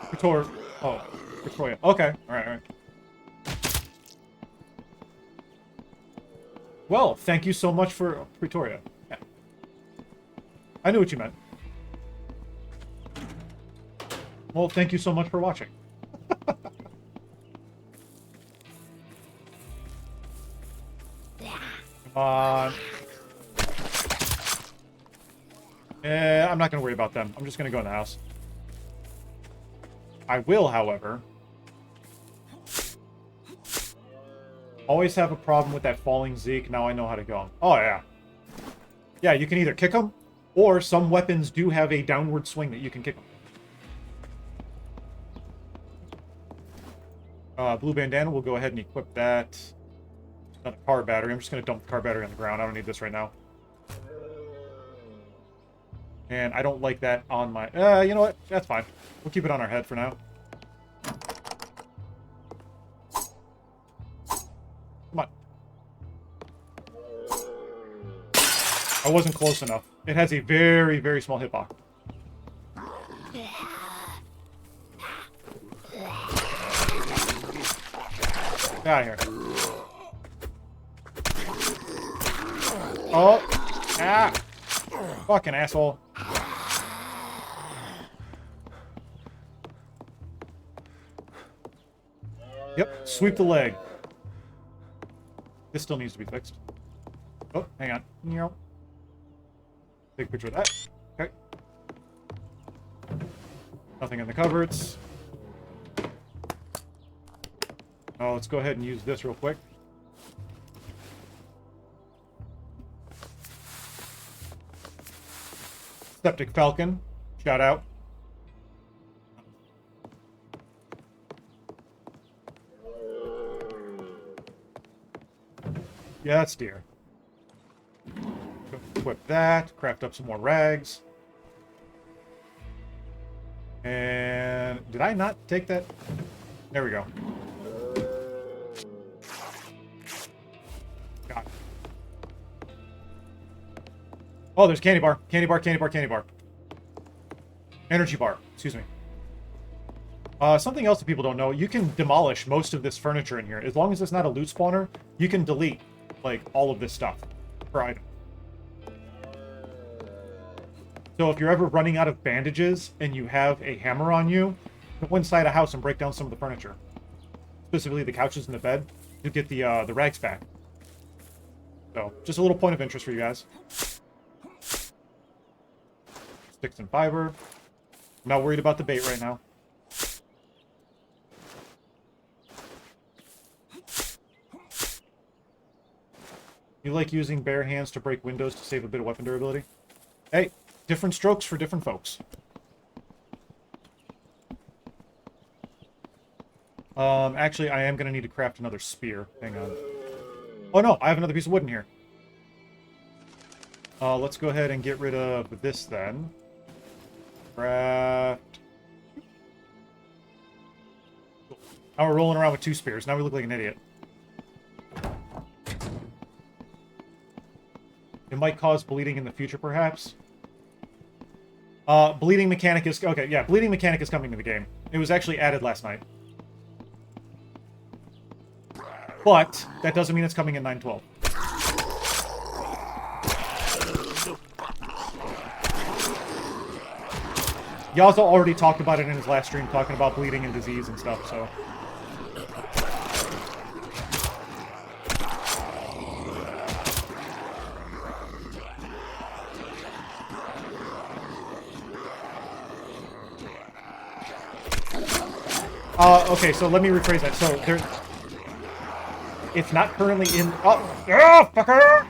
Pretoria. Oh, Pretoria. Okay. Alright, alright. Well, thank you so much for Pretoria. Yeah. I knew what you meant. Well, thank you so much for watching. Come on. I'm not going to worry about them. I'm just going to go in the house. I will, however... Always have a problem with that falling Zeke. Now I know how to go. Oh, yeah. Yeah, you can either kick them, or some weapons do have a downward swing that you can kick them. Blue bandana, we'll go ahead and equip that. Another car battery. I'm just going to dump the car battery on the ground. I don't need this right now. And I don't like that on my... you know what? That's fine. We'll keep it on our head for now. Come on. I wasn't close enough. It has a very, very small hitbox. Get out of here. Oh! Ah! Fucking asshole. Yep, sweep the leg. This still needs to be fixed. Oh, hang on. Take a picture of that. Okay. Nothing in the cupboards. Oh, let's go ahead and use this real quick. Septic Falcon. Shout out. Yeah, that's deer. Equip that. Craft up some more rags. And... did I not take that? There we go. Got it. Oh, there's candy bar. Candy bar, candy bar, candy bar. Energy bar. Excuse me. Something else that people don't know, you can demolish most of this furniture in here. As long as it's not a loot spawner, you can delete, like, all of this stuff per item. So if you're ever running out of bandages and you have a hammer on you, go inside a house and break down some of the furniture. Specifically the couches and the bed, to get the rags back. So, just a little point of interest for you guys. Sticks and fiber. I'm not worried about the bait right now. You like using bare hands to break windows to save a bit of weapon durability? Hey, different strokes for different folks. Actually, I am gonna need to craft another spear. Hang on. Oh no, I have another piece of wood in here. Let's go ahead and get rid of this then. Craft. Now we're rolling around with 2 spears. Now we look like an idiot. It might cause bleeding in the future, perhaps. Bleeding mechanic is... Okay, yeah, bleeding mechanic is coming to the game. It was actually added last night. But that doesn't mean it's coming in 9.12. Yaza already talked about it in his last stream, talking about bleeding and disease and stuff, so... Okay, so let me rephrase that. So, there... It's not currently in... Oh, fucker!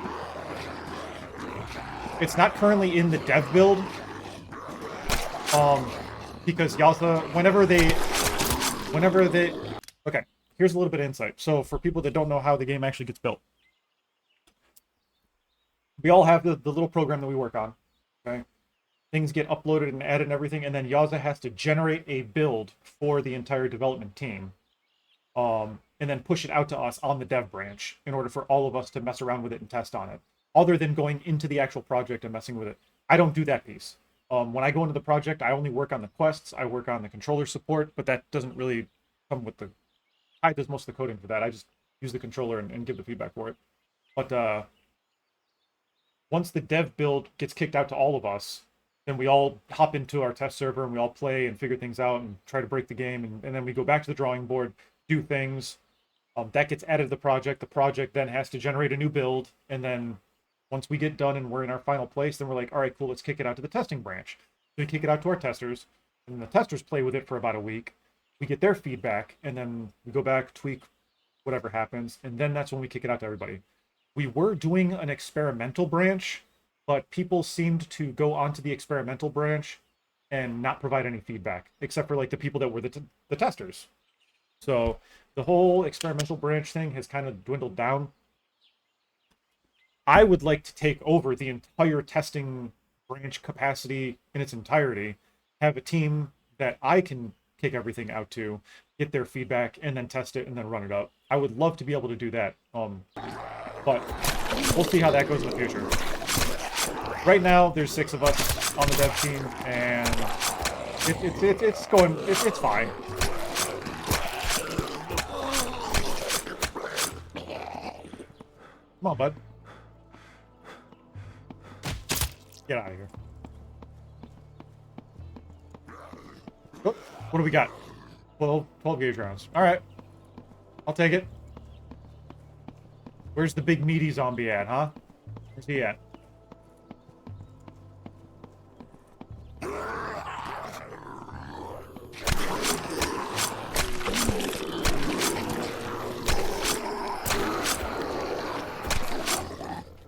It's not currently in the dev build. Because Yaza, whenever they... Okay, here's a little bit of insight. So, for people that don't know how the game actually gets built. We all have the little program that we work on, okay? Things get uploaded and added and everything, and then Yaza has to generate a build for the entire development team. And then push it out to us on the dev branch in order for all of us to mess around with it and test on it. Other than going into the actual project and messing with it. I don't do that piece. When I go into the project, I only work on the quests, I work on the controller support, but that doesn't really come with the... I does most of the coding for that. I just use the controller and give the feedback for it. But once the dev build gets kicked out to all of us, then we all hop into our test server and we all play and figure things out and try to break the game. And then we go back to the drawing board, do things. That gets added to the project. The project then has to generate a new build. And then once we get done and we're in our final place, then we're like, all right, cool, let's kick it out to the testing branch. So we kick it out to our testers. And the testers play with it for about a week. We get their feedback. And then we go back, tweak whatever happens. And then that's when we kick it out to everybody. We were doing an experimental branch, but people seemed to go onto the experimental branch and not provide any feedback, except for like the people that were the testers. So the whole experimental branch thing has kind of dwindled down. I would like to take over the entire testing branch capacity in its entirety, have a team that I can kick everything out to, get their feedback, and then test it and then run it up. I would love to be able to do that, but we'll see how that goes in the future. Right now, there's 6 of us on the dev team, and it's fine. Come on, bud. Get out of here. Oh, what do we got? 12 gauge rounds. All right. I'll take it. Where's the big meaty zombie at, huh? Where's he at?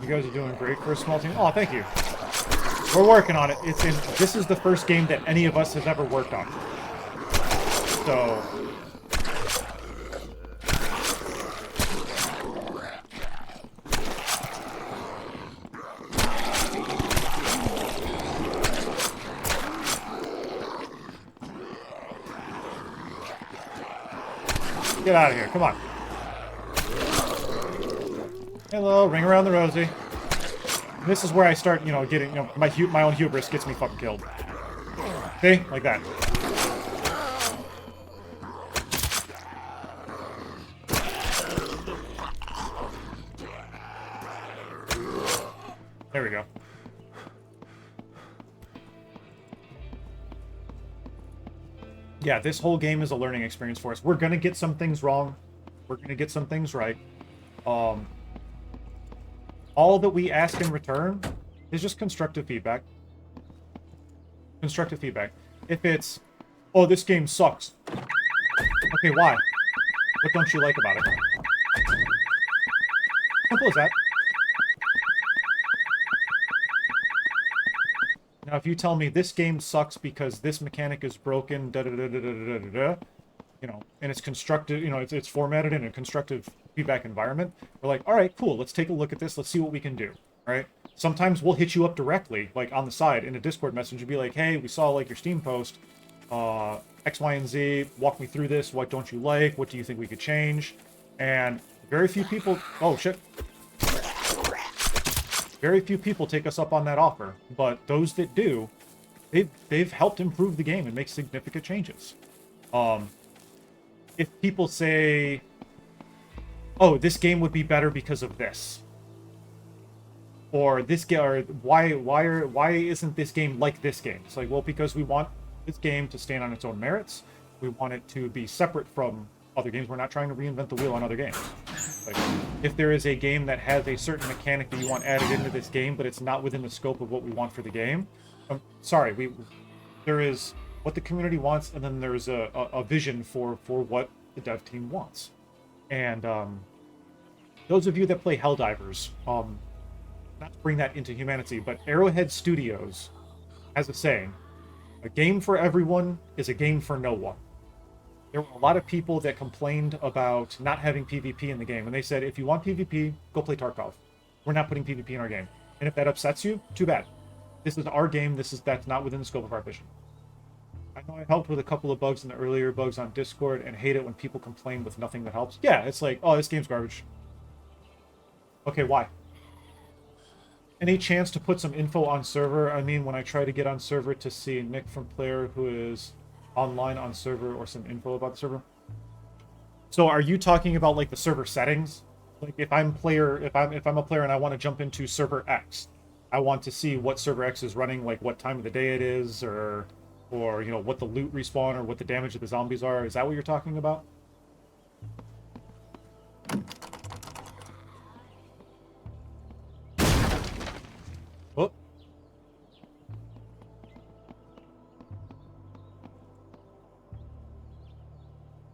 You guys are doing great for a small team. Oh, thank you. We're working on it. This is the first game that any of us has ever worked on. So... Get out of here. Come on. Hello, ring around the rosy. This is where I start, getting, my own hubris gets me fucking killed. See? Like that. There we go. Yeah, this whole game is a learning experience for us. We're gonna get some things wrong. We're gonna get some things right. All that we ask in return is just constructive feedback. Constructive feedback. If it's, oh, this game sucks. Okay, why? What don't you like about it? Simple as that. Now, if you tell me this game sucks because this mechanic is broken, da da da da da da da da, and it's constructed, it's formatted in a constructive feedback environment, we're like, all right, cool, let's take a look at this, let's see what we can do, right? Sometimes we'll hit you up directly, like on the side in a Discord message and be like, hey, we saw like your Steam post, X, Y, and Z, walk me through this, what don't you like, what do you think we could change? And very few people, oh shit. Very few people take us up on that offer, but those that do, they've helped improve the game and make significant changes. If people say, "Oh, this game would be better because of this," or why isn't this game like this game? It's like, well, because we want this game to stand on its own merits. We want it to be separate from other games. We're not trying to reinvent the wheel on other games. Like, if there is a game that has a certain mechanic that you want added into this game, but it's not within the scope of what we want for the game, sorry, there is what the community wants, and then there's a vision for what the dev team wants. And those of you that play Helldivers, not to bring that into HumanitZ, but Arrowhead Studios has a saying: a game for everyone is a game for no one. There were a lot of people that complained about not having PvP in the game, and they said, if you want PvP, go play Tarkov. We're not putting PvP in our game. And if that upsets you, too bad. This is our game. That's not within the scope of our vision. I know I helped with a couple of bugs in the earlier bugs on Discord, and hate it when people complain with nothing that helps. Yeah, it's like, oh, this game's garbage. Okay, why? Any chance to put some info on server? I mean, when I try to get on server to see Nick from Player who is online on server, or some info about the server. So are you talking about like the server settings? Like if I'm a player and I want to jump into server X, I want to see what server X is running, like what time of the day it is, or what the loot respawn or what the damage of the zombies are. Is that what you're talking about? Oh.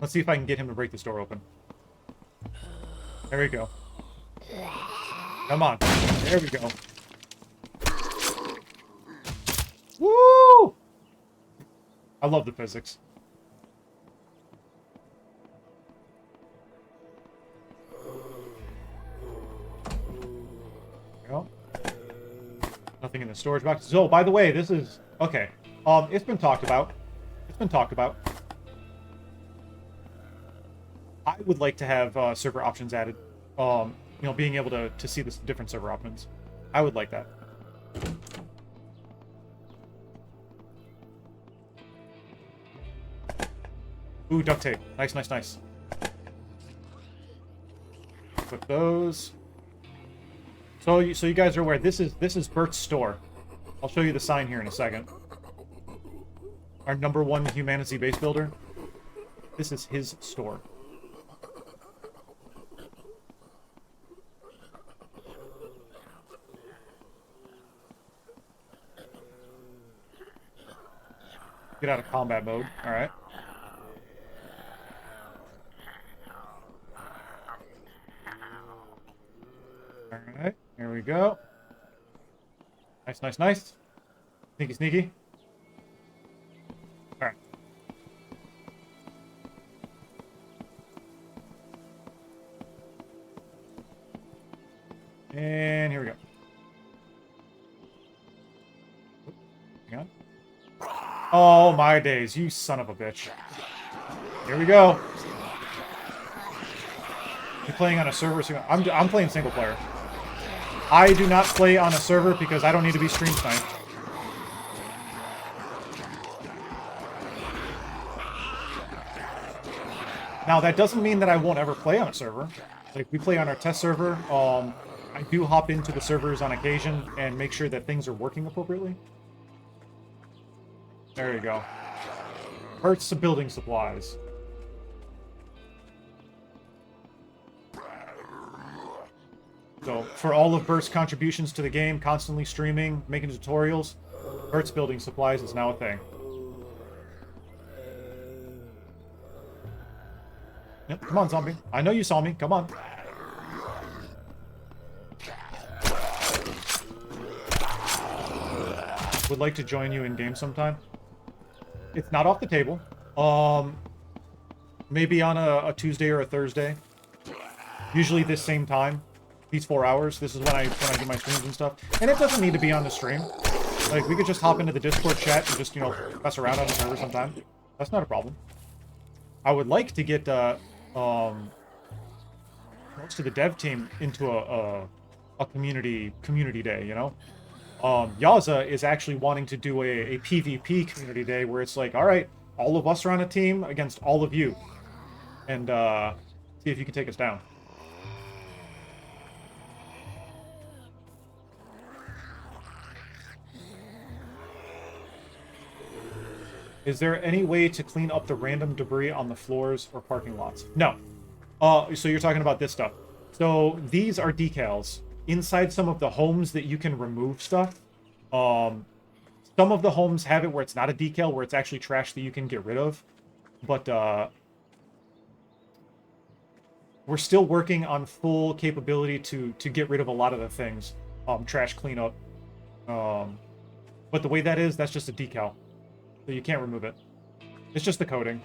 Let's see if I can get him to break this door open. There we go. Come on. There we go. Woo! I love the physics. There we go. Nothing in the storage box. So, by the way, this is... Okay. It's been talked about. I would like to have server options added. Being able to see the different server options. I would like that. Ooh, duct tape. Nice, nice, nice. Put those. So you guys are aware, this is Bert's store. I'll show you the sign here in a second. Our #1 HumanitZ base builder. This is his store. Get out of combat mode. All right. All right. Here we go. Nice, nice, nice. Sneaky, sneaky. All right. And here we go. Hang on. Oh, my days. You son of a bitch. Here we go. You playing on a server? I'm playing single player. I do not play on a server because I don't need to be stream sniped. Now, that doesn't mean that I won't ever play on a server. Like, we play on our test server. I do hop into the servers on occasion and make sure that things are working appropriately. There you go. Hurts to building supplies. So, for all of Bert's contributions to the game, constantly streaming, making tutorials, Bert's building supplies is now a thing. Yep, come on, zombie. I know you saw me. Come on. Would like to join you in game sometime. It's not off the table. maybe on a Tuesday or a Thursday. Usually this same time, these 4 hours. This is when I do my streams and stuff. And it doesn't need to be on the stream. Like, we could just hop into the Discord chat and just, you know, mess around on the server sometime. That's not a problem. I would like to get most of the dev team into a community day, you know? Yaza is actually wanting to do a PvP community day where it's like, all right, all of us are on a team against all of you. And see if you can take us down. Is there any way to clean up the random debris on the floors or parking lots? No. So you're talking about this stuff. So these are decals. Inside some of the homes that you can remove stuff. Some of the homes have it where it's not a decal, where it's actually trash that you can get rid of. But we're still working on full capability to get rid of a lot of the things. Trash cleanup. But the way that is, that's just a decal. So you can't remove it. It's just the coating.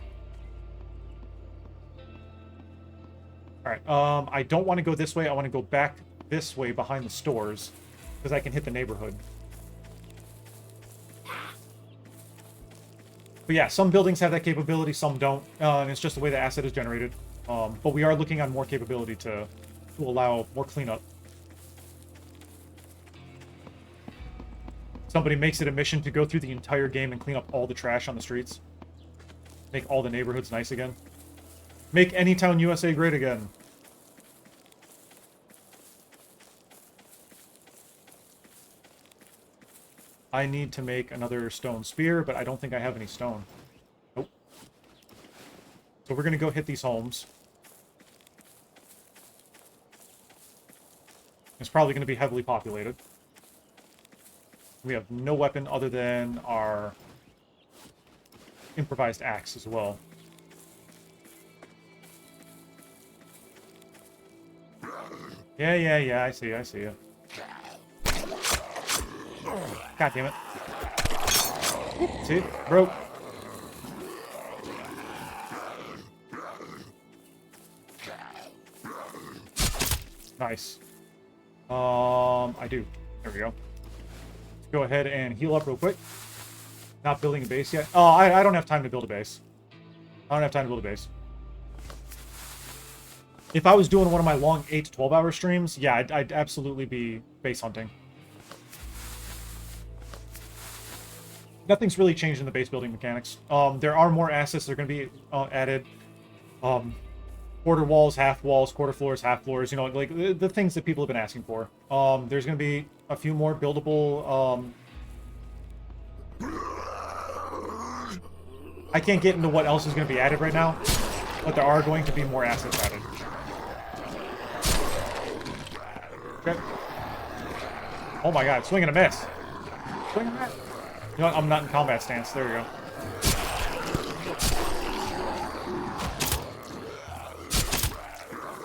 Alright, I don't want to go this way. I want to go back this way behind the stores. Because I can hit the neighborhood. But yeah, some buildings have that capability, some don't. And it's just the way the asset is generated. But we are looking on more capability to allow more cleanup. Somebody makes it a mission to go through the entire game and clean up all the trash on the streets. Make all the neighborhoods nice again. Make Anytown USA great again. I need to make another stone spear, but I don't think I have any stone. Nope. So we're going to go hit these homes. It's probably going to be heavily populated. We have no weapon other than our improvised axe as well. Yeah, I see you. God damn it. See? Broke. Nice. I do. There we go. Let's go ahead and heal up real quick. Not building a base yet. Oh, I don't have time to build a base. I don't have time to build a base. If I was doing one of my long 8 to 12 hour streams, yeah, I'd absolutely be base hunting. Nothing's really changed in the base building mechanics. There are more assets that are going to be added. Quarter walls, half walls, quarter floors, half floors. You know, like the things that people have been asking for. There's going to be a few more buildable. I can't get into what else is going to be added right now, but there are going to be more assets added. Okay. Oh my god, swing and a miss. Swing and a miss. You know what? I'm not in combat stance. There we go.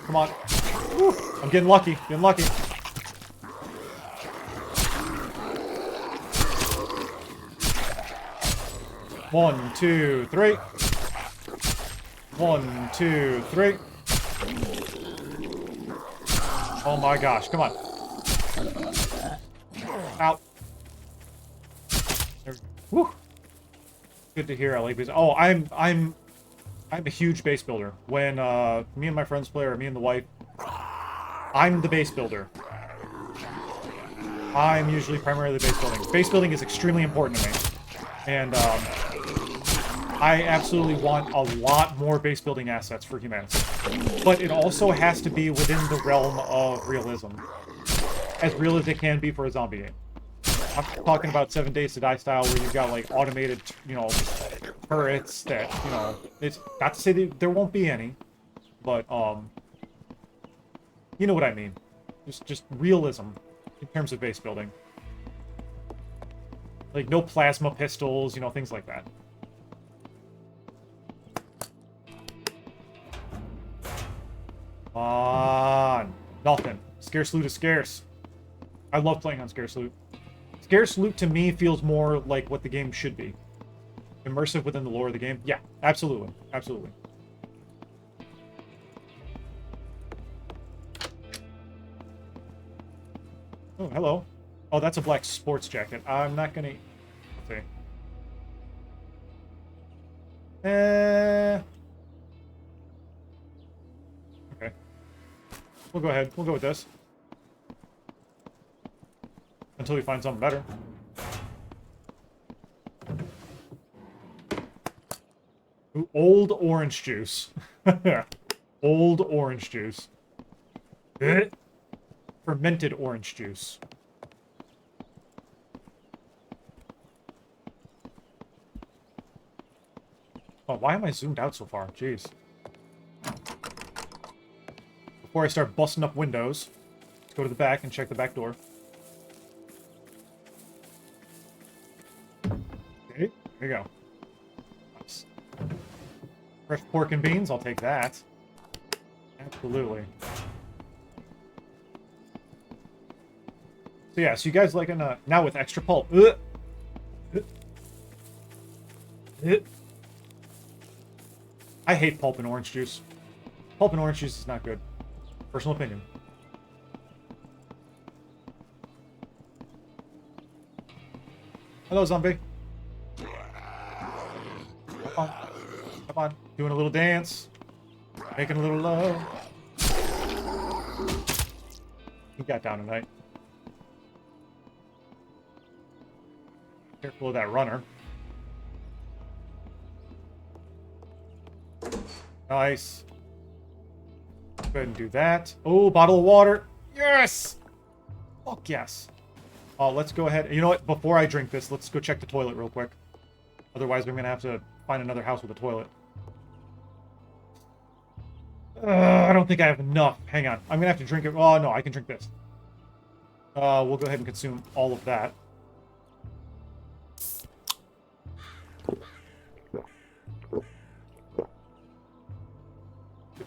Come on. Woo. I'm getting lucky. Getting lucky. One, two, three. 1, 2, 3. Oh my gosh, come on. Out. There. Woo. Good to hear. I like these. Oh, I'm a huge base builder. When me and my friends play, or me and the wife, I'm the base builder. I'm usually primarily base building. Base building is extremely important to me. And I absolutely want a lot more base building assets for HumanitZ. But it also has to be within the realm of realism. As real as it can be for a zombie game. I'm talking about 7 Days to Die style, where you've got, like, automated, you know, turrets that, you know, it's not to say that there won't be any, but, you know what I mean. Just realism in terms of base building. Like, no plasma pistols, you know, things like that. Come on. Nothing. Scarce loot is scarce. I love playing on scarce loot. Scarce loot, to me, feels more like what the game should be. Immersive within the lore of the game. Yeah, absolutely. Absolutely. Oh, hello. Oh, that's a black sports jacket. I'm not gonna... Okay. Okay. We'll go ahead. We'll go with this. Until we find something better. Ooh, old orange juice. Old orange juice. Fermented orange juice. Oh, why am I zoomed out so far? Jeez. Before I start busting up windows, let's go to the back and check the back door. Okay, here you go. Nice. Fresh pork and beans, I'll take that. Absolutely. So yeah, so you guys liking now with extra pulp. I hate pulp and orange juice. Pulp and orange juice is not good. Personal opinion. Hello, zombie. Come on. Come on. Doing a little dance. Making a little love. He got down tonight. Careful of that runner. Nice. Go ahead and do that. Oh, bottle of water. Yes! Fuck yes. Let's go ahead. You know what? Before I drink this, let's go check the toilet real quick. Otherwise, we're going to have to find another house with a toilet. I don't think I have enough. Hang on. I'm going to have to drink it. Oh, no, I can drink this. We'll go ahead and consume all of that.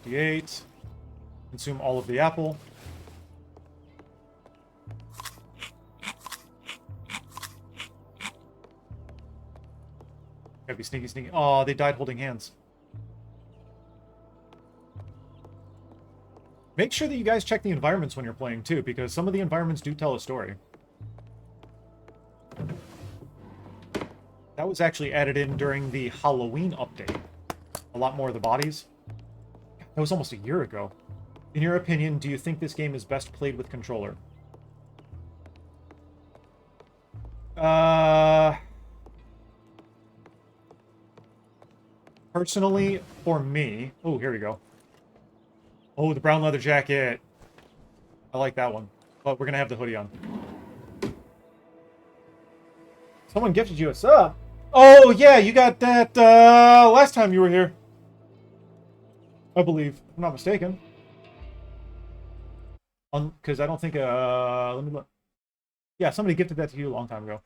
$58. Consume all of the apple. Gotta be sneaky, sneaky. Oh, they died holding hands. Make sure that you guys check the environments when you're playing, too, because some of the environments do tell a story. That was actually added in during the Halloween update. A lot more of the bodies. That was almost a year ago. In your opinion, do you think this game is best played with controller? Personally, for me... Oh, here we go. Oh, the brown leather jacket. I like that one. But we're going to have the hoodie on. Someone gifted you a sub. Oh, yeah, you got that last time you were here. I believe. If I'm not mistaken. Because I don't think... let me look. Yeah, somebody gifted that to you a long time ago.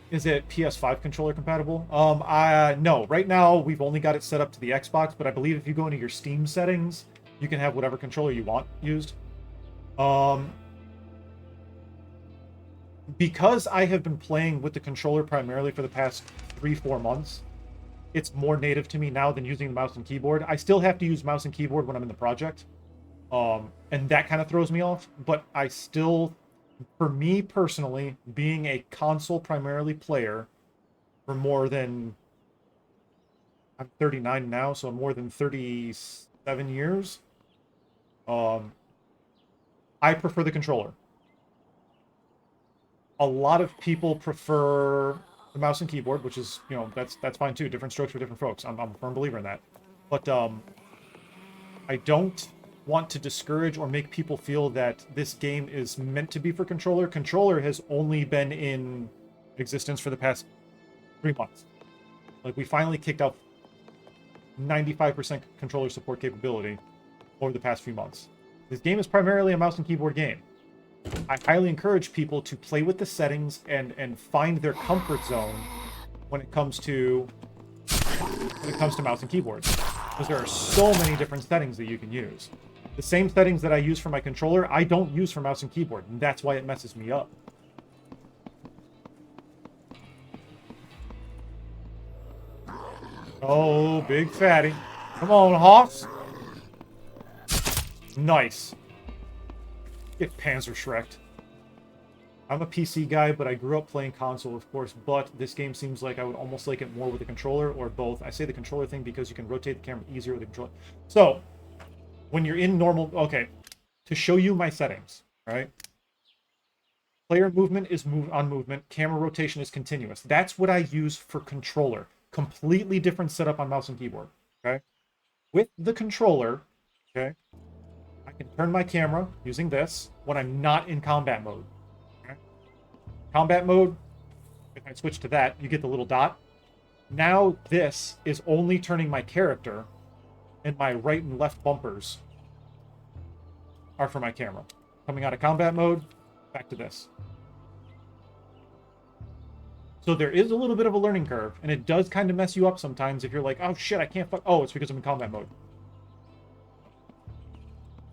Is it PS5 controller compatible? No. Right now, we've only got it set up to the Xbox, but I believe if you go into your Steam settings, you can have whatever controller you want used. Because I have been playing with the controller primarily for the past 3-4 months, it's more native to me now than using the mouse and keyboard. I still have to use mouse and keyboard when I'm in the project. And that kind of throws me off, but I still... For me personally, being a console primarily player for more than... I'm 39 now, so more than 37 years. I prefer the controller. A lot of people prefer the mouse and keyboard, which is, you know, that's fine too. Different strokes for different folks. I'm a firm believer in that. But I don't want to discourage or make people feel that this game is meant to be for controller. Controller has only been in existence for the past 3 months. Like, we finally kicked out 95% controller support capability over the past few months. This game is primarily a mouse and keyboard game. I highly encourage people to play with the settings and find their comfort zone when it comes to mouse and keyboard. Because there are so many different settings that you can use. The same settings that I use for my controller, I don't use for mouse and keyboard, and that's why it messes me up. Oh, big fatty. Come on, Hoss. Nice. Get Panzer Shrek'd. I'm a PC guy, but I grew up playing console, of course, but this game seems like I would almost like it more with a controller or both. I say the controller thing because you can rotate the camera easier with the controller. So, when you're in normal... Okay, to show you my settings, all right? Player movement is on movement. Camera rotation is continuous. That's what I use for controller. Completely different setup on mouse and keyboard, okay? With the controller, okay, I can turn my camera using this when I'm not in combat mode. Combat mode, if I switch to that, you get the little dot. Now this is only turning my character, and my right and left bumpers are for my camera. Coming out of combat mode, back to this. So there is a little bit of a learning curve, and it does kind of mess you up sometimes if you're like, oh shit, I can't fuck... Oh, it's because I'm in combat mode.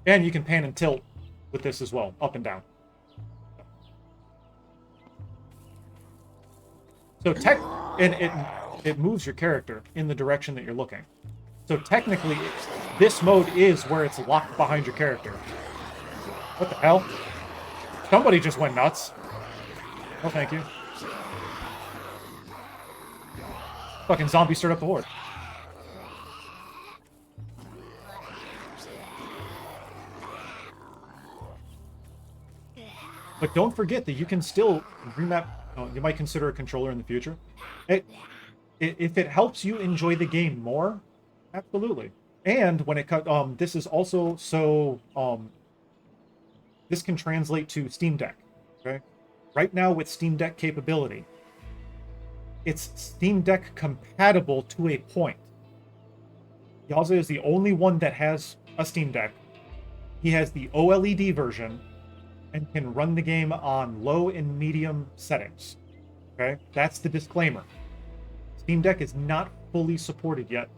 And you can pan and tilt with this as well, up and down. So it moves your character in the direction that you're looking. So technically, this mode is where it's locked behind your character. What the hell? Somebody just went nuts. Oh, thank you. Fucking zombie stirred up the horde. But don't forget that you can still remap. You might consider a controller in the future. If it helps you enjoy the game more, absolutely. And when it this is also so this can translate to Steam Deck. Okay, right now with Steam Deck capability, it's Steam Deck compatible to a point. Yaza is the only one that has a Steam Deck. He has the OLED version and can run the game on low and medium settings. Okay, that's the disclaimer. Steam Deck is not fully supported yet.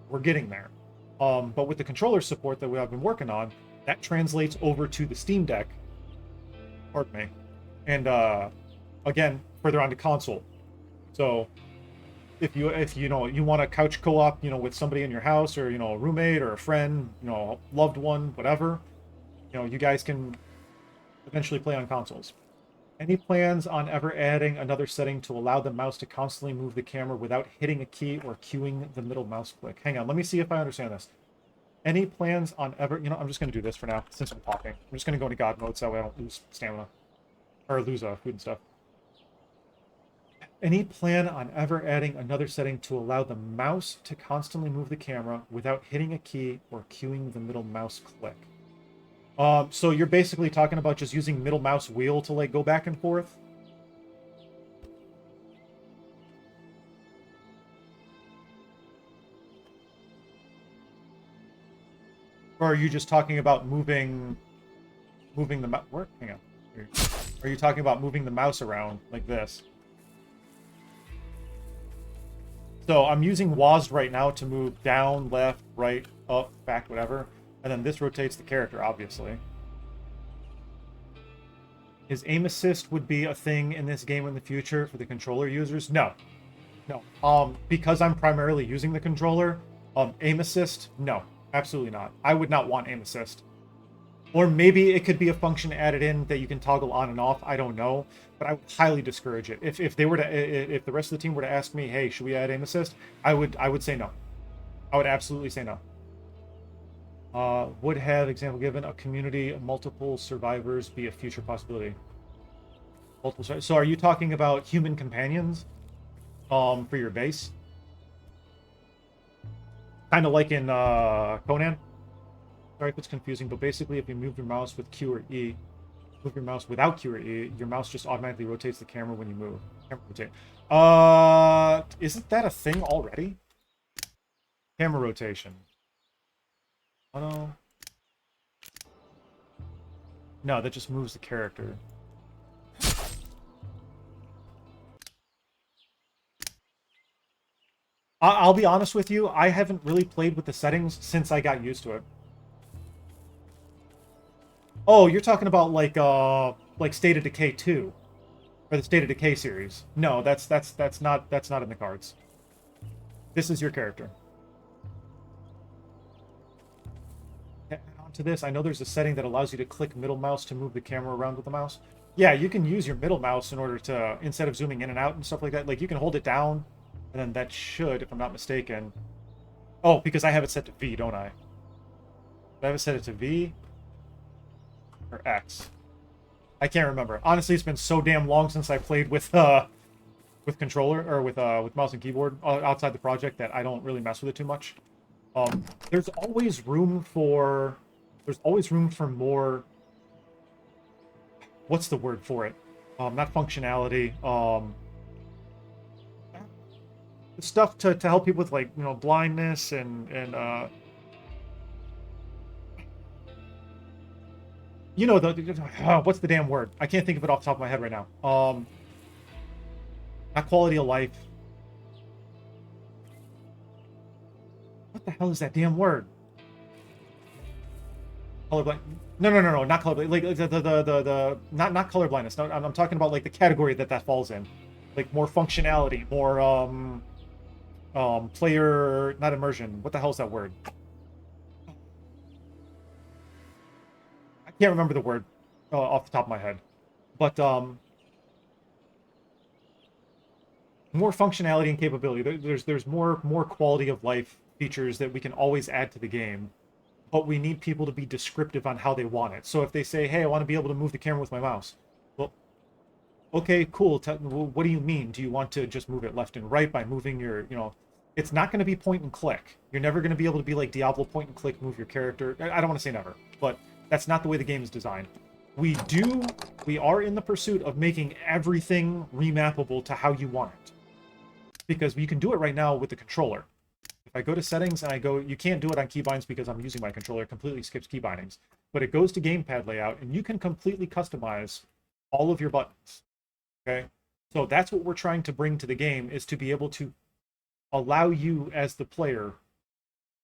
We're getting there. But with the controller support that we have been working on, that translates over to the Steam Deck. Pardon me. And again, further on to console. So if you want a couch co-op, with somebody in your house, or a roommate or a friend, loved one, whatever, you guys can eventually play on consoles. Any plans on ever adding another setting to allow the mouse to constantly move the camera without hitting a key or cueing the middle mouse click? Hang on, let me see if I understand this. Any plans on ever... I'm just going to do this for now, since I'm talking. I'm just going to go into God mode so that way I don't lose stamina. Or lose food and stuff. Any plan on ever adding another setting to allow the mouse to constantly move the camera without hitting a key or cueing the middle mouse click? So you're basically talking about just using middle mouse wheel to go back and forth? Or are you just talking about moving the mouse? Hang on. Are you talking about moving the mouse around like this? So I'm using WASD right now to move down, left, right, up, back, whatever. And then this rotates the character, obviously. Is aim assist would be a thing in this game in the future for the controller users? No. No. Because I'm primarily using the controller, aim assist? No. Absolutely not. I would not want aim assist. Or maybe it could be a function added in that you can toggle on and off. I don't know. But I would highly discourage it. If they were to, if the rest of the team were to ask me, hey, should we add aim assist? I would say no. I would absolutely say no. Would have, example given, a community of multiple survivors be a future possibility? So are you talking about human companions for your base? Kind of like in Conan? Sorry if it's confusing, but basically if you move your mouse with Q or E, move your mouse without Q or E, your mouse just automatically rotates the camera when you move. Camera rotate. Isn't that a thing already? Camera rotation. Oh no. No, that just moves the character. I'll be honest with you, I haven't really played with the settings since I got used to it. Oh, you're talking about like State of Decay 2. Or the State of Decay series. No, that's not in the cards. This is your character. onto this. I know there's a setting that allows you to click middle mouse to move the camera around with the mouse. Yeah, you can use your middle mouse in order to, instead of zooming in and out and stuff like that, like you can hold it down, and then that should, if I'm not mistaken. Oh, because I have it set to V, don't I? Do I have it set it to V or X? I can't remember. Honestly, it's been so damn long since I played with controller or with mouse and keyboard outside the project that I don't really mess with it too much. There's always room for more. What's the word for it? Not functionality. Stuff to help people with, like, you know, blindness and you know, the what's the damn word? I can't think of it off the top of my head right now. Not quality of life. What the hell is that damn word? Colorblind? No, not colorblind. Like the not colorblindness. No, I'm talking about like the category that falls in, like more functionality, more player, not immersion. What the hell is that word? I can't remember the word off the top of my head, but more functionality and capability. There's more quality of life features that we can always add to the game, but we need people to be descriptive on how they want it. So if they say, "Hey, I want to be able to move the camera with my mouse," well, okay, cool. Well, what do you mean? Do you want to just move it left and right by moving your, you know? It's not going to be point and click. You're never going to be able to be like Diablo, point and click, move your character. I don't want to say never, but that's not the way the game is designed. We are in the pursuit of making everything remappable to how you want it, because you can do it right now with the controller. If I go to settings and I go, you can't do it on keybinds because I'm using my controller, it completely skips keybindings. But it goes to gamepad layout and you can completely customize all of your buttons. Okay? So that's what we're trying to bring to the game, is to be able to allow you as the player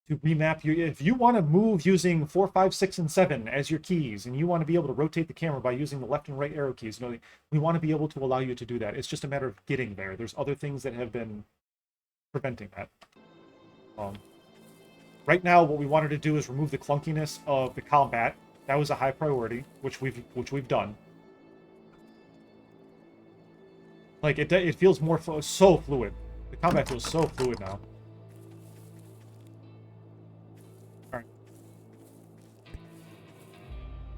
to remap you. If you want to move using 4, 5, 6, and 7 as your keys, and you want to be able to rotate the camera by using the left and right arrow keys, you know, we want to be able to allow you to do that. It's just a matter of getting there. There's other things that have been preventing that. Right now, what we wanted to do is remove the clunkiness of the combat. That was a high priority, which we've done. Like it feels more so fluid. The combat feels so fluid now. All right.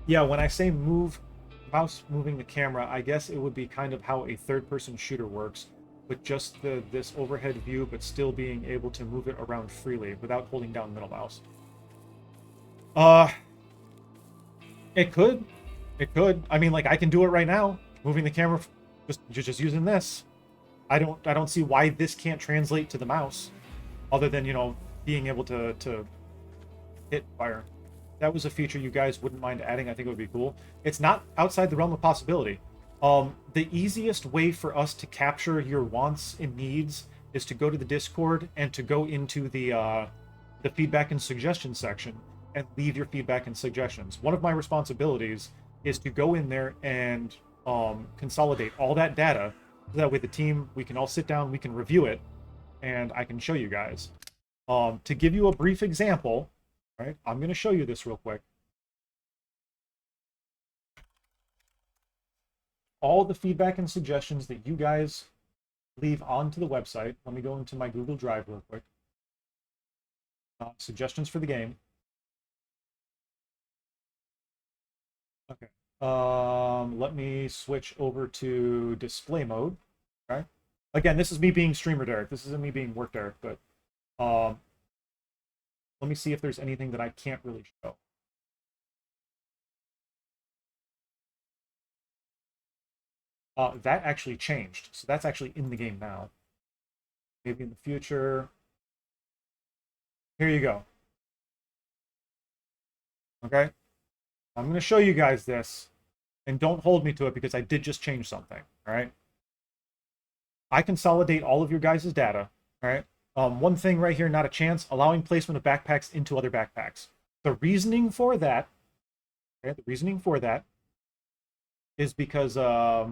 Yeah, when I say mouse moving the camera, I guess it would be kind of how a third-person shooter works, with just this overhead view, but still being able to move it around freely without holding down middle mouse. It could. It could. I mean, like, I can do it right now, moving the camera, just using this. I don't see why this can't translate to the mouse, other than, you know, being able to hit fire. That was a feature you guys wouldn't mind adding. I think it would be cool. It's not outside the realm of possibility. The easiest way for us to capture your wants and needs is to go to the Discord and to go into the feedback and suggestions section and leave your feedback and suggestions. One of my responsibilities is to go in there and consolidate all that data, so that way the team, we can all sit down, we can review it, and I can show you guys. To give you a brief example, right? I'm going to show you this real quick. All the feedback and suggestions that you guys leave onto the website. Let me go into my Google Drive real quick. Suggestions for the game. Okay. Let me switch over to display mode. Okay. Again, this is me being streamer Derek. This isn't me being work Derek, but let me see if there's anything that I can't really show. That actually changed, so that's actually in the game now. Maybe in the future. Here you go. Okay? I'm going to show you guys this, and don't hold me to it because I did just change something, all right? I consolidate all of your guys' data, all right? One thing right here, not a chance, allowing placement of backpacks into other backpacks. The reasoning for that, okay, the reasoning for that is because there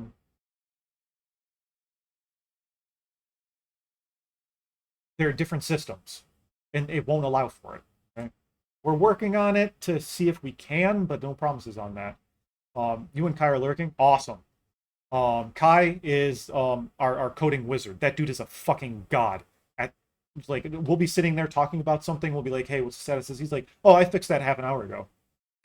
are different systems, and it won't allow for it. Okay? We're working on it to see if we can, but no promises on that. You and Kai are lurking? Awesome. Kai is our coding wizard. That dude is a fucking god. At like we'll be sitting there talking about something, we'll be like, hey, what's the status? He's like, oh, I fixed that half an hour ago.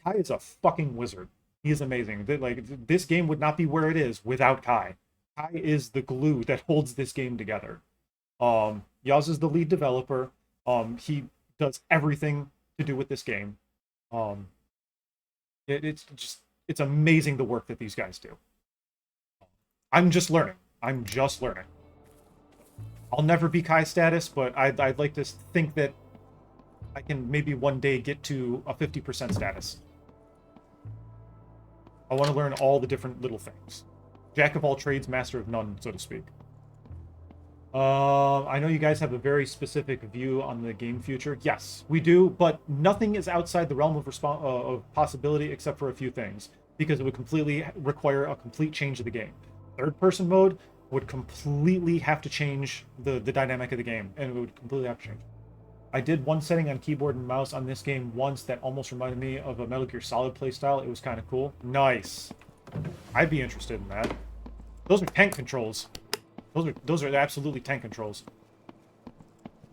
Kai is a fucking wizard. He is amazing. Like this game would not be where it is without Kai. Kai is the glue that holds this game together. Yaz is the lead developer. He does everything to do with this game. It's amazing the work that these guys do. I'm just learning. I'll never be Kai status, but I'd like to think that I can maybe one day get to a 50% status. I want to learn all the different little things. Jack of all trades, master of none, so to speak. I know you guys have a very specific view on the game future. Yes, we do, but nothing is outside the realm of possibility except for a few things, because it would completely require a complete change of the game. Third-person mode would completely have to change the dynamic of the game, and it would completely have to change. I did one setting on keyboard and mouse on this game once that almost reminded me of a Metal Gear Solid playstyle. It was kind of cool. Nice. I'd be interested in that. Those are tank controls. Those are absolutely tank controls.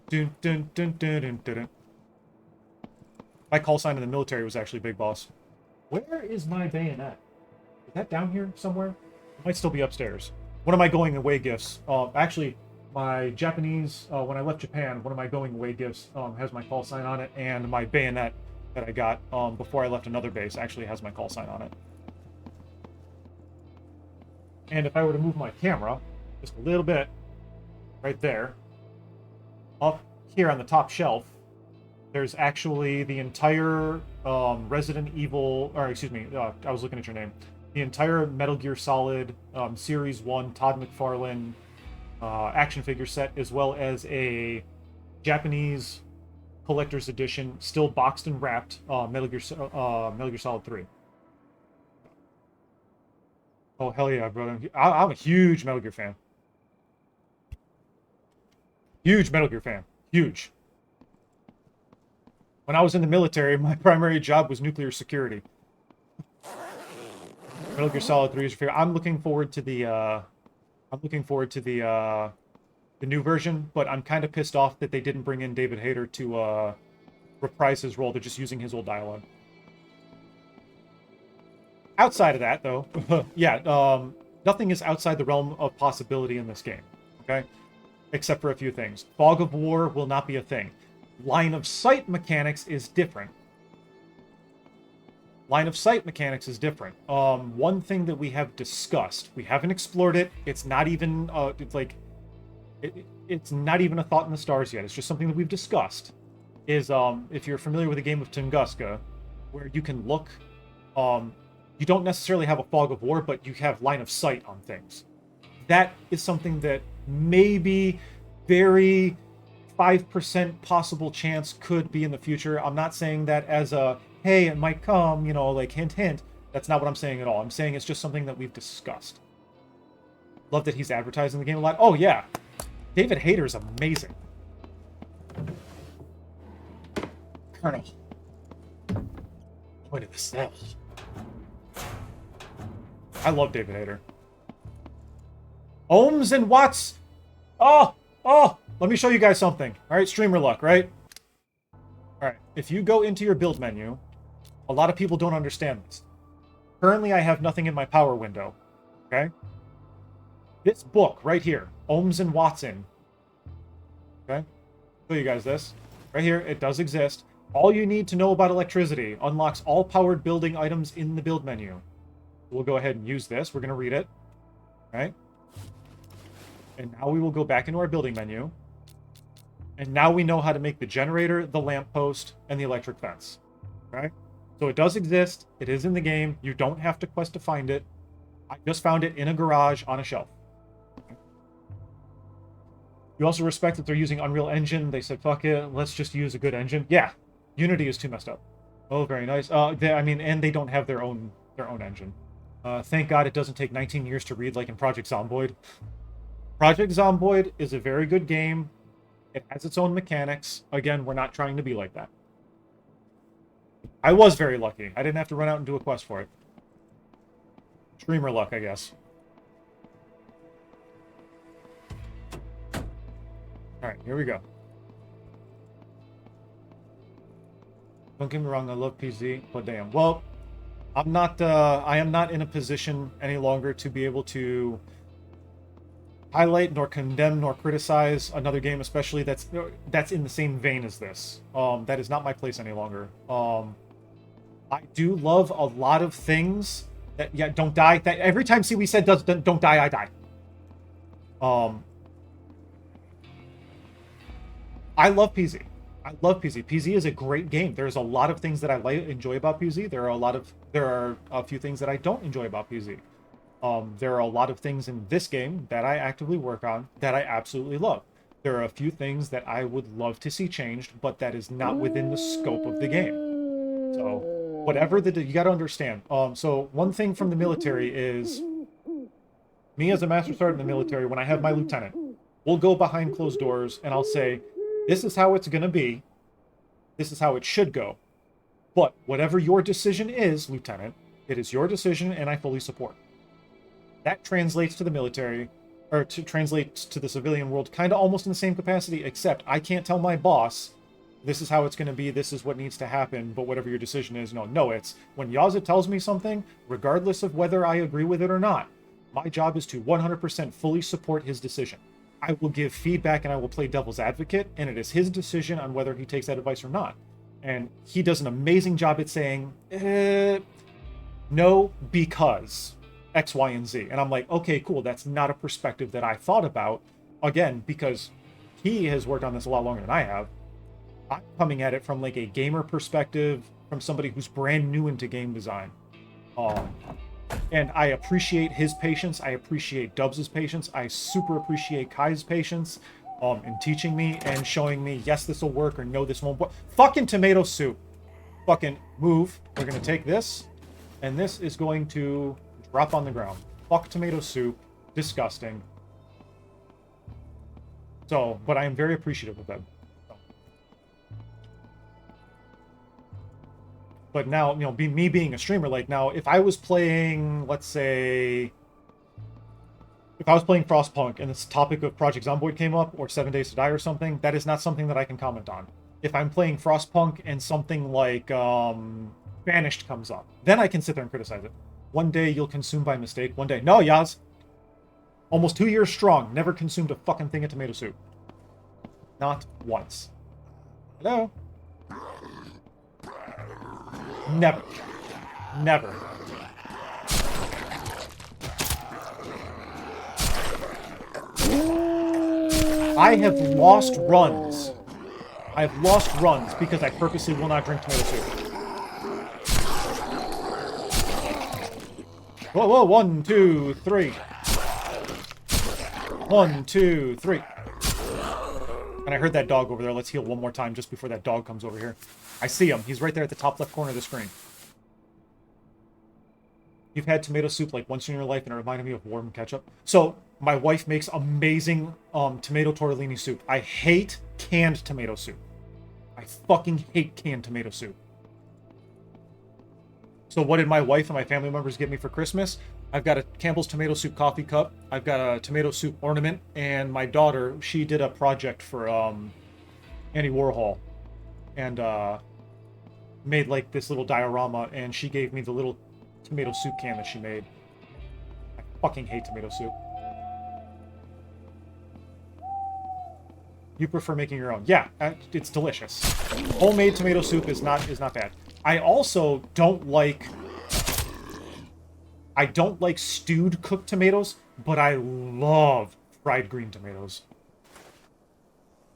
Dun, dun, dun, dun, dun, dun, dun. My call sign in the military was actually Big Boss. Where is my bayonet? Is that down here somewhere? It might still be upstairs. One of my going away gifts. Actually, my Japanese, when I left Japan, one of my going away gifts has my call sign on it, and my bayonet that I got before I left another base actually has my call sign on it. And if I were to move my camera just a little bit, right there, up here on the top shelf, there's actually the entire Resident Evil, or excuse me, I was looking at your name. The entire Metal Gear Solid Series 1 Todd McFarlane action figure set, as well as a Japanese collector's edition, still boxed and wrapped, Metal Gear Solid 3. Oh, hell yeah, brother. I'm a huge Metal Gear fan. Huge Metal Gear fan. Huge. When I was in the military, my primary job was nuclear security. Metal Gear Solid 3 is your favorite. I'm looking forward to the new version, but I'm kind of pissed off that they didn't bring in David Hayter to reprise his role. They're just using his old dialogue. Outside of that, though, yeah, nothing is outside the realm of possibility in this game, okay? Except for a few things. Fog of War will not be a thing. Line of sight mechanics is different. Line of sight mechanics is different. One thing that we have discussed, we haven't explored it. It's not even it's not even a thought in the stars yet. It's just something that we've discussed. Is if you're familiar with the game of Tunguska, where you can look, you don't necessarily have a fog of war, but you have line of sight on things. That is something that maybe very 5% possible chance could be in the future. I'm not saying that as a hey, it might come, you know, like hint, hint. That's not what I'm saying at all. I'm saying it's just something that we've discussed. Love that he's advertising the game a lot. Oh, yeah. David Hayter is amazing. Colonel. Point of the cells. I love David Hayter. Ohms and watts. Oh, let me show you guys something. All right, streamer luck, right? All right, if you go into your build menu, a lot of people don't understand this. Currently, I have nothing in my power window, okay? This book right here, Ohms and Watts in, okay? Show you guys this. Right here, it does exist. All you need to know about electricity unlocks all powered building items in the build menu. We'll go ahead and use this. We're going to read it, right? And now we will go back into our building menu. And now we know how to make the generator, the lamppost, and the electric fence, right? So it does exist. It is in the game. You don't have to quest to find it. I just found it in a garage on a shelf. You also respect that they're using Unreal Engine. They said, fuck it, let's just use a good engine. Yeah, Unity is too messed up. Oh, very nice. And they don't have their own engine. Thank God it doesn't take 19 years to read like in Project Zomboid. Project Zomboid is a very good game. It has its own mechanics. Again, we're not trying to be like that. I was very lucky. I didn't have to run out and do a quest for it. Streamer luck, I guess. Alright, here we go. Don't get me wrong, I love PZ, but damn. Well, I'm not, I am not in a position any longer to be able to highlight, nor condemn, nor criticize another game, especially that's in the same vein as this. That is not my place any longer. I do love a lot of things that, yeah, don't die. That every time we said don't die, I die. I love PZ. I love PZ. PZ is a great game. There's a lot of things that I enjoy about PZ. There are a few things that I don't enjoy about PZ. There are a lot of things in this game that I actively work on that I absolutely love. There are a few things that I would love to see changed, but that is not within the scope of the game. So, whatever you got to understand. So one thing from the military is me as a master sergeant in the military. When I have my lieutenant, we'll go behind closed doors and I'll say, "This is how it's gonna be. This is how it should go. But whatever your decision is, Lieutenant, it is your decision, and I fully support." That translates to the military, or translates to the civilian world, kind of almost in the same capacity, except I can't tell my boss, "This is how it's going to be, this is what needs to happen, but whatever your decision is." No, it's when Yaza tells me something, regardless of whether I agree with it or not, my job is to 100% fully support his decision. I will give feedback and I will play devil's advocate, and it is his decision on whether he takes that advice or not. And he does an amazing job at saying, no, because X, Y, and Z. And I'm like, okay, cool. That's not a perspective that I thought about. Again, because he has worked on this a lot longer than I have. I'm coming at it from like a gamer perspective, from somebody who's brand new into game design. And I appreciate his patience. I appreciate Dubs' patience. I super appreciate Kai's patience in teaching me and showing me, yes, this will work, or no, this won't work. Fucking tomato soup. Fucking move. We're going to take this, and this is going to drop on the ground. Fuck tomato soup. Disgusting. So, but I am very appreciative of them. But now, you know, me being a streamer, like now, if I was playing, let's say, if I was playing Frostpunk and this topic of Project Zomboid came up, or 7 Days to Die or something, that is not something that I can comment on. If I'm playing Frostpunk and something like Banished comes up, then I can sit there and criticize it. One day you'll consume by mistake. One day. No, Yaz. Almost 2 years strong. Never consumed a fucking thing of tomato soup. Not once. Hello? Never. Never. I have lost runs. I have lost runs because I purposely will not drink tomato soup. Whoa, whoa, 1, 2, 3. 1, 2, 3. And I heard that dog over there. Let's heal one more time just before that dog comes over here. I see him. He's right there at the top left corner of the screen. You've had tomato soup like once in your life and it reminded me of warm ketchup. So my wife makes amazing tomato tortellini soup. I hate canned tomato soup. I fucking hate canned tomato soup. So what did my wife and my family members get me for Christmas? I've got a Campbell's tomato soup coffee cup. I've got a tomato soup ornament. And my daughter, she did a project for Andy Warhol. And made like this little diorama. And she gave me the little tomato soup can that she made. I fucking hate tomato soup. You prefer making your own? Yeah, it's delicious. Homemade tomato soup is not bad. I also don't like stewed cooked tomatoes, but I love fried green tomatoes.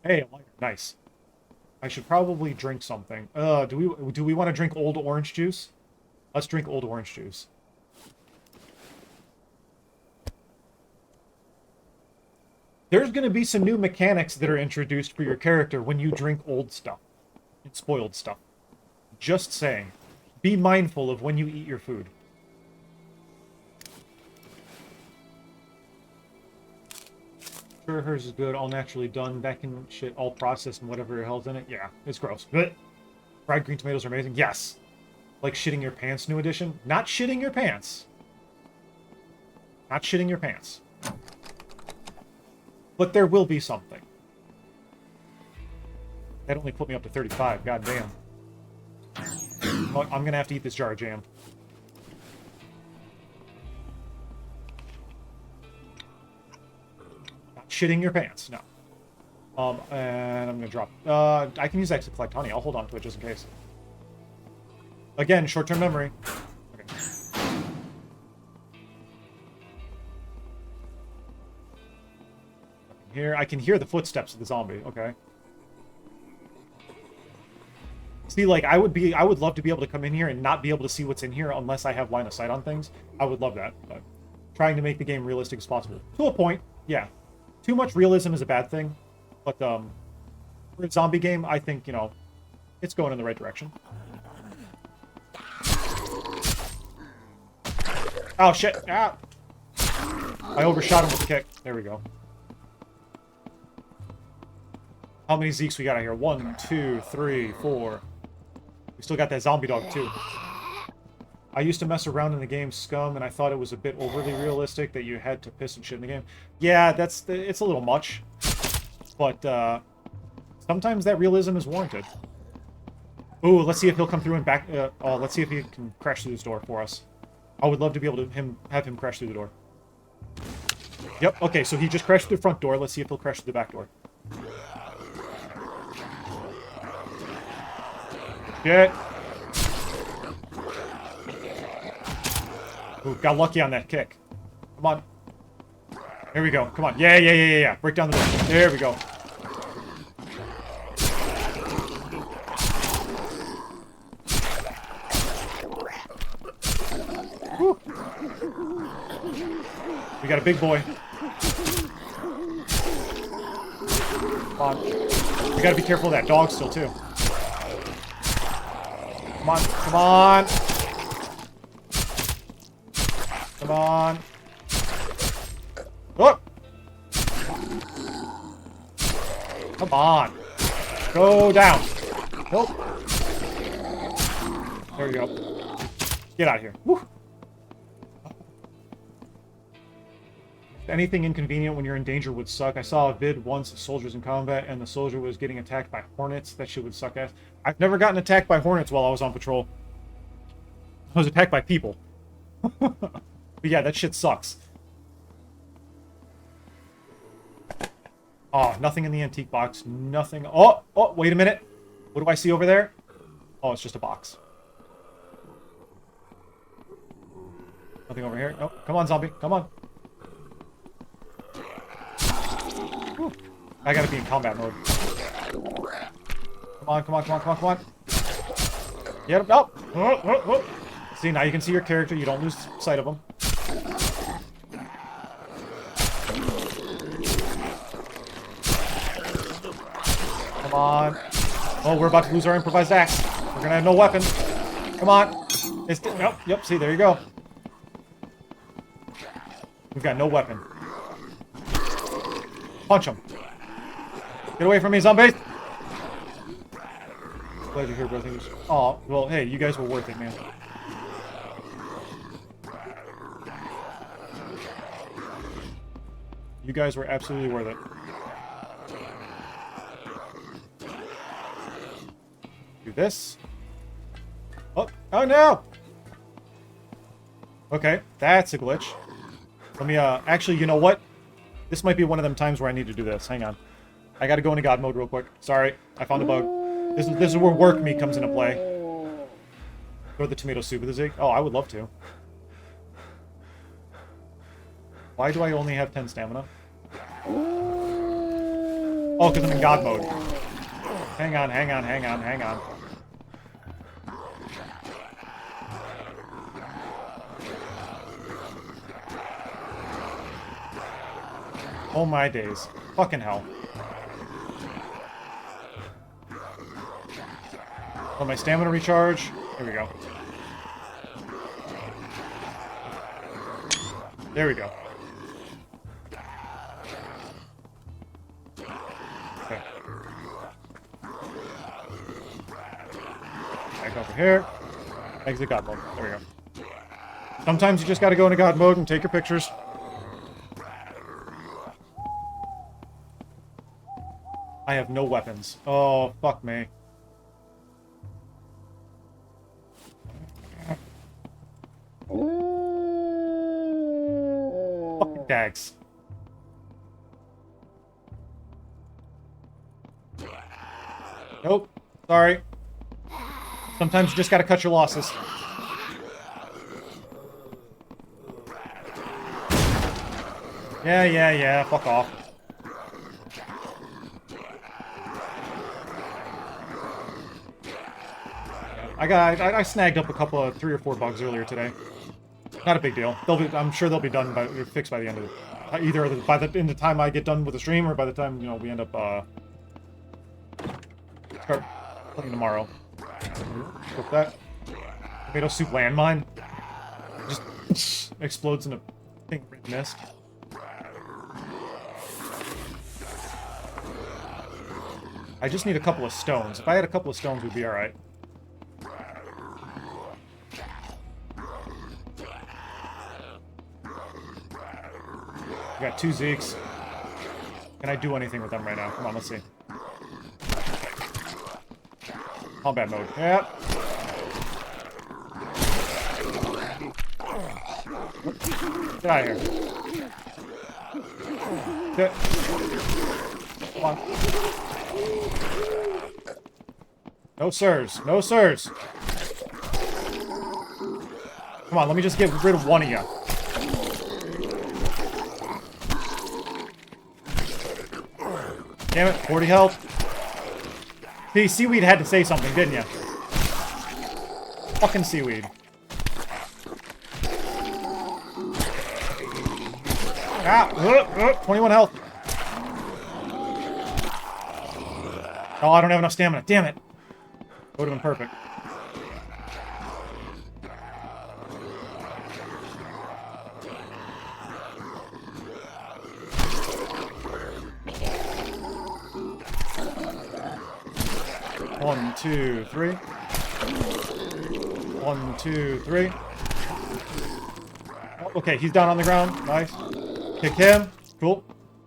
Hey, nice. I should probably drink something. Do we want to drink old orange juice? Let's drink old orange juice. There's going to be some new mechanics that are introduced for your character when you drink old stuff and spoiled stuff. Just saying. Be mindful of when you eat your food. Sure, hers is good, all naturally done, back in shit, all processed and whatever the hell's in it. Yeah, it's gross. Blech. Fried green tomatoes are amazing. Yes. Like shitting your pants, new edition. Not shitting your pants. Not shitting your pants. But there will be something. That only put me up to 35. God damn. Well, I'm gonna have to eat this jar of jam. Not shitting your pants. No. And I'm gonna drop. I can use that to collect honey. I'll hold on to it just in case. Again, short-term memory. Okay. Here, I can hear the footsteps of the zombie. Okay. See, like, I would love to be able to come in here and not be able to see what's in here unless I have line of sight on things. I would love that, but trying to make the game realistic as possible. To a point, yeah. Too much realism is a bad thing, but for a zombie game, I think, you know, it's going in the right direction. Oh, shit! Ah! I overshot him with the kick. There we go. How many Zeeks we got out here? 1, 2, 3, 4. We still got that zombie dog, too. I used to mess around in the game Scum, and I thought it was a bit overly realistic that you had to piss and shit in the game. Yeah, it's a little much. But, sometimes that realism is warranted. Ooh, let's see if he'll come through and back... let's see if he can crash through this door for us. I would love to be able to have him crash through the door. Yep, okay, so he just crashed through the front door. Let's see if he'll crash through the back door. Shit. Ooh, got lucky on that kick. Come on. There we go. Come on. Yeah. Break down the door. There we go. Woo. We got a big boy. Come on. We gotta be careful of that dog still, too. Come on. Come on. Come on. Oh! Come on. Go down. Nope. There we go. Get out of here. Woo. Anything inconvenient when you're in danger would suck. I saw a vid once of soldiers in combat, and the soldier was getting attacked by hornets. That shit would suck ass. I've never gotten attacked by hornets while I was on patrol. I was attacked by people. But yeah, that shit sucks. Oh, nothing in the antique box. Nothing. Oh, wait a minute. What do I see over there? Oh, it's just a box. Nothing over here. Oh, come on, zombie. Come on. Whew. I gotta be in combat mode. Come on. Get him. Nope. Oh. See, now you can see your character. You don't lose sight of him. Come on. Oh, we're about to lose our improvised axe. We're gonna have no weapon. Come on. Nope. Yep, see, there you go. We've got no weapon. Punch him. Get away from me, zombies! Glad you're here, bro. Oh, well, hey, you guys were worth it, man. You guys were absolutely worth it. Do this. Oh no! Okay, that's a glitch. Let me, actually, you know what? This might be one of them times where I need to do this. Hang on. I gotta go into God mode real quick. Sorry, I found a bug. This is where work me comes into play. Go to the tomato soup with the Zig. Oh, I would love to. Why do I only have 10 stamina? Oh, because I'm in God mode. Hang on. Oh my days. Fucking hell. Let my stamina recharge. Here we go. There we go. Okay. here. Exit God mode. There we go. Sometimes you just gotta go into God mode and take your pictures. I have no weapons. Oh, fuck me. Fucking dags. Nope. Sorry. Sometimes you just gotta cut your losses. Yeah. Fuck off. I snagged up a couple of 3 or 4 bugs earlier today. Not a big deal. I'm sure they'll be done fixed by the end of it. Either in the time I get done with the stream, or by the time we end up start playing tomorrow. Flip that. Tomato soup landmine just explodes in a pink mist. I just need a couple of stones. If I had a couple of stones, we'd be all right. We got 2 Zeeks. Can I do anything with them right now? Come on, let's see. Combat mode. Yep. Get out of here. Get. Come on. No sirs. No sirs. Come on, let me just get rid of one of you. Damn it, 40 health. See, Seaweed had to say something, didn't you? Fucking Seaweed. Ah, 21 health. Oh, I don't have enough stamina. Damn it. Would have been perfect. One, two, three. 1, 2, 3. Oh, okay, he's down on the ground. Nice. Kick him. Cool.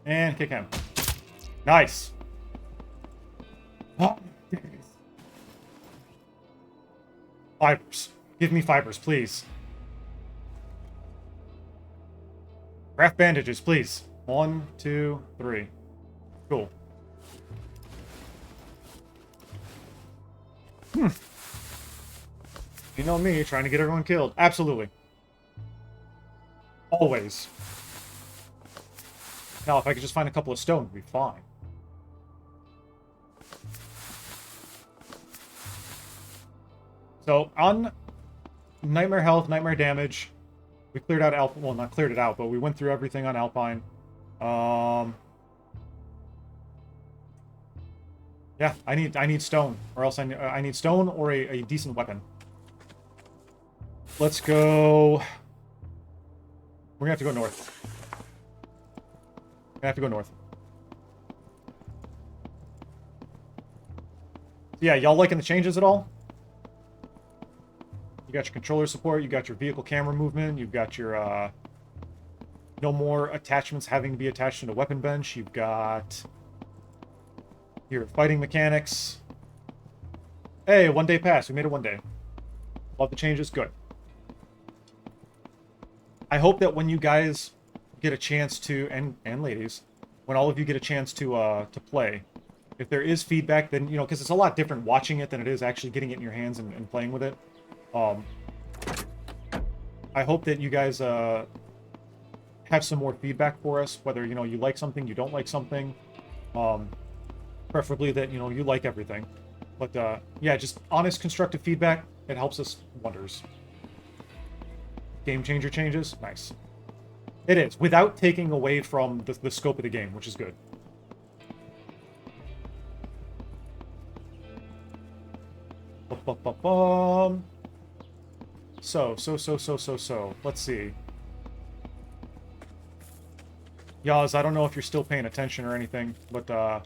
And kick him. Nice. Oh, fibers. Give me fibers, please. Craft bandages, please. 1, 2, 3. Cool. You know me, trying to get everyone killed. Absolutely. Always. Now, if I could just find a couple of stone, we'd be fine. So, on Nightmare Health, Nightmare Damage, we cleared out Alpine. Well, not cleared it out, but we went through everything on Alpine. Yeah, I need stone, or else I need stone or a decent weapon. Let's go. We're gonna have to go north. We're gonna have to go north. Yeah, y'all liking the changes at all? You got your controller support, you got your vehicle camera movement, you've got your no more attachments having to be attached to the weapon bench, you've got your fighting mechanics. Hey, 1 day pass. We made it 1 day. Love the changes. Good. I hope that when you guys get a chance to, and ladies, when all of you get a chance to play, if there is feedback, then, you know, because it's a lot different watching it than it is actually getting it in your hands and playing with it. I hope that you guys have some more feedback for us, whether, you know, you like something, you don't like something. Preferably that, you know, you like everything. But, yeah, just honest, constructive feedback. It helps us wonders. Game changer changes. Nice. It is, without taking away from the scope of the game, which is good. So. Let's see. Yaz, I don't know if you're still paying attention or anything, but,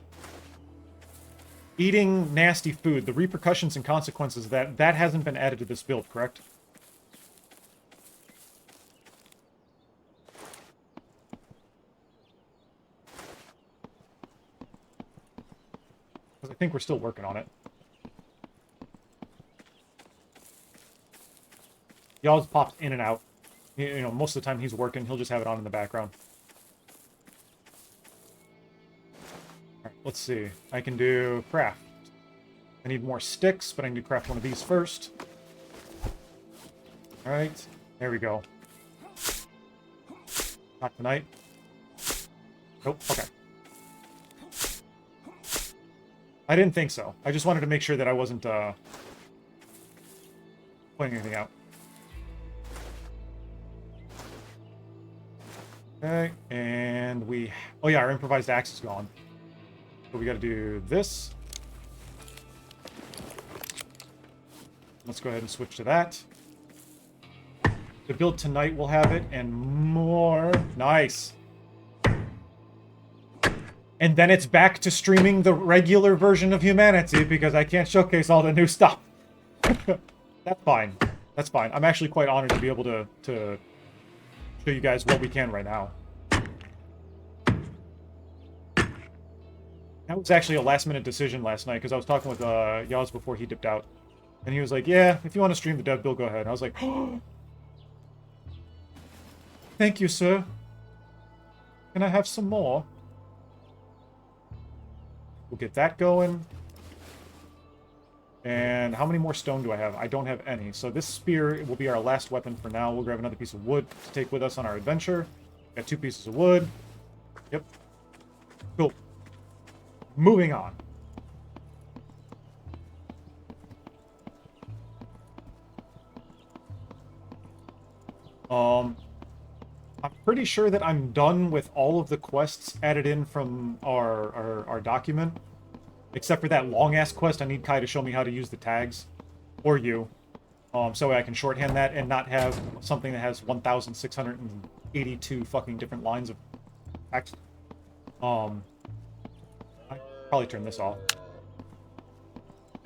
Eating nasty food, the repercussions and consequences of that hasn't been added to this build, correct? Because I think we're still working on it. He always pops in and out. You know, most of the time he's working, he'll just have it on in the background. Alright, let's see. I can do craft. I need more sticks, but I need to craft one of these first. Alright, there we go. Not tonight. Nope, okay. I didn't think so. I just wanted to make sure that I wasn't, putting anything out. Okay, and we... Oh yeah, our improvised axe is gone. So we gotta do this. Let's go ahead and switch to that. The build tonight will have it, and more. Nice. And then it's back to streaming the regular version of HumanitZ because I can't showcase all the new stuff. That's fine. That's fine. I'm actually quite honored to be able to show you guys what we can right now. That was actually a last-minute decision last night because I was talking with Yaz before he dipped out. And he was like, yeah, if you want to stream the dev build, go ahead. And I was like, oh, thank you, sir. Can I have some more? We'll get that going. And how many more stone do I have? I don't have any. So this spear will be our last weapon for now. We'll grab another piece of wood to take with us on our adventure. Got 2 pieces of wood. Yep. Cool. Moving on. I'm pretty sure that I'm done with all of the quests added in from our document. Except for that long-ass quest, I need Kai to show me how to use the tags. Or you. So I can shorthand that and not have something that has 1,682 fucking different lines of text. I probably turn this off.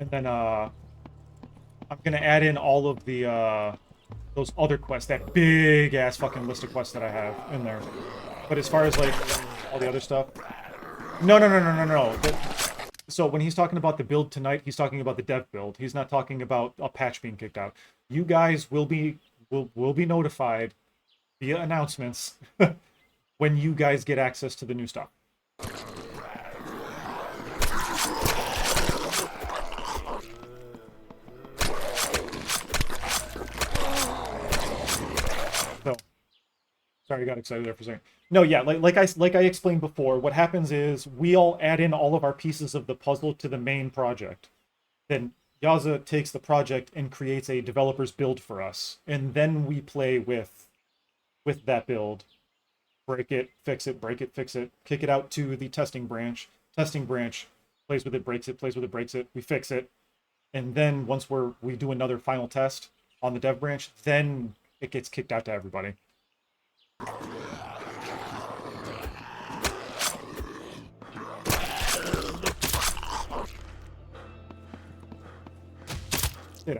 And then, I'm gonna add in all of the, those other quests, that big-ass fucking list of quests that I have in there. But as far as, like, all the other stuff... No. So when he's talking about the build tonight, he's talking about the dev build. He's not talking about a patch being kicked out. You guys will be notified via announcements when you guys get access to the new stuff. So, sorry, I got excited there for a second. No, yeah, like I explained before, what happens is we all add in all of our pieces of the puzzle to the main project. Then Yaza takes the project and creates a developer's build for us, and then we play with that build. Break it, fix it, break it, fix it, kick it out to the testing branch. Testing branch plays with it, breaks it, plays with it, breaks it, we fix it. And then once we do another final test on the dev branch, then it gets kicked out to everybody. Yeah.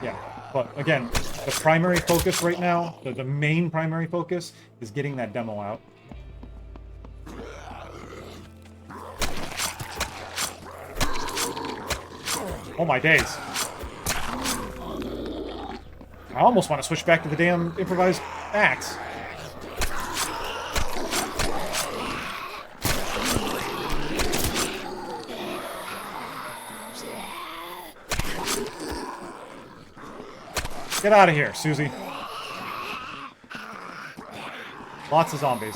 Yeah, but again, the primary focus right now, the main primary focus, is getting that demo out. Oh my days. I almost want to switch back to the damn improvised axe. Get out of here, Susie. Lots of zombies.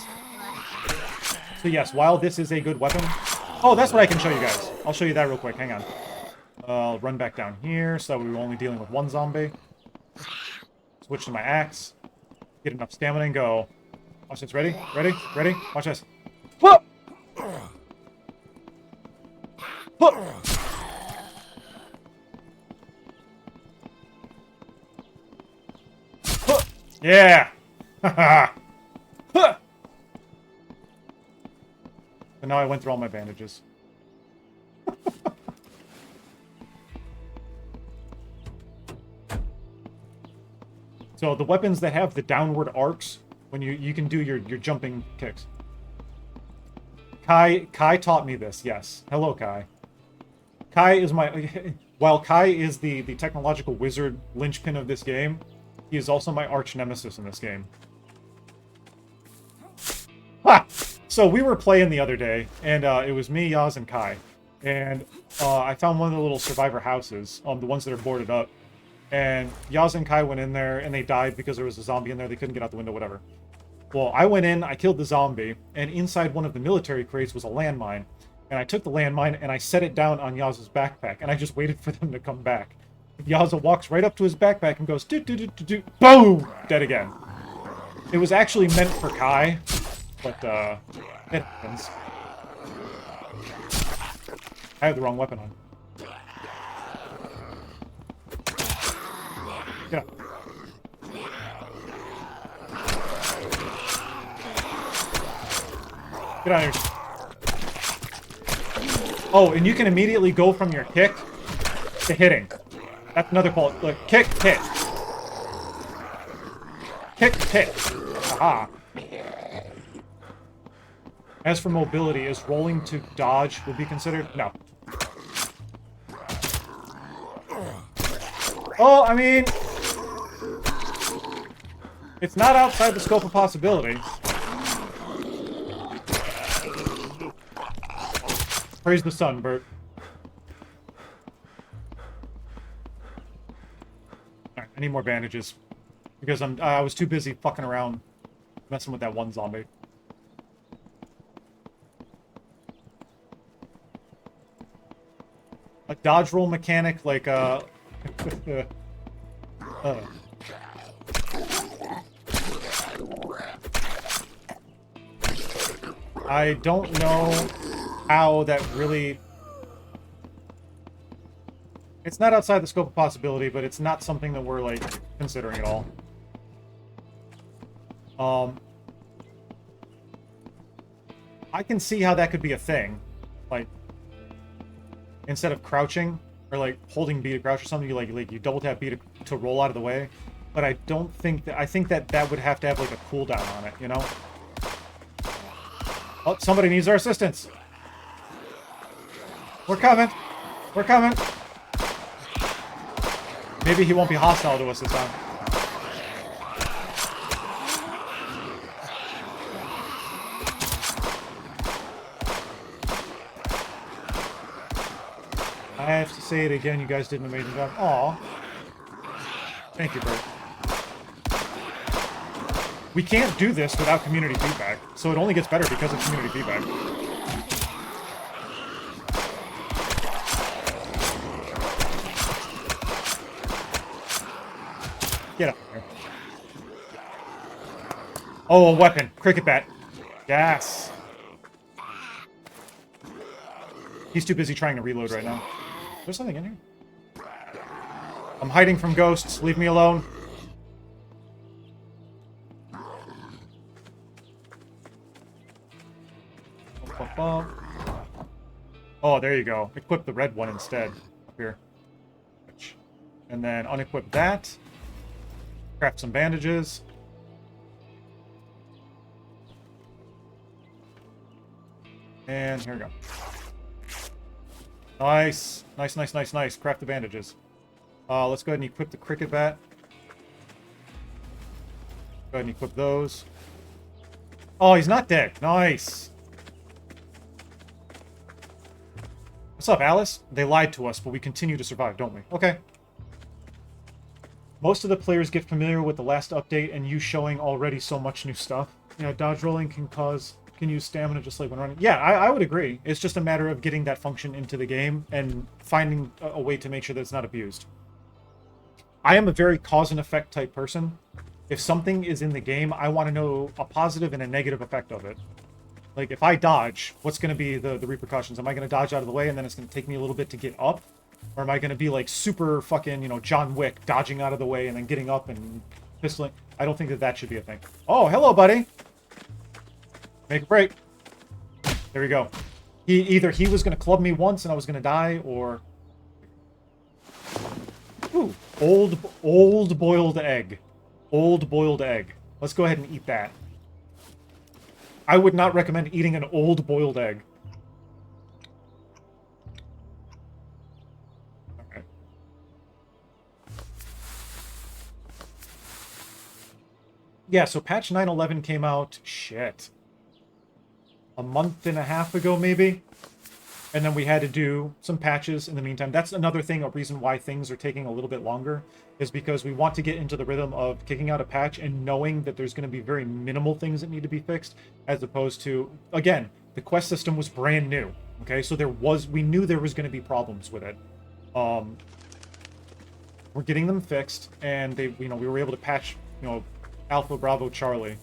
So yes, while this is a good weapon... Oh, that's what I can show you guys. I'll show you that real quick. Hang on. I'll run back down here so that we were only dealing with one zombie. Switch to my axe. Get enough stamina and go. Watch this. Ready? Ready? Ready? Watch this. Whoa! Whoa! Yeah! Haha! And now I went through all my bandages. So the weapons that have the downward arcs, when you can do your jumping kicks. Kai taught me this, yes. Hello, Kai. Kai is my... While Kai is the technological wizard linchpin of this game, he is also my arch nemesis in this game. Ha! So we were playing the other day, and it was me, Yaz, and Kai. And I found one of the little survivor houses, the ones that are boarded up. And Yaz and Kai went in there, and they died because there was a zombie in there. They couldn't get out the window, whatever. Well, I went in, I killed the zombie, and inside one of the military crates was a landmine. And I took the landmine, and I set it down on Yaz's backpack, and I just waited for them to come back. Yaza walks right up to his backpack and goes, do, boom! Dead again. It was actually meant for Kai, but, it happens. I had the wrong weapon on. Get up. Get out of here. Oh, and you can immediately go from your kick to hitting. That's another quality. Look, kick, hit. Kick, hit. Aha. As for mobility, is rolling to dodge would be considered? No. Oh, I mean... It's not outside the scope of possibility. Praise the sun, Bert. Alright, I need more bandages. Because I was too busy fucking around messing with that one zombie. A dodge roll mechanic like I don't know how that really... It's not outside the scope of possibility, but it's not something that we're, like, considering at all. I can see how that could be a thing. Like, instead of crouching, or, like, holding B to crouch or something, you double tap B to roll out of the way. But I don't think that... I think that would have to have, like, a cooldown on it, you know? Oh, somebody needs our assistance! We're coming! We're coming! Maybe he won't be hostile to us this time. I have to say it again, you guys did an amazing job. Aw. Thank you, Bert. We can't do this without community feedback, so it only gets better because of community feedback. Get up there. Oh, a weapon. Cricket bat. Yes. He's too busy trying to reload right now. There's something in here. I'm hiding from ghosts. Leave me alone. Oh, there you go. Equip the red one instead. Up here. And then unequip that. Craft some bandages. And here we go. Nice. Nice, nice, nice, nice. Craft the bandages. Let's go ahead and equip the cricket bat. Go ahead and equip those. Oh, he's not dead. Nice. What's up, Alice? They lied to us, but we continue to survive, don't we? Okay. Most of the players get familiar with the last update and you showing already so much new stuff. Yeah, dodge rolling can use stamina just like when running. Yeah, I would agree. It's just a matter of getting that function into the game and finding a way to make sure that it's not abused. I am a very cause and effect type person. If something is in the game, I want to know a positive and a negative effect of it. Like, if I dodge, what's going to be the repercussions? Am I going to dodge out of the way and then it's going to take me a little bit to get up? Or am I going to be, like, super fucking, you know, John Wick, dodging out of the way and then getting up and pistoling? I don't think that should be a thing. Oh, hello, buddy! Make a break. There we go. Either he was going to club me once and I was going to die, or... Ooh, old boiled egg. Old boiled egg. Let's go ahead and eat that. I would not recommend eating an old boiled egg. Okay. Yeah, so patch 9.11 came out, shit, a month and a half ago, maybe? And then we had to do some patches in the meantime. That's another thing, a reason why things are taking a little bit longer, is because we want to get into the rhythm of kicking out a patch and knowing that there's going to be very minimal things that need to be fixed, as opposed to, again, the quest system was brand new, okay? So we knew there was going to be problems with it. We're getting them fixed, and we were able to patch, Alpha Bravo Charlie.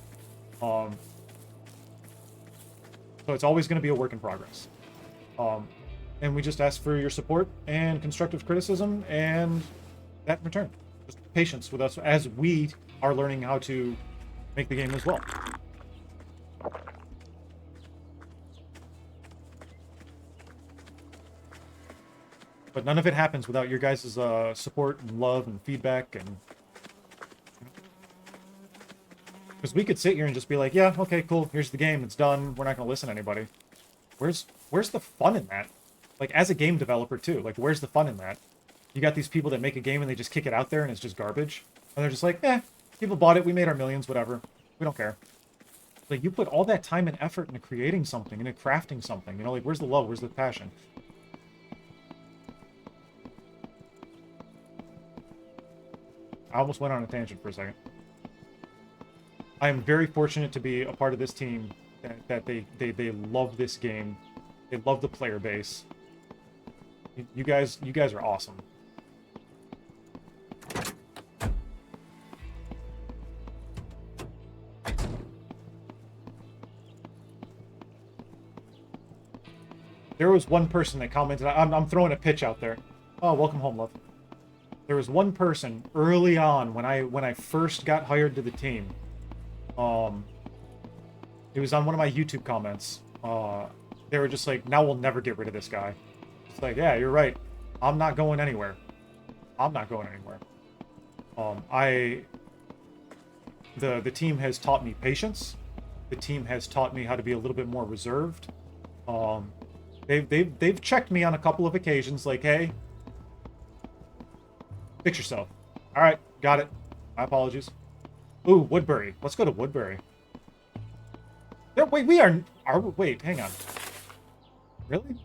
So it's always going to be a work in progress. And we just ask for your support and constructive criticism, and that in return. Just patience with us as we are learning how to make the game as well. But none of it happens without your guys' support and love and feedback, and because we could sit here and just be like, yeah, okay, cool, here's the game, it's done, we're not going to listen to anybody. Where's the fun in that? Like, as a game developer, too, like, where's the fun in that? You got these people that make a game and they just kick it out there and it's just garbage. And they're just like, people bought it, we made our millions, whatever. We don't care. Like, you put all that time and effort into creating something, into crafting something, like, where's the love, where's the passion? I almost went on a tangent for a second. I am very fortunate to be a part of this team that they love this game. They love the player base. You guys are awesome. There was one person that commented, I'm throwing a pitch out there. Oh, welcome home, love. There was one person early on when I first got hired to the team. It was on one of my YouTube comments. They were just like, now we'll never get rid of this guy. It's like, yeah, you're right. I'm not going anywhere. I'm not going anywhere. The team has taught me patience. The team has taught me how to be a little bit more reserved. They've checked me on a couple of occasions, like, hey, fix yourself. All right, got it. My apologies. Ooh, Woodbury. Let's go to Woodbury. Wait, wait, hang on. Really?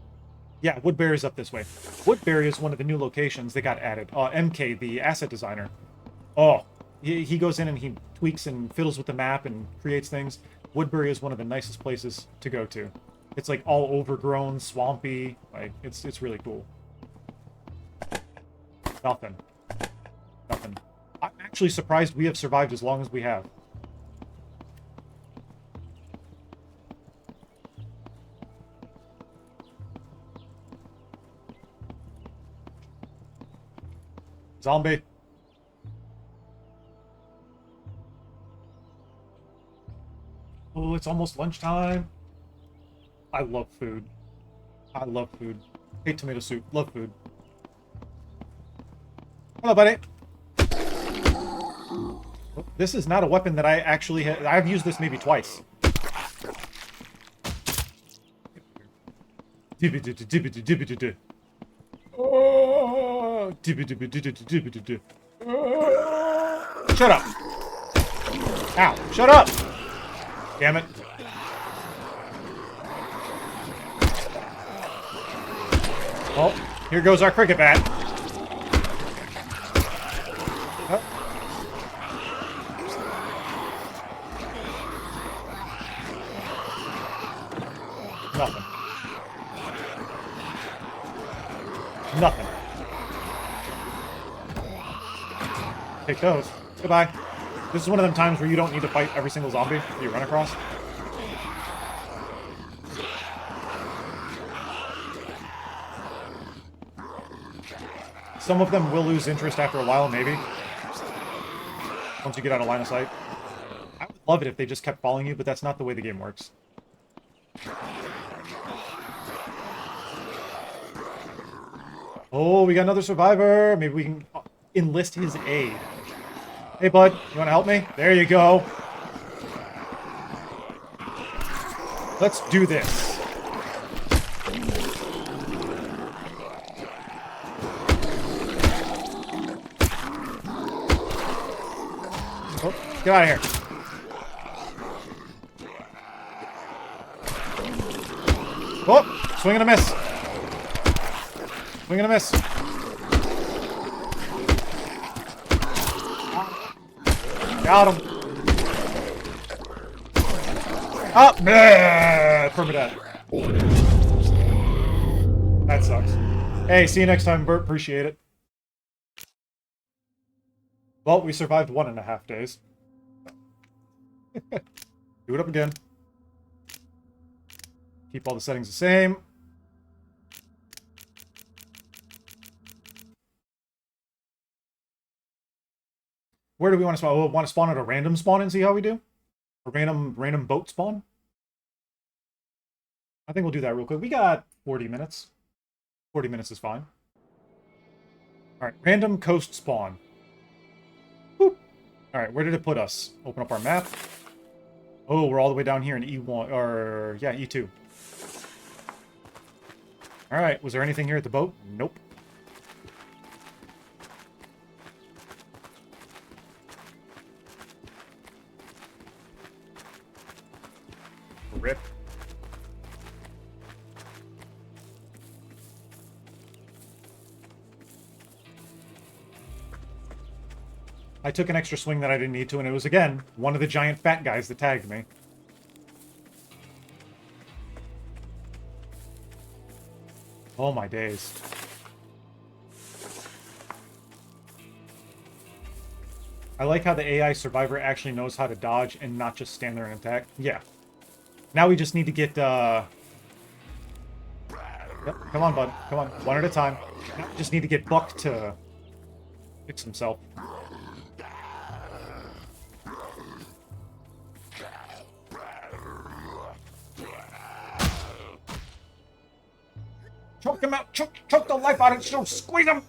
Yeah, Woodbury's up this way. Woodbury is one of the new locations that got added. MK, the asset designer. Oh, he goes in and he tweaks and fiddles with the map and creates things. Woodbury is one of the nicest places to go to. It's like all overgrown, swampy. Like, it's really cool. Nothing. Nothing. I'm actually surprised we have survived as long as we have. Zombie. Oh, it's almost lunchtime. I love food. I love food. Hate tomato soup. Love food. Hello, buddy. This is not a weapon that I actually have. I've used this maybe twice. Shut up! Ow! Shut up! Damn it! Well, here goes our cricket bat. Oh. Nothing. Nothing. Take those. Goodbye. This is one of them times where you don't need to fight every single zombie that you run across. Some of them will lose interest after a while, maybe. Once you get out of line of sight. I would love it if they just kept following you, but that's not the way the game works. Oh, we got another survivor. Maybe we can enlist his aid. Hey, bud, you want to help me? There you go. Let's do this. Oh, get out of here. Oh, swing and a miss. Swing and a miss. Got him. Ah, permadeath. That sucks. Hey, see you next time, Bert. Appreciate it. Well, we survived 1.5 days. Do it up again. Keep all the settings the same. Where do we want to spawn? We'll want to spawn at a random spawn and see how we do? A random boat spawn? I think we'll do that real quick. We got 40 minutes. 40 minutes is fine. Alright, random coast spawn. Boop. Alright, where did it put us? Open up our map. Oh, we're all the way down here in E1, or, yeah, E2. Alright, was there anything here at the boat? Nope. Rip. I took an extra swing that I didn't need to, and it was, again, one of the giant fat guys that tagged me. Oh my days. I like how the AI survivor actually knows how to dodge and not just stand there and attack. Yeah. Now we just need to get, Yep, come on, bud. Come on. One at a time. Just need to get Buck to fix himself. Choke him out! Choke the life out of him! Squeeze him!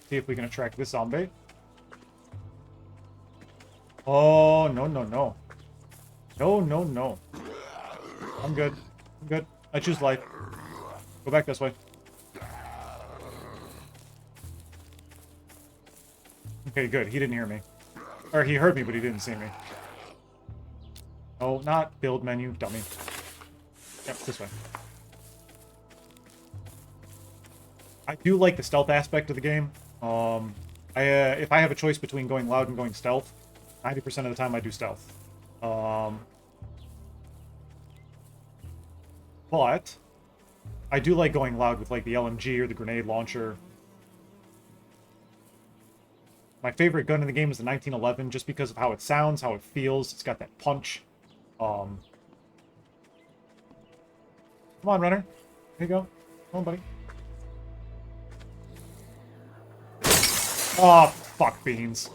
See if we can attract this zombie. Oh, no, no, no. No, no, no. I'm good. I'm good. I choose life. Go back this way. Okay, good. He didn't hear me. Or he heard me, but he didn't see me. Oh, not build menu, dummy. Yep, this way. I do like the stealth aspect of the game. If I have a choice between going loud and going stealth, 90% of the time I do stealth. But I do like going loud with like the LMG or the grenade launcher. My favorite gun in the game is the 1911, just because of how it sounds, how it feels. It's got that punch. Come on, runner. Here you go. Come on, buddy. Oh, fuck beans.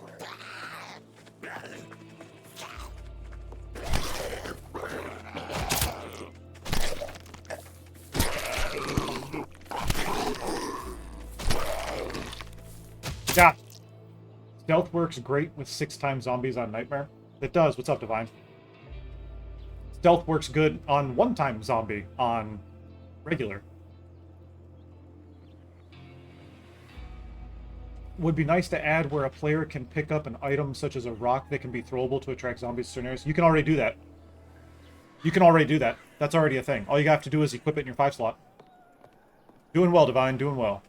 Yeah. Stealth works great with 6x zombies on Nightmare. It does. What's up, Divine? Stealth works good on 1x zombie on regular. Would be nice to add where a player can pick up an item such as a rock that can be throwable to attract zombies to certain areas. You can already do that. You can already do that. That's already a thing. All you have to do is equip it in your 5 slot. Doing well, Divine. Doing well.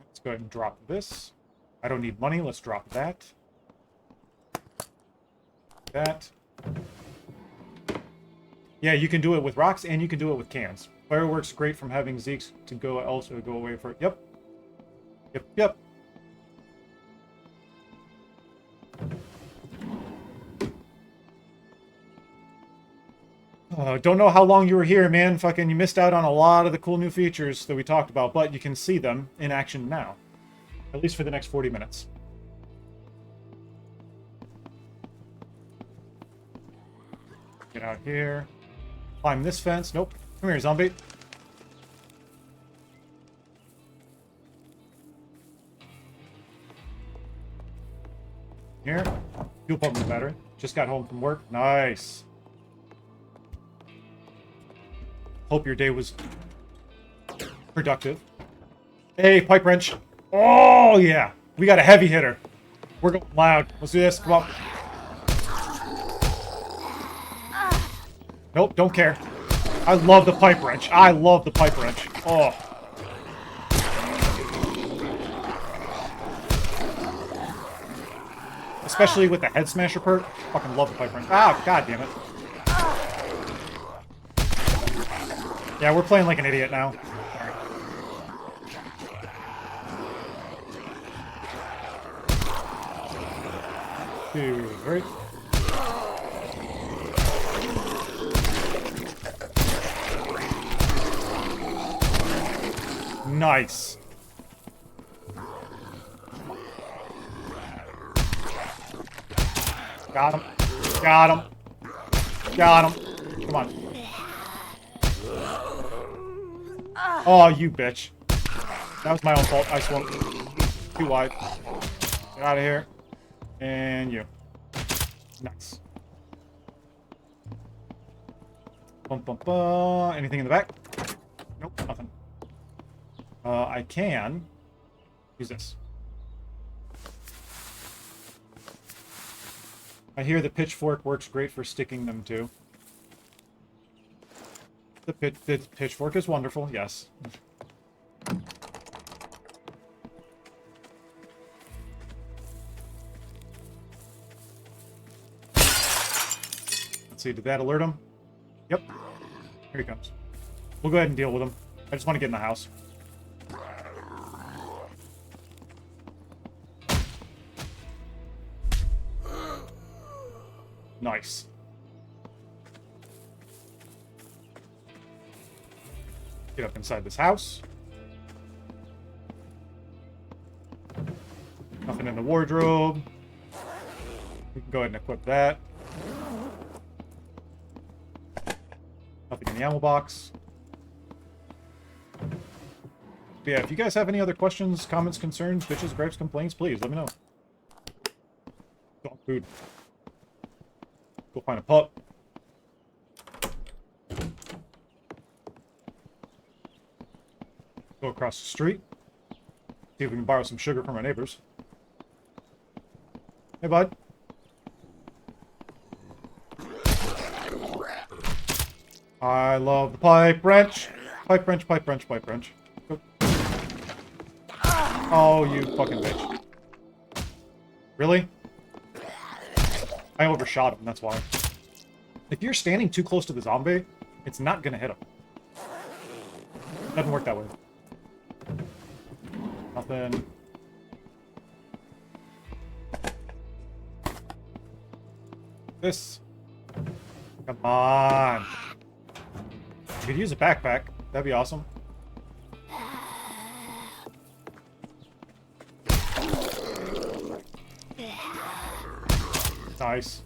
Let's go ahead and drop this. I don't need money. Let's drop that. That. Yeah, you can do it with rocks and you can do it with cans. Fireworks great from having Zeke's to go also go away for it. Yep. Yep, yep. Don't know how long you were here, man. Fucking, you missed out on a lot of the cool new features that we talked about, but you can see them in action now. At least for the next 40 minutes. Get out here. Climb this fence. Nope. Come here, zombie. Here. Fuel pump in the battery. Just got home from work. Nice. Hope your day was productive. Hey, pipe wrench. Oh, yeah. We got a heavy hitter. We're going loud. Let's do this. Come on. Nope, don't care. I love the pipe wrench. I love the pipe wrench. Oh. Especially with the head smasher perk. Fucking love the pipe wrench. Ah, god damn it. Yeah, we're playing like an idiot now. Two, three. Nice. Got him. Got him. Got him. Come on. Oh, you bitch. That was my own fault. I swung too wide. Get out of here. And you. Nice. Bum, bum, bum. Anything in the back? Nope, nothing. I can use this. I hear the pitchfork works great for sticking them to. The pitchfork is wonderful, yes. Let's see, did that alert him? Yep. Here he comes. We'll go ahead and deal with him. I just want to get in the house. Nice. Get up inside this house. Nothing in the wardrobe. We can go ahead and equip that. Nothing in the ammo box. But yeah, if you guys have any other questions, comments, concerns, bitches, gripes, complaints, please let me know. Dog food. Go find a pup. Go across the street. See if we can borrow some sugar from our neighbors. Hey, bud. I love the pipe wrench. Pipe wrench, pipe wrench, pipe wrench. Go. Oh, you fucking bitch. Really? I overshot him, that's why. If you're standing too close to the zombie, it's not gonna hit him. Doesn't work that way. Nothing. This. Come on. You could use a backpack. That'd be awesome. Nice.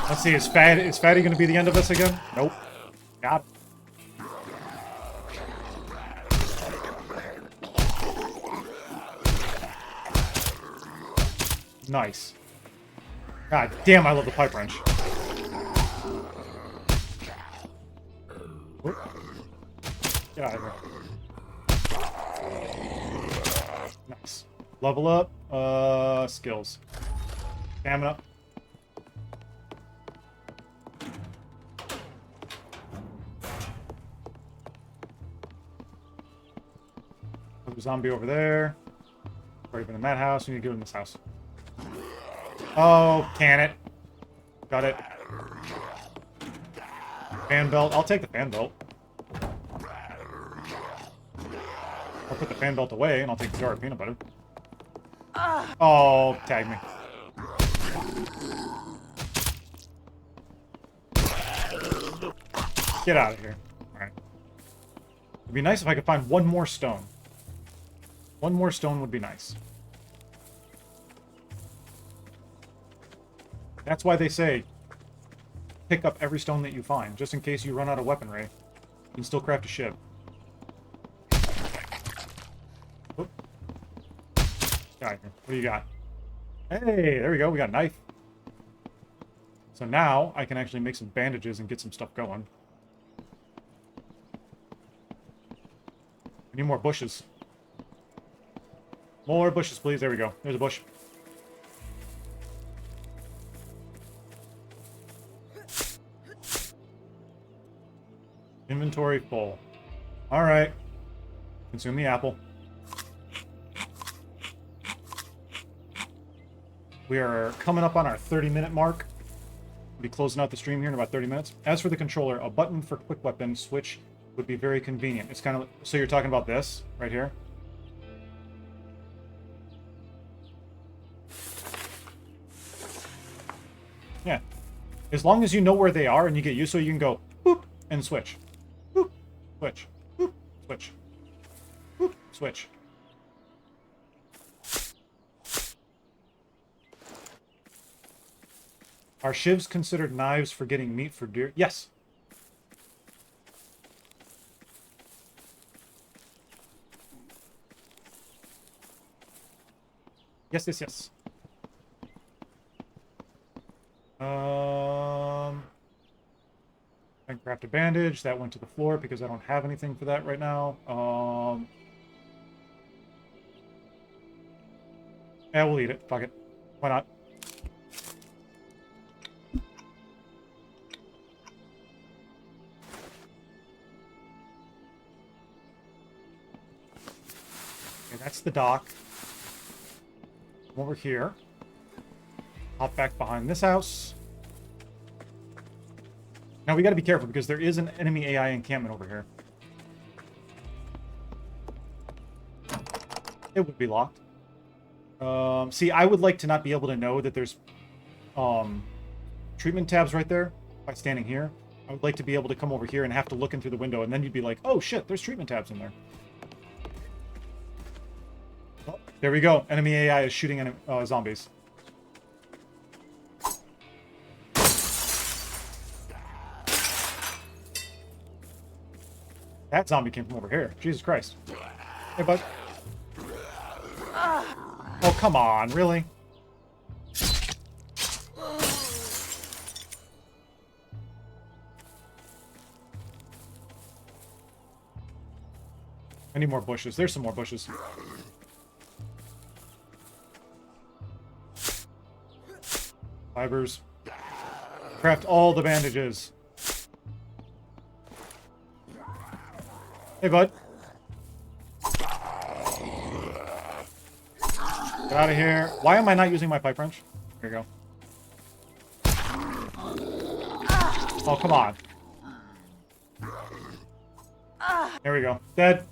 Let's see, is Fatty gonna be the end of us again? Nope. Got it. Nice. God damn, I love the pipe wrench. Oop. Get out of here. Nice. Level up. Skills. Stamina. There's a zombie over there. Or even in that house. We need to go in this house. Oh, can it? Got it. Fan belt. I'll take the fan belt. I'll put the fan belt away, and I'll take the jar of peanut butter. Oh, tag me. Get out of here. Alright. It'd be nice if I could find one more stone. One more stone would be nice. That's why they say pick up every stone that you find, just in case you run out of weaponry. You can still craft a ship. Oop. What do you got? Hey, there we go. We got a knife. So now I can actually make some bandages and get some stuff going. I need more bushes. More bushes, please. There we go. There's a bush. Inventory full. Alright. Consume the apple. We are coming up on our 30-minute mark. We'll be closing out the stream here in about 30 minutes. As for the controller, a button for quick weapon switch would be very convenient. It's kind of... So you're talking about this right here? Yeah. As long as you know where they are and you get used to it, you can go boop and switch. Boop, switch. Boop, switch. Boop, switch. Are shivs considered knives for getting meat for deer? Yes. Yes, yes, yes. I can craft a bandage. That went to the floor because I don't have anything for that right now. Yeah, we'll eat it. Fuck it. Why not? Okay, that's the dock. Come over here. Hop back behind this house. Now we gotta be careful because there is an enemy AI encampment over here. It would be locked. See, I would like to not be able to know that there's treatment tabs right there by standing here. I would like to be able to come over here and have to look in through the window, and then you'd be like, oh shit, there's treatment tabs in there. Oh, there we go. Enemy AI is shooting zombies. That zombie came from over here. Jesus Christ. Hey, bud. Oh, come on. Really? I need more bushes. There's some more bushes. Fibers. Craft all the bandages. Hey, bud. Get out of here. Why am I not using my pipe wrench? Here you go. Oh, come on. There we go. Dead.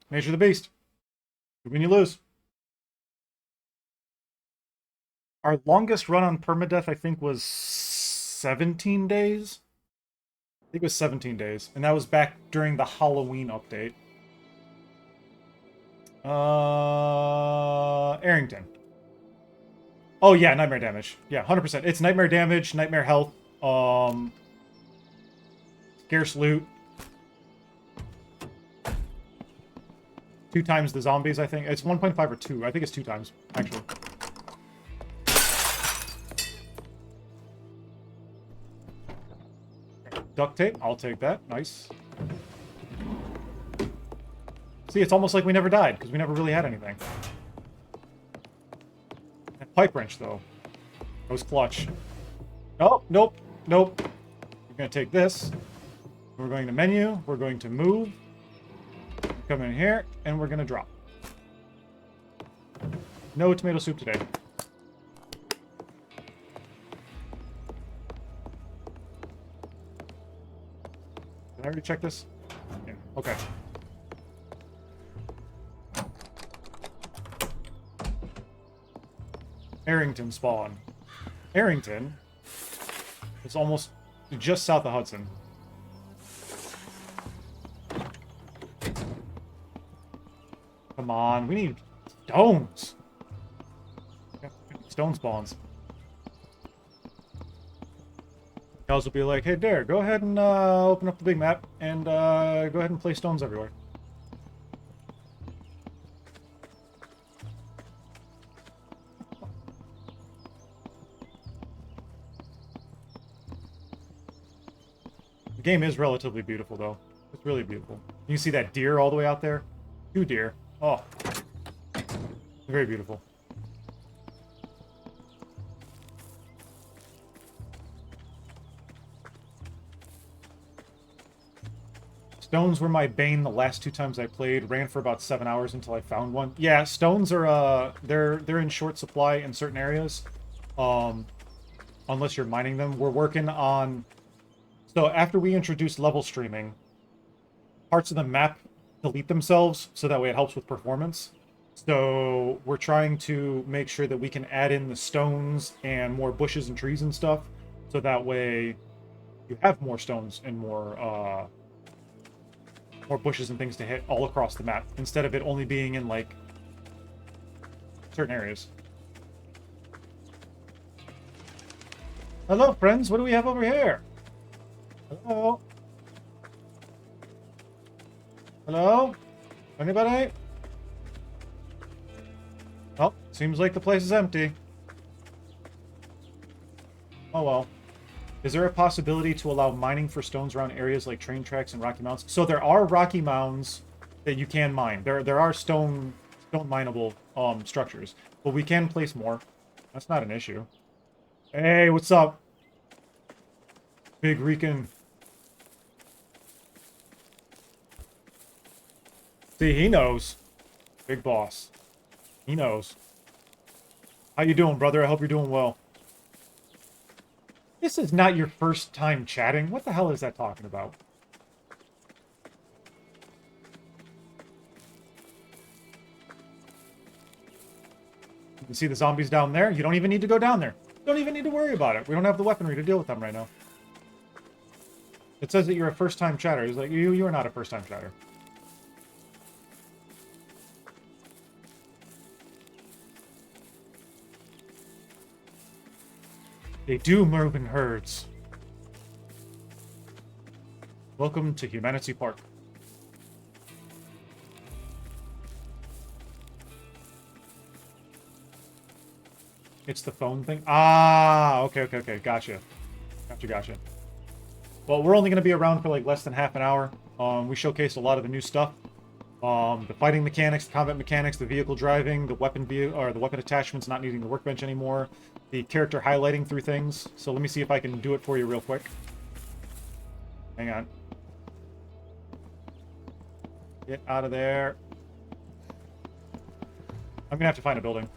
Nature of the beast. You win, you lose. Our longest run on permadeath, I think, was 17 days. I think it was 17 days. And that was back during the Halloween update. Arrington. Oh, yeah, nightmare damage. Yeah, 100%. It's nightmare damage, nightmare health, scarce loot. 2 times the zombies, I think. It's 1.5 or 2. I think it's 2 times, actually. Duct tape. I'll take that. Nice. See, it's almost like we never died, because we never really had anything. That pipe wrench, though. That was clutch. Oh, nope. Nope. We're going to take this. We're going to menu. We're going to move. Come in here, and we're going to drop. No tomato soup today. already check this? Yeah. Okay. Arrington spawn. Arrington is almost just south of Hudson. Come on, we need stones. Stone spawns. Cows will be like, hey, Dare, go ahead and open up the big map and go ahead and place stones everywhere. The game is relatively beautiful, though. It's really beautiful. You can see that deer all the way out there. 2 deer. Oh. Very beautiful. Stones were my bane the last 2 times I played. Ran for about 7 hours until I found one. Yeah, stones are they're in short supply in certain areas. Unless you're mining them. We're working on, so after we introduce level streaming, parts of the map delete themselves, so that way it helps with performance. So we're trying to make sure that we can add in the stones and more bushes and trees and stuff, so that way you have more stones and more bushes and things to hit all across the map, instead of it only being in, like, certain areas. Hello, friends. What do we have over here? Hello? Hello? Anybody? Oh, seems like the place is empty. Oh well. Is there a possibility to allow mining for stones around areas like train tracks and rocky mounds? So there are rocky mounds that you can mine. There are stone mineable structures, but we can place more. That's not an issue. Hey, what's up? Big Rican. See, he knows. Big boss. He knows. How you doing, brother? I hope you're doing well. This is not your first time chatting. What the hell is that talking about? You can see the zombies down there. You don't even need to go down there. You don't even need to worry about it. We don't have the weaponry to deal with them right now. It says that you're a first-time chatter. It's like, you are not a first-time chatter. They do move in herds. Welcome to HumanitZ Park. It's the phone thing? Ah, okay. Gotcha. Gotcha. Well, we're only going to be around for like less than half an hour. We showcased a lot of the new stuff. The fighting mechanics, the combat mechanics, the vehicle driving, the weapon attachments not needing the workbench anymore, the character highlighting through things. So let me see if I can do it for you real quick. Hang on. Get out of there. I'm gonna have to find a building.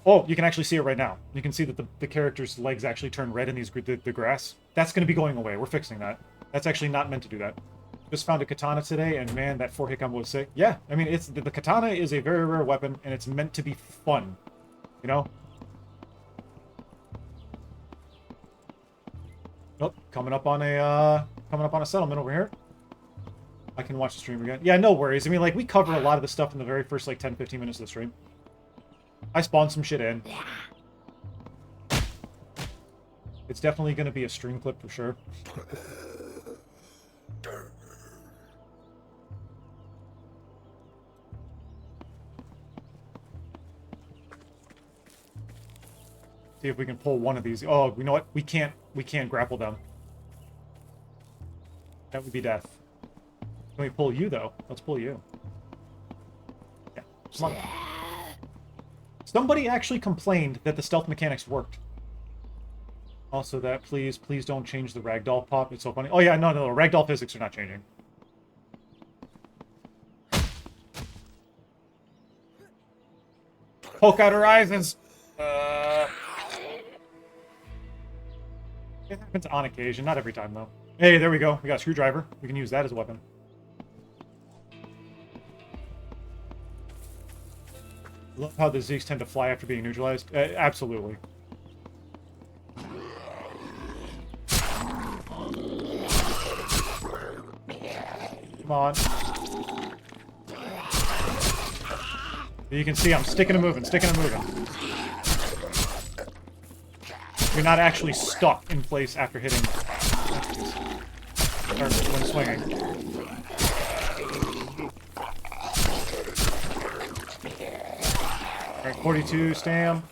Oh, you can actually see it right now. You can see that the character's legs actually turn red in the grass. That's going to be going away. We're fixing that. That's actually not meant to do that. Just found a katana today, and man, that 4-hit combo was sick. Yeah, I mean, the katana is a very rare weapon, and it's meant to be fun. You know? Oh, coming up on a settlement over here. I can watch the stream again. Yeah, no worries. I mean, like, we cover a lot of the stuff in the very first, like, 10-15 minutes of the stream. I spawned some shit in. It's definitely going to be a stream clip for sure. See if we can pull one of these. Oh, you know what? We can't grapple them. That would be death. Can we pull you, though? Let's pull you. Yeah. Come on. Somebody actually complained that the stealth mechanics worked. Also that, please don't change the ragdoll pop. It's so funny. Oh yeah, no, ragdoll physics are not changing. Poke out horizons! It happens on occasion, not every time though. Hey, there we go. We got a screwdriver. We can use that as a weapon. Love how the Zeeks tend to fly after being neutralized. Absolutely. Come on. You can see I'm sticking and moving, sticking and moving. You're not actually stuck in place after hitting or when swinging. Alright, 42, Stam.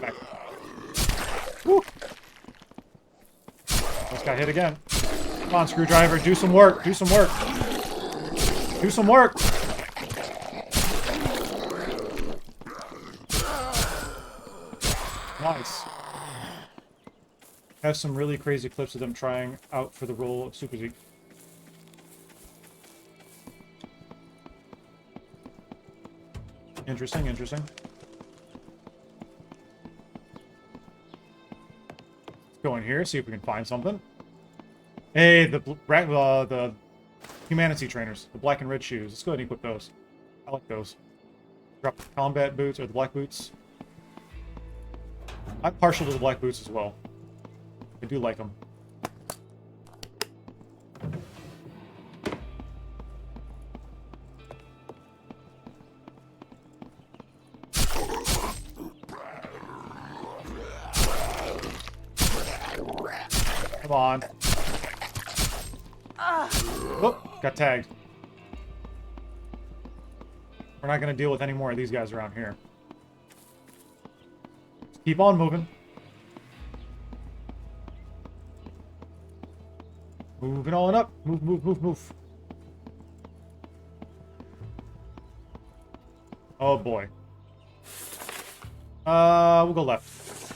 Back. Woo. Just got hit again. Come on, screwdriver, do some work, do some work. Do some work! Nice. Have some really crazy clips of them trying out for the role of Super Zeke. Interesting, interesting. Let's go in here, see if we can find something. Hey, the HumanitZ trainers, the black and red shoes. Let's go ahead and equip those. I like those. Drop the combat boots or the black boots. I'm partial to the black boots as well. I do like them. Come on. Oh, got tagged. We're not going to deal with any more of these guys around here. Just keep on moving. Moving on up. Move, move, move, move. Oh, boy. We'll go left.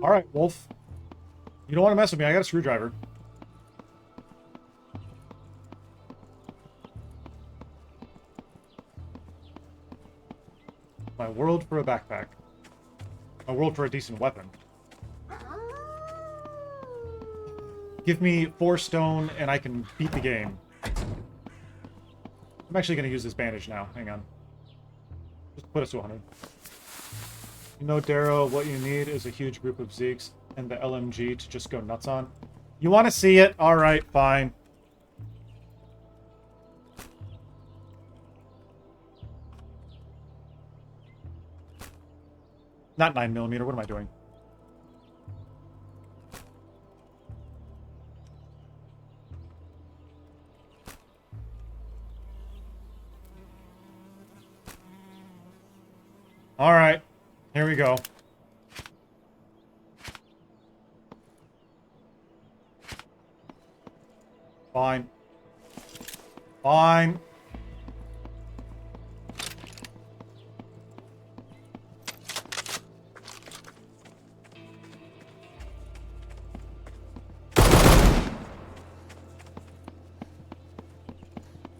Alright, Wolf. You don't want to mess with me. I got a screwdriver. My world for a backpack. My world for a decent weapon. Give me 4 stone and I can beat the game. I'm actually going to use this bandage now. Hang on. Just put us to 100. You know, Darrow, what you need is a huge group of Zeeks and the LMG to just go nuts on. You want to see it? Alright, fine. Not 9mm, what am I doing? Alright, here we go. Fine. Fine.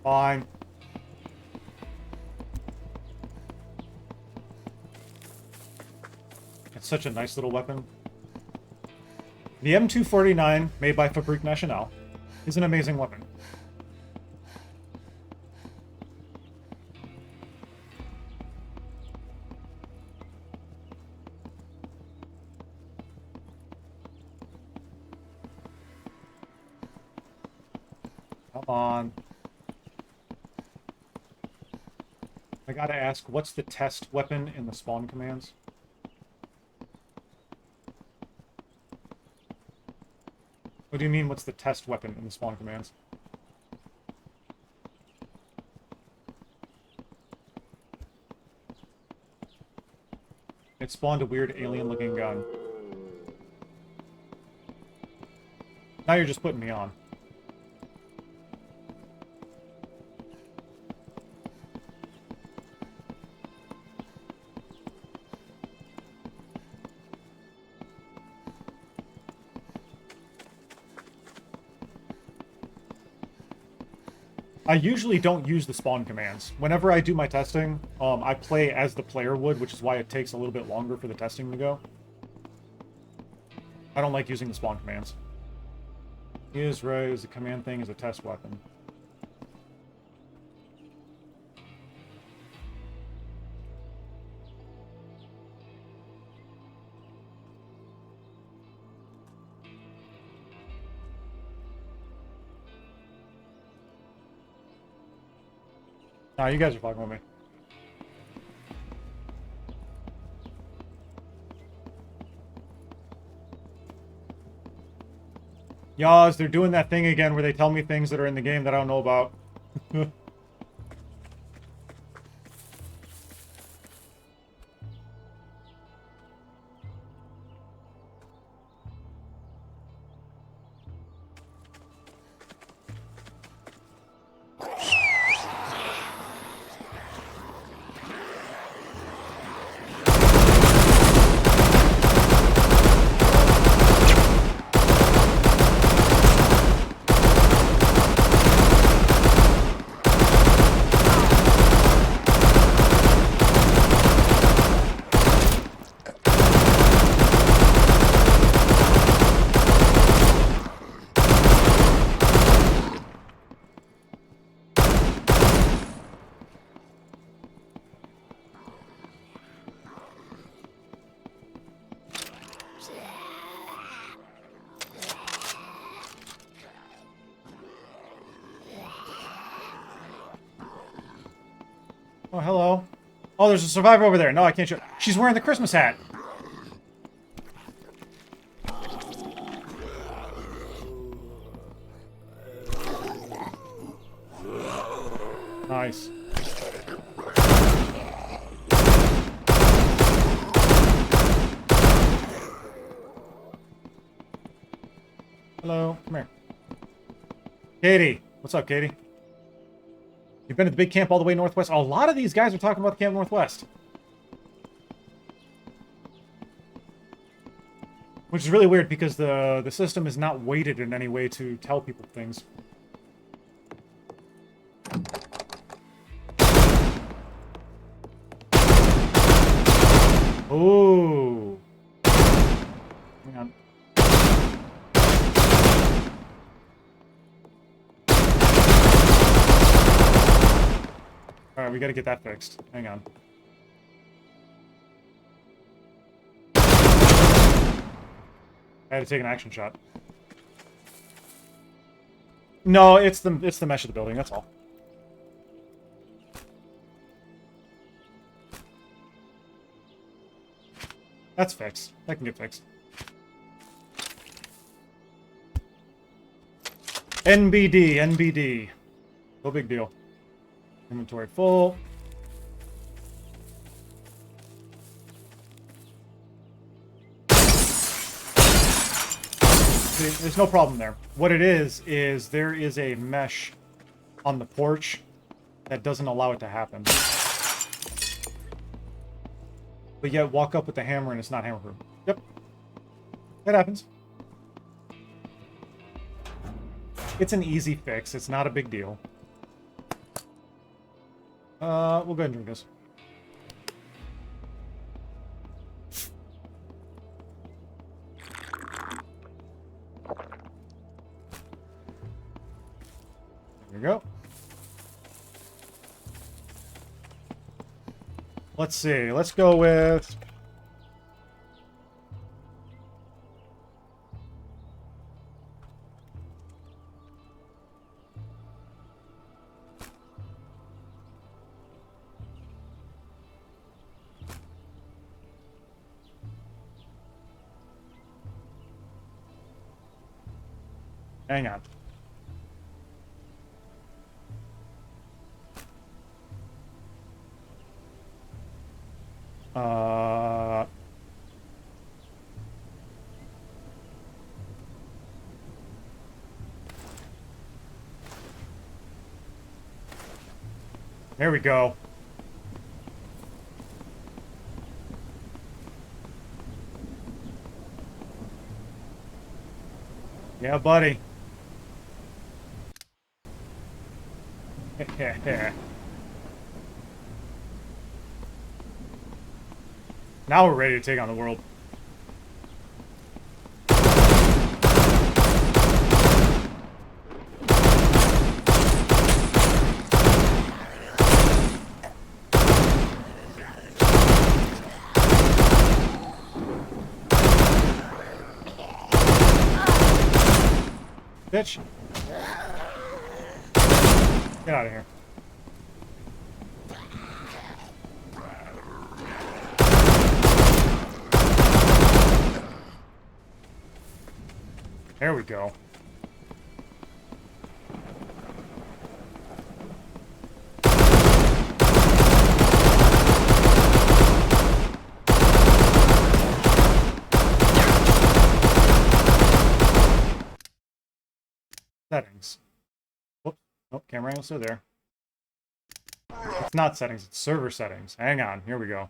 Fine. It's such a nice little weapon. The M249, made by Fabrique Nationale, is an amazing weapon. Come on. I gotta ask, what's the test weapon in the spawn commands? What do you mean, what's the test weapon in the spawn commands? It spawned a weird alien-looking gun. Now you're just putting me on. I usually don't use the spawn commands. Whenever I do my testing, I play as the player would, which is why it takes a little bit longer for the testing to go. I don't like using the spawn commands. He is right, as the command thing is a test weapon. Nah, you guys are fucking with me. Yas, they're doing that thing again where they tell me things that are in the game that I don't know about. Oh, hello. Oh, there's a survivor over there. No, I can't show. She's wearing the Christmas hat. Nice. Hello. Come here. Katie. What's up, Katie? You've been at the big camp all the way northwest. A lot of these guys are talking about the camp northwest. Which is really weird because the system is not weighted in any way to tell people things. Ooh. Hang on. Alright, we gotta get that fixed. Hang on. I had to take an action shot. No, it's the mesh of the building, that's all. That's fixed. That can get fixed. NBD, NBD. No big deal. Inventory full. There's no problem there. What it is there is a mesh on the porch that doesn't allow it to happen. But yet walk up with the hammer and it's not hammer-proof. Yep. That happens. It's an easy fix. It's not a big deal. We'll go ahead and drink this. There we go. Let's see. Let's go with... Hang on. There we go. Yeah, buddy. Now we're ready to take on the world. Bitch. Get out of here. There we go. Settings. Whoops. Oh, camera angle's still there. It's not settings, it's server settings. Hang on, here we go.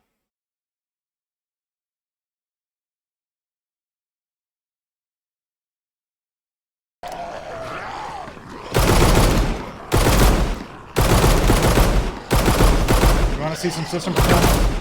You want to see some system performance?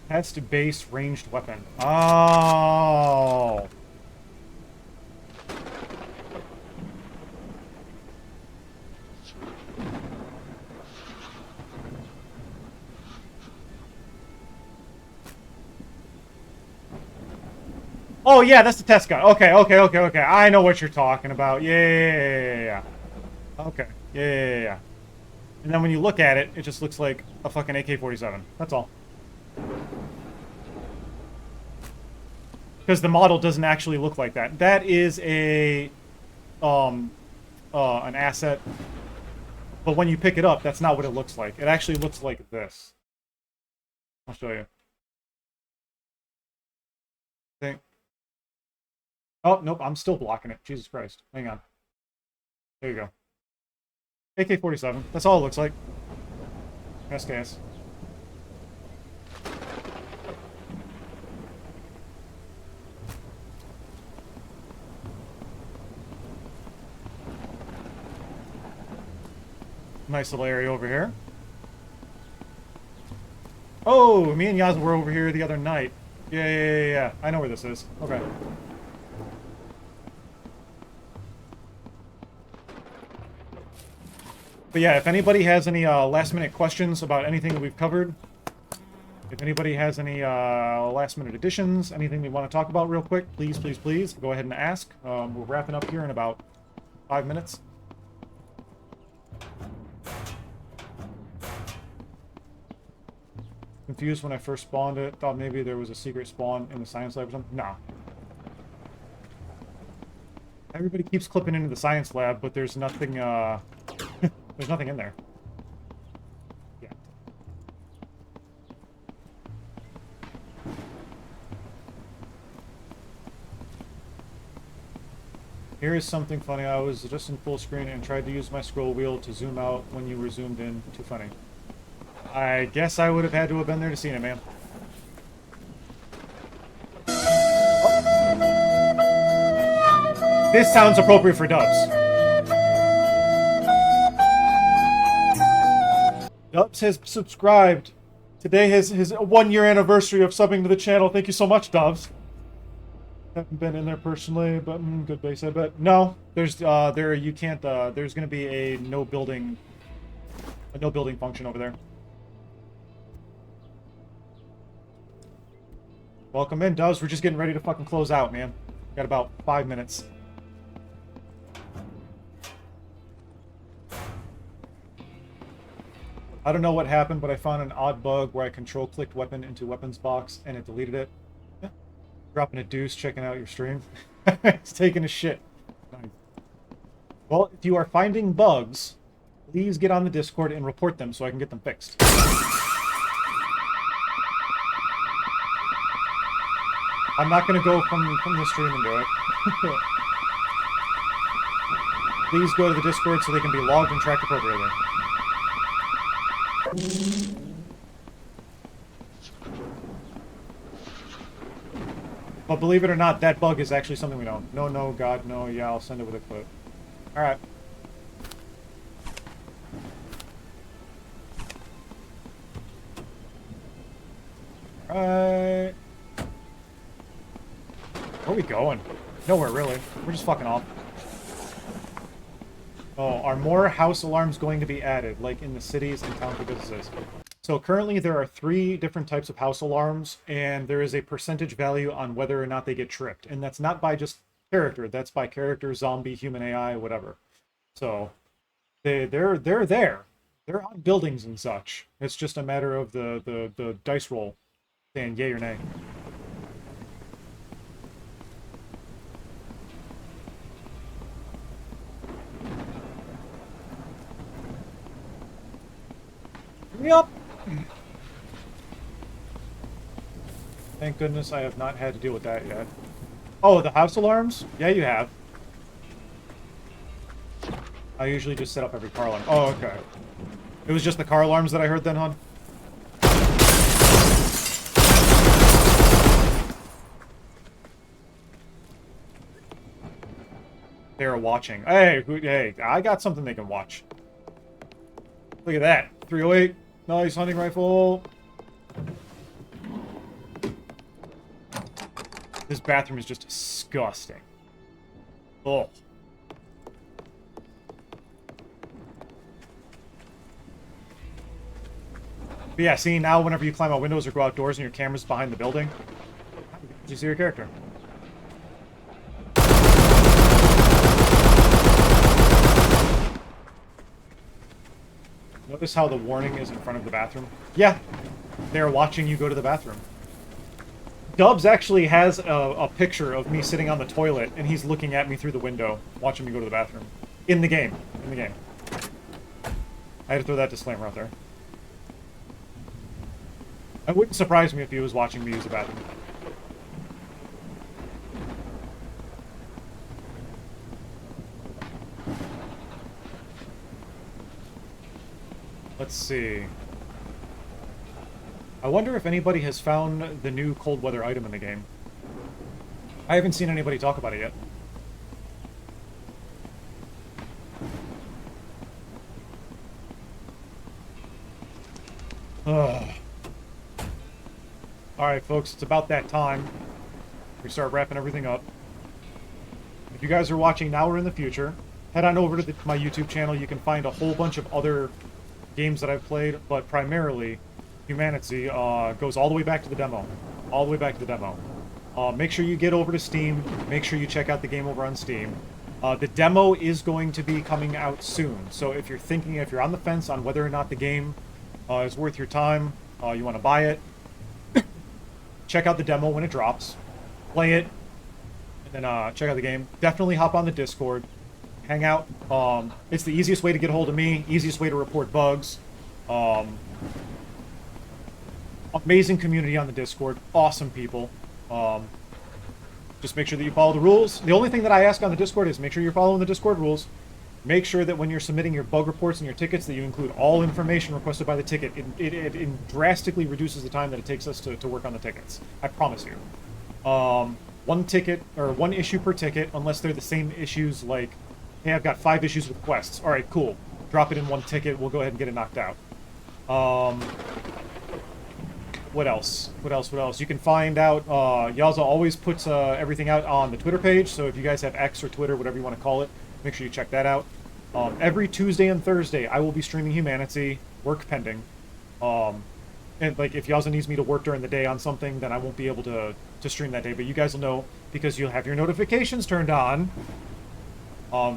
That's to base ranged weapon. Oh. Oh yeah, that's the test gun. Okay. I know what you're talking about. Yeah. Okay. Yeah. And then when you look at it, it just looks like a fucking AK-47. That's all. Because the model doesn't actually look like that. That is an asset. But when you pick it up, that's not what it looks like. It actually looks like this. I'll show you. Think. Oh, nope, I'm still blocking it. Jesus Christ. Hang on. There you go. AK-47. That's all it looks like. SKS. Nice little area over here. Oh, me and Yaz were over here the other night. Yeah. I know where this is. Okay. But yeah, if anybody has any last-minute questions about anything that we've covered, if anybody has any last-minute additions, anything they want to talk about real quick, please go ahead and ask. We're wrapping up here in about 5 minutes. Confused when I first spawned it. Thought maybe there was a secret spawn in the science lab or something. No. Everybody keeps clipping into the science lab, but there's nothing, there's nothing in there. Yeah. Here is something funny. I was just in full screen and tried to use my scroll wheel to zoom out when you were zoomed in. Too funny. I guess I would have had to have been there to see it, man. Oh. This sounds appropriate for Dubs. Dubs has subscribed. Today is his 1-year anniversary of subbing to the channel. Thank you so much, Dubs. Haven't been in there personally, but good base, I bet. No, there's you can't. There's going to be a no building function over there. Welcome in, Dubs. We're just getting ready to fucking close out, man. Got about 5 minutes. I don't know what happened, but I found an odd bug where I control-clicked weapon into weapons box and it deleted it. Yeah. Dropping a deuce, checking out your stream. It's taking a shit. Nice. Well, if you are finding bugs, please get on the Discord and report them so I can get them fixed. I'm not going to go from the stream and do it. please go to the Discord so they can be logged and tracked appropriately. But believe it or not, that bug is actually something we know. No, no, God, no. Yeah, I'll send it with a clip. Alright. Alright. Where are we going? Nowhere, really. We're just fucking off. Oh, are more house alarms going to be added, like in the cities and towns for businesses? So currently there are 3 different types of house alarms, and there is a percentage value on whether or not they get tripped. And that's not by just character, that's by character, zombie, human AI, whatever. So they're there. They're on buildings and such. It's just a matter of the dice roll saying yay or nay. Yup. Thank goodness I have not had to deal with that yet. Oh, the house alarms? Yeah, you have. I usually just set up every car alarm. Oh, okay. It was just the car alarms that I heard then, hon? They're watching. Hey, hey, I got something they can watch. Look at that. 308. Nice hunting rifle. This bathroom is just disgusting. Oh. But yeah, see, now whenever you climb out windows or go outdoors and your camera's behind the building, you see your character. Notice how the warning is in front of the bathroom? Yeah, they're watching you go to the bathroom. Dubs actually has a picture of me sitting on the toilet, and he's looking at me through the window, watching me go to the bathroom. In the game. In the game. I had to throw that disclaimer out there. It wouldn't surprise me if he was watching me use the bathroom. Let's see. I wonder if anybody has found the new cold weather item in the game. I haven't seen anybody talk about it yet. Ugh. Alright, folks, it's about that time. We start wrapping everything up. If you guys are watching now or in the future, head on over to my YouTube channel. You can find a whole bunch of other games that I've played, but primarily HumanitZ goes all the way back to the demo. All the way back to the demo. Make sure you get over to Steam. Make sure you check out the game over on Steam. The demo is going to be coming out soon, so if you're on the fence on whether or not the game is worth your time, you want to buy it, check out the demo when it drops, play it, and then check out the game. Definitely hop on the Discord, hang out. It's the easiest way to get a hold of me, easiest way to report bugs. Amazing community on the Discord, awesome people. Just make sure that you follow the rules. The only thing that I ask on the Discord is make sure you're following the Discord rules. Make sure that when you're submitting your bug reports and your tickets that you include all information requested by the ticket. It drastically reduces the time that it takes us to work on the tickets. I promise you. One ticket, or one issue per ticket, unless they're the same issues like, hey, I've got 5 issues with quests. Alright, cool. Drop it in one ticket, we'll go ahead and get it knocked out. What else? What else? You can find out, Yaza always puts everything out on the Twitter page, so if you guys have X or Twitter, whatever you want to call it, make sure you check that out. Every Tuesday and Thursday, I will be streaming HumanitZ, work pending. And like, if Yaza needs me to work during the day on something, then I won't be able to stream that day, but you guys will know, because you'll have your notifications turned on.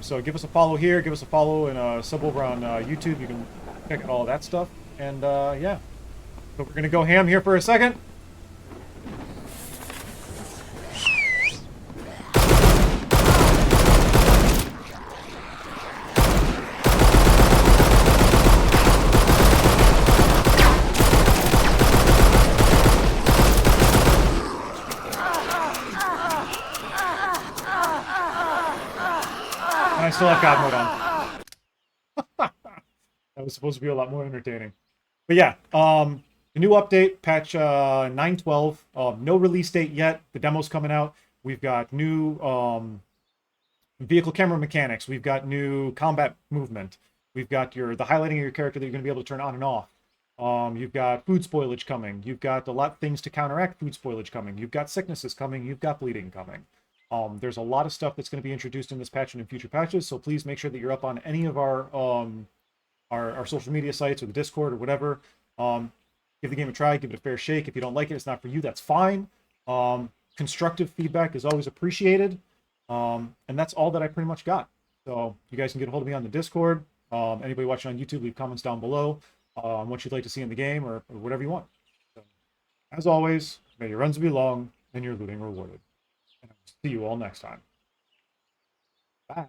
So give us a follow here, give us a follow, and a sub over on YouTube. You can check out all that stuff, and yeah. So we're gonna go ham here for a second. I still have God mode on. That was supposed to be a lot more entertaining. But yeah, the new update, patch 9.12. No release date yet. The demo's coming out. We've got new vehicle camera mechanics. We've got new combat movement. We've got the highlighting of your character that you're going to be able to turn on and off. You've got food spoilage coming. You've got a lot of things to counteract food spoilage coming. You've got sicknesses coming. You've got bleeding coming. There's a lot of stuff that's going to be introduced in this patch and in future patches. So please make sure that you're up on any of our social media sites or the Discord or whatever. Give the game a try. Give it a fair shake. If you don't like it, it's not for you. That's fine. Constructive feedback is always appreciated. And that's all that I pretty much got. So you guys can get a hold of me on the Discord. Anybody watching on YouTube, leave comments down below on what you'd like to see in the game or whatever you want. So, as always, may your runs be long and your looting rewarded. And I will see you all next time. Bye.